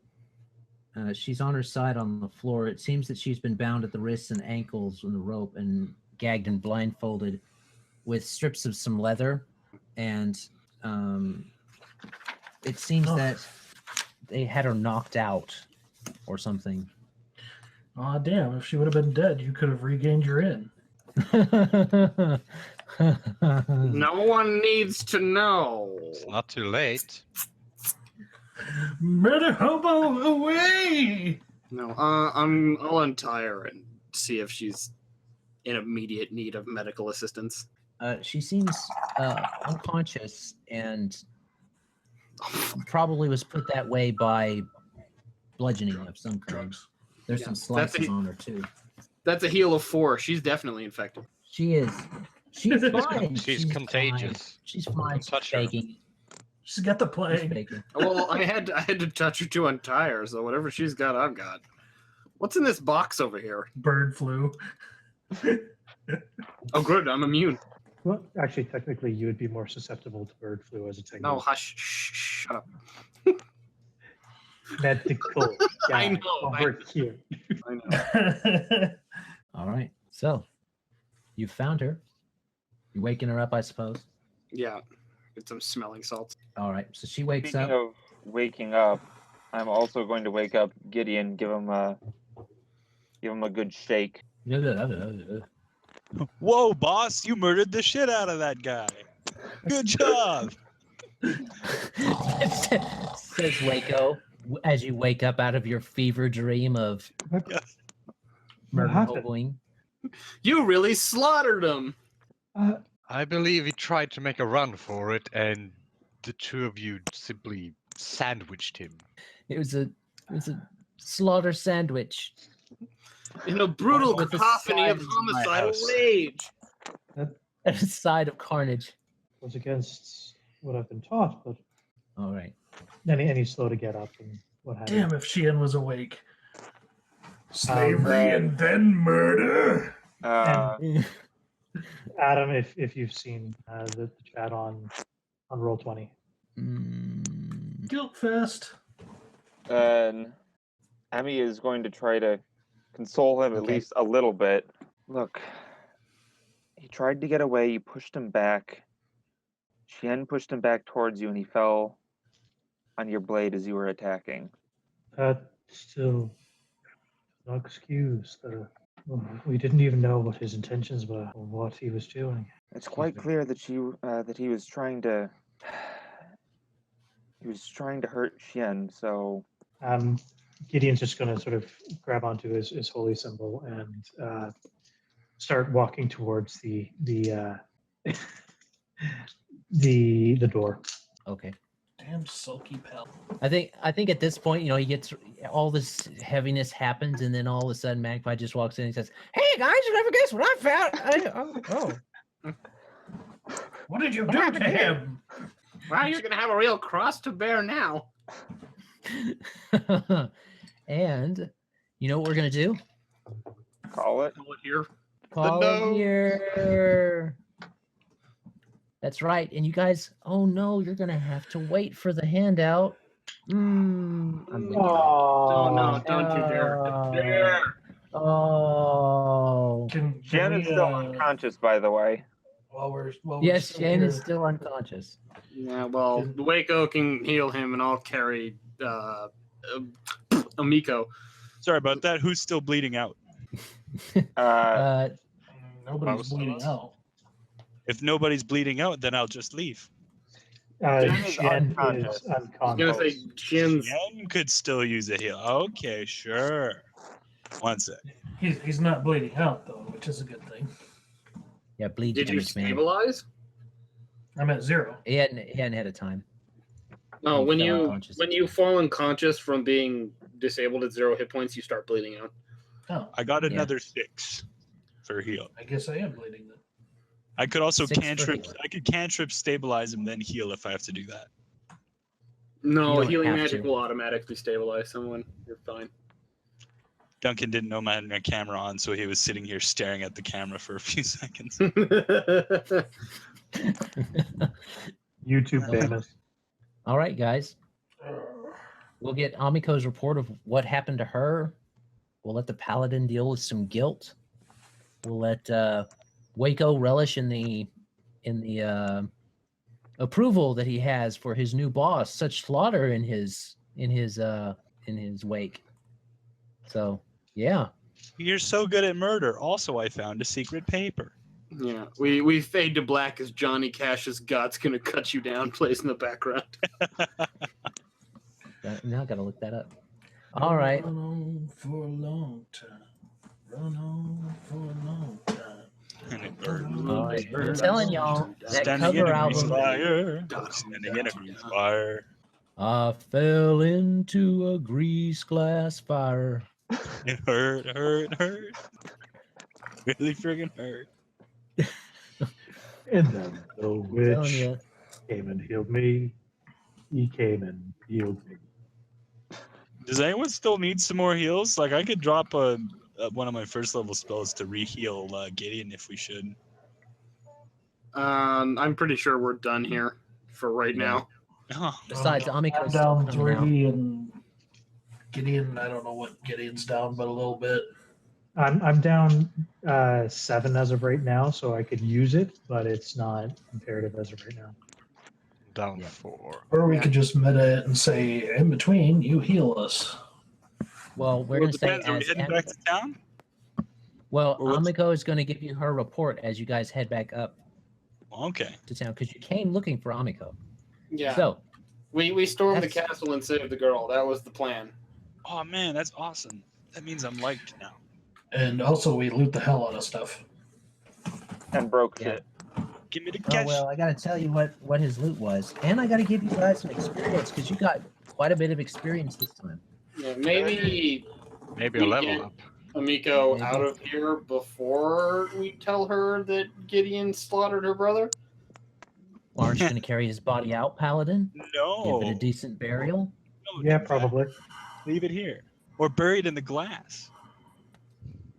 She's on her side on the floor. It seems that she's been bound at the wrists and ankles with the rope and gagged and blindfolded with strips of some leather. And it seems that they had her knocked out or something. Aw, damn, if she would have been dead, you could have regained your inn. No one needs to know. It's not too late. Murder hobo away! No, I'll untie her and see if she's in immediate need of medical assistance. She seems unconscious and probably was put that way by bludgeoning of some kind. There's some slices on her too. That's a heal of 4. She's definitely infected. She is. She's fine. She's contagious. Fine. She's fine. She's touch her. faking. She's got the She's plague. faking. Well, I had to touch her to untie her, so whatever she's got, I've got. What's in this box over here? Bird flu. Oh, good. I'm immune. Well, actually, technically, you would be more susceptible to bird flu as a Tengu. No, hush. Shh, shut up. Medical. I guy know, over here. I know. All right. So you found her. You're waking her up, I suppose. Yeah. Get some smelling salts. All right. So she wakes Speaking up. of waking up, I'm also going to wake up Gideon, give him a good shake. Whoa, boss! You murdered the shit out of that guy. Good job. Says Wayko as you wake up out of your fever dream of Yes. murder happened? hoboing. You really slaughtered him. I believe he tried to make a run for it, and the two of you simply sandwiched him. It was a slaughter sandwich. In a brutal With the cacophony of sides of my homicidal house. rage. A side of carnage. Was against what I've been taught, but All right. then he's slow to get up and what have you. Damn, if Shien was awake. Slavery and then murder. Adam, if you've seen the chat on Roll20. Guilt fest. And Emmy is going to try to console him at Okay. least a little bit. Look, he tried to get away. You pushed him back. Shien pushed him back towards you, and he fell on your blade as you were attacking. That still no excuse. We didn't even know what his intentions were or what he was doing. It's quite clear that he was trying to hurt Shien. So Gideon's just going to sort of grab onto his holy symbol and start walking towards the door. Okay. Damn sulky pal. I think at this point, he gets all this heaviness happens, and then all of a sudden, Magpie just walks in and says, "Hey guys, you never guess what I found!" What did you do to him? Wow, you're gonna have a real cross to bear now. And you know what we're gonna do? call it. Call it here. Call no. it here. That's right. And you guys, oh no, you're gonna have to wait for the handout. I'm leaving. Oh no! Don't you dare! Oh. Jen is still unconscious, by the way. While we're Yes, still Shien here, is still unconscious. Yeah, well, Wayko can heal him, and I'll carry Amiko. Sorry about that. Who's still bleeding out? nobody's bleeding out. If nobody's bleeding out, then I'll just leave. Shien unconscious. is I was unconscious. gonna say Shin's. Yen could still use a heal. Okay, sure. One sec. He's not bleeding out though, which is a good thing. Yeah, bleed Did you damage, man. stabilize? I'm at 0. He hadn't had a time. No, He when fell you unconscious. when you fall unconscious from being disabled at 0 hit points, you start bleeding out. Oh, I got another 6 for heal. I guess I am bleeding then. I could also 6 for cantrip. heal. I could cantrip, stabilize him, then heal if I have to do that. No, You don't healing have magic to. will automatically stabilize someone. You're fine. Duncan didn't know I had my camera on, so he was sitting here staring at the camera for a few seconds. YouTube famous. All right, guys. We'll get Amiko's report of what happened to her. We'll let the Paladin deal with some guilt. We'll let Wayko relish in the approval that he has for his new boss. Such slaughter in his wake. So yeah. You're so good at murder. Also, I found a secret paper. Yeah, we fade to black as Johnny Cash's God's gonna cut you down plays in the background. Now I gotta look that up. All right. Run on for a long time. Run on for a long time. And it burned. All right. I'm telling y'all, that Standing in cover a grease album. fire. Standing in a grease fire. I fell into a grease glass fire. It hurt. Really friggin' hurt. And then the Telling witch ya. came and healed me. He came and healed me. Does anyone still need some more heals? Like, I could drop one of my first level spells to re-heal Gideon if we should. I'm pretty sure we're done here for right now. Oh, Besides, I'm Amiko's down still coming out. 3 and Gideon. I don't know what Gideon's down, but a little bit. I'm down 7 as of right now, so I could use it, but it's not imperative as of right now. Down Yeah. 4. Or we could just meta it and say, in between, you heal us. Well, we're well, gonna say depends. Are we as heading back to town? well, or what's- Amiko is going to give you her report as you guys head back up Okay. to town because you came looking for Amiko. Yeah, So we stormed the that's- castle and saved the girl. That was the plan. Oh man, that's awesome. That means I'm liked now. And also, we loot the hell out of stuff. And broke Yeah. shit. Give me the oh cash. well, I got to tell you what his loot was, and I got to give you guys some experience because you got quite a bit of experience this time. Yeah, maybe Maybe a level Yeah. up. Amiko Maybe. out of here before we tell her that Gideon slaughtered her brother. Well, aren't you going to carry his body out, Paladin? No. Give it a decent burial. No, Yeah, do that. probably. Leave it here. Or buried in the glass.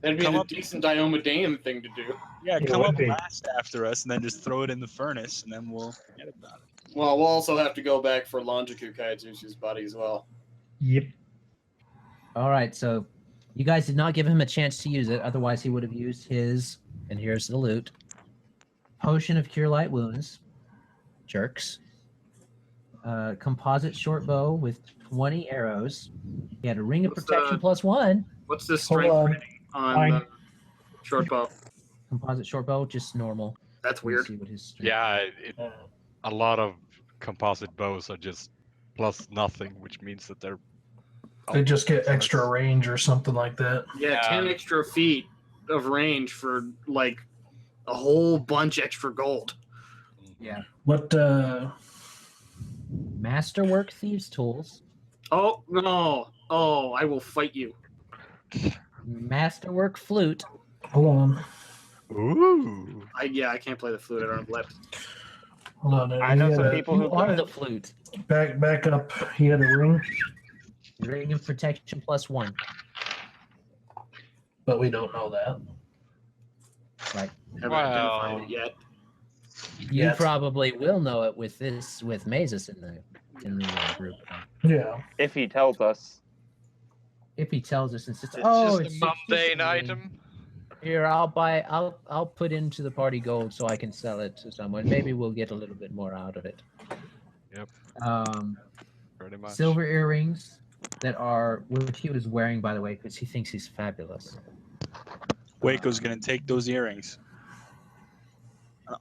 That'd be Come the up- decent Diomedean thing to do. Yeah, It come would up be. last after us and then just throw it in the furnace and then we'll forget about it. Well, we'll also have to go back for Longiku Kaijutsu's body as well. Yep. All right, so you guys did not give him a chance to use it. Otherwise, he would have used his. And here's the loot. potion of cure light wounds, jerks. Composite short bow with 20 arrows. He had a ring of What's protection the- +1. What's the Hold strength on. rating on Fine. the short bow? Composite short bow, just normal. That's Let me weird. see what his strength Yeah, Uh, a lot of composite bows are just plus nothing, which means that they're. They just get extra range or something like that. Yeah, Yeah. 10 extra feet of range for like a whole bunch extra gold. Yeah. What? Masterwork thieves tools. Oh no! Oh, I will fight you. Masterwork flute. Hold on. Ooh. I can't play the flute. I don't have lips. Hold on. I know He some had a- people You who are could. the flute. Back up. He had a ring, Ring of protection +1. but we don't know that. Right. Haven't Wow. identified it yet. You Yes. probably will know it with Mazus in the group. Yeah. If he tells us. If he tells us, it's just It's oh, just it's a just mundane a ring. item. Here, I'll put into the party gold so I can sell it to someone. Maybe we'll get a little bit more out of it. Yep. Pretty much. Silver earrings that are which he was wearing, by the way, because he thinks he's fabulous. Wayko's gonna take those earrings.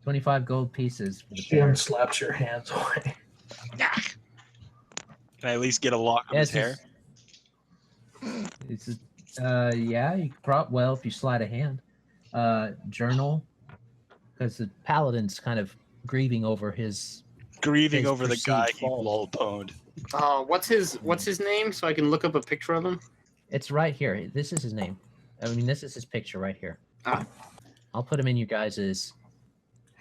25 gold pieces for the Shien pair. slaps your hands away. Can I at least get a lock of his hair? Yeah, you could well if you slide a hand. Journal, because the paladin's kind of grieving over his. Grieving His over the guy perceived he fault. lol pwned. What's his name so I can look up a picture of him? It's right here. This is his name. I mean, this is his picture right here. Ah. I'll put him in your guys's.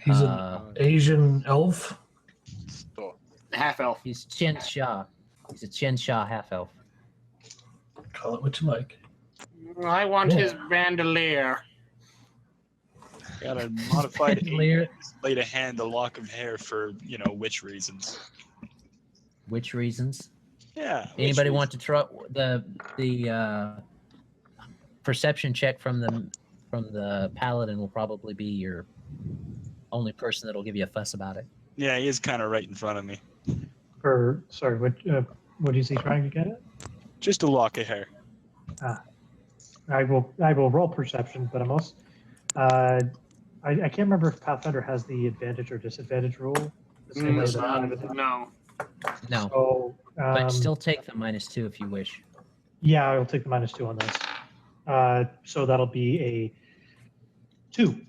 He's an Uh, Asian elf. Stop. Half elf. he's Chen Xia. He's a Chen Xia half elf. Call it what you like. I want Yeah. his bandolier. Got a modified Bandolier. lay to hand a lock of hair for which reasons. Which reasons? Yeah. which Anybody reasons? want to try the perception check from the paladin will probably be your only person that'll give you a fuss about it. Yeah, he is kind of right in front of me. Sorry, what is he trying to get at? Just a lock of hair. I will roll perception, but I'm also I can't remember if Pathfinder has the advantage or disadvantage rule. The same way does that not. Pathfinder does. No. No, So, but still take the -2 if you wish. yeah, I'll take the -2 on this. So that'll be a 2.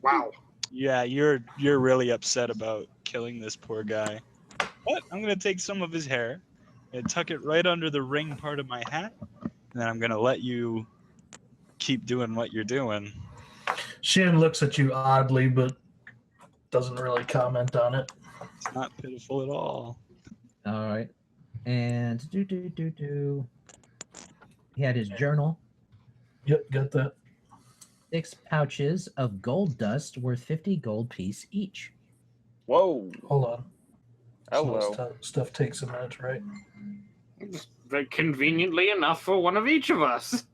Wow. Yeah, you're really upset about killing this poor guy. But I'm gonna take some of his hair and tuck it right under the ring part of my hat, and then I'm gonna let you keep doing what you're doing. Shien looks at you oddly, but doesn't really comment on it. It's not pitiful at all. All right, and he had his journal. Yep, got that. 6 pouches of gold dust worth 50 gold piece each. Whoa. Hold on. Hello. Stuff takes a minute, right? Very conveniently enough for one of each of us.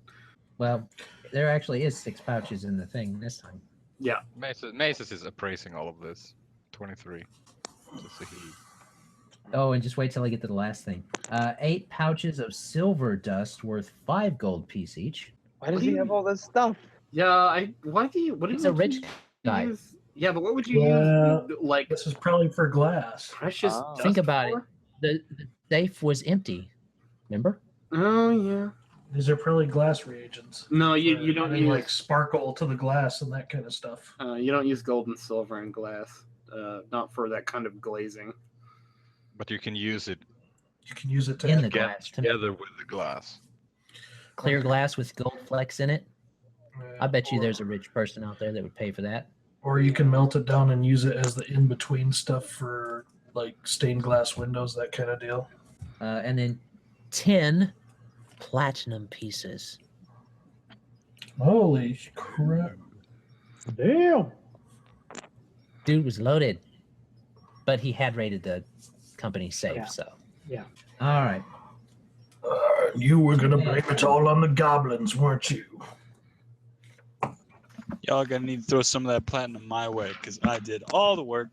Well, there actually is 6 pouches in the thing this time. Mazus is appraising all of this. 23. Just so he. Oh, and just wait till I get to the last thing. 8 pouches of silver dust worth 5 gold piece each. Why does he have all this stuff? Yeah, what do you He's a rich guy. use? Yeah, but what would you Well, use? Like This is probably for glass. precious Oh. dust Think about for? The safe was empty. Remember? Oh yeah. These are probably glass reagents. No, you For don't adding, use like sparkle to the glass and that kind of stuff. you don't use gold and silver and glass. Not for that kind of glazing. But you can use it You can use it to In the add- glass. To make together with the glass. clear glass with gold flecks in it. I bet you or- there's a rich person out there that would pay for that. Or you can melt it down and use it as the in-between stuff for like stained glass windows, that kind of deal. And then 10 platinum pieces. Holy crap. Damn. Dude was loaded. But he had raided the company safe, Yeah. so. Yeah. All right. You were going to blame it all on the goblins, weren't you? Y'all gonna need to throw some of that platinum my way, because I did all the work.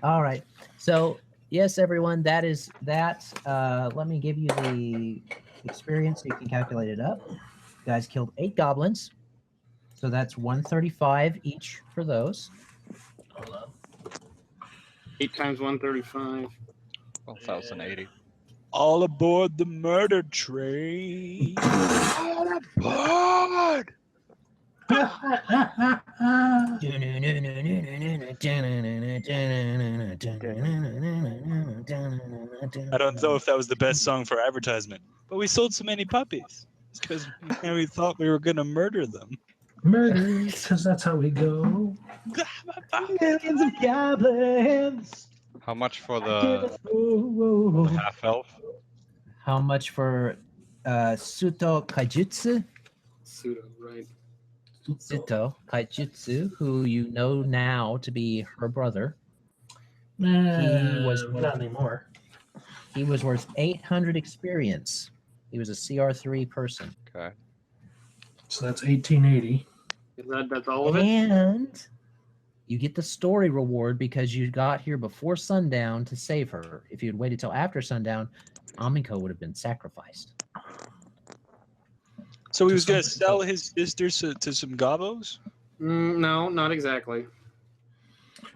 All right. So yes, everyone, that is that. Let me give you the experience so you can calculate it up. You guys killed 8 goblins. So that's 135 each for those. Hold on. 8 times 135. 1080. All aboard the murder train. All aboard! I don't know if that was the best song for advertisement, but we sold so many puppies. It's because we thought we were gonna murder them. Murder, because that's how we go. Millions of goblins. How much for Get the us through. half elf? How much for Suto Kaijutsu? Pseudo, right? Suto Kaijutsu, who you know now to be her brother. He was not anymore. He was worth 800 experience. He was a CR3 person. Okay. So that's 1880. That's all of it? And you get the story reward because you got here before sundown to save her. If you had waited till after sundown, Amiko would have been sacrificed. So he was gonna sell his sisters to some gobos? No, not exactly.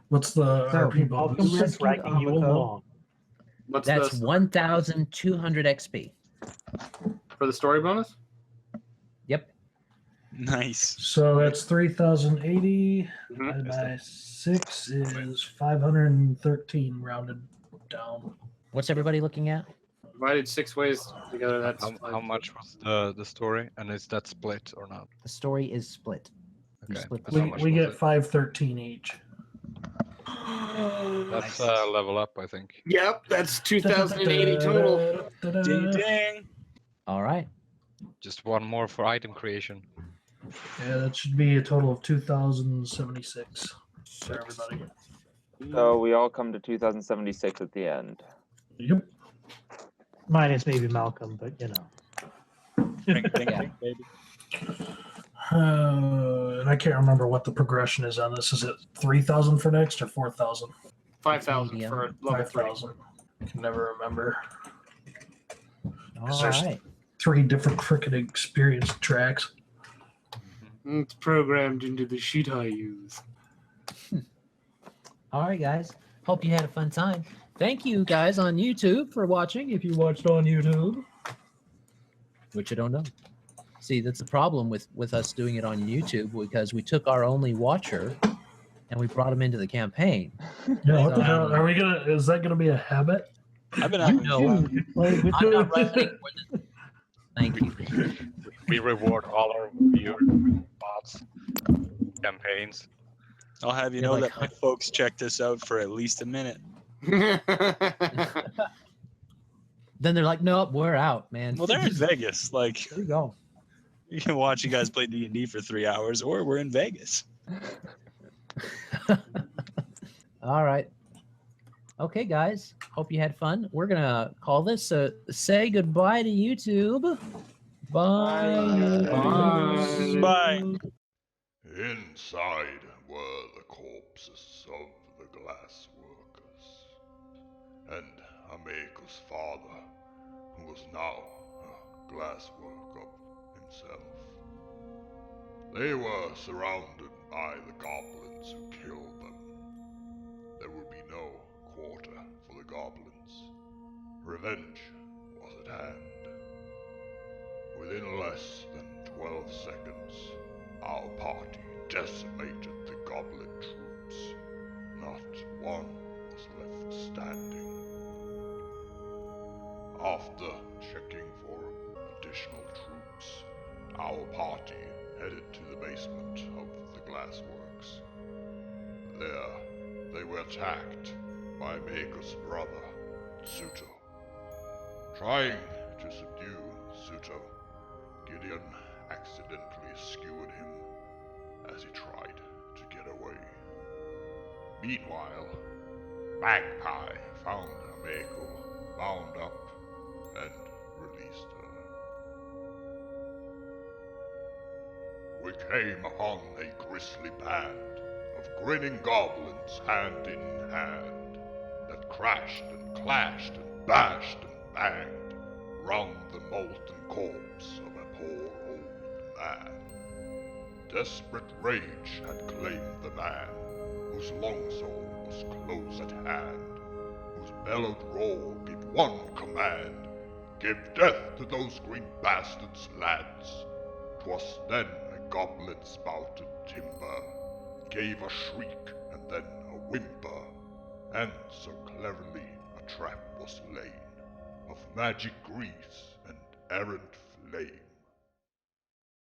What's the So, RP Welcome bonus? Rescued to dragging you Amiko. along. What's That's the 1,200 XP. for the story bonus? Yep. Nice. So that's 3,080 Mhm. divided by 6 is 513 rounded down. What's everybody looking at? Divided 6 ways together. That's How much was the story, and is that split or not? The story is split. You Okay. split the So how We, much we was get it? 513 each. That's level up, I think. Yep, that's 2,080 total. Ding ding. All right. Just one more for item creation. Yeah, that should be a total of 2,076 for everybody. So we all come to 2076 at the end. Yep. Minus maybe Malcolm, but you know. Ding, ding, Yeah. ding, baby. And I can't remember what the progression is on this. Is it 3,000 for next or 4,000? 5,000 Medium. for level 3. 5,000. I can never remember. All there's- right. 3 different freaking experience tracks. It's programmed into the sheet I use. All right, guys. Hope you had a fun time. Thank you guys on YouTube for watching. If you watched on YouTube, which I don't know. See, that's the problem with us doing it on YouTube because we took our only watcher and we brought him into the campaign. Yeah, what the So- hell? Are we gonna? Is that gonna be a habit? I've been out. No, Play with I'm not running more than. Thank you. We reward all our viewers with bots, campaigns. I'll have you You're know like, that my folks checked this out for at least a minute. Then they're like, nope, we're out, man. Well, they're in Vegas. Like, There you go. you can watch you guys play D&D for 3 hours, or we're in Vegas. All right. Okay, guys. Hope you had fun. We're gonna call this. So say goodbye to YouTube. Bye. Bye. Bye. Inside were the corpses of the glass workers, and Ameko's father, who was now a glass worker himself. They were surrounded by the goblins who killed them. There would be no quarter for the goblins. Revenge was at hand. Within less than 12 seconds, our party decimated the goblin troops. Not one was left standing. After checking for additional troops, our party headed to the basement of the glassworks. There, they were attacked by Maker's brother, Suto. Trying to subdue Suto, Gideon accidentally skewered him as he tried to get away. Meanwhile, Magpie found Ameko bound up and released her. we came upon a grisly band of grinning goblins hand in hand, that crashed and clashed and bashed and banged round the molten corpse of a poor old man. Desperate rage had claimed the man, whose longsword was close at hand, whose bellowed roar gave one command: "Give death to those green bastards, lads!" 'Twas then a goblin spouted timber, gave a shriek and then a whimper, and so cleverly a trap was laid of magic grease and errant flame.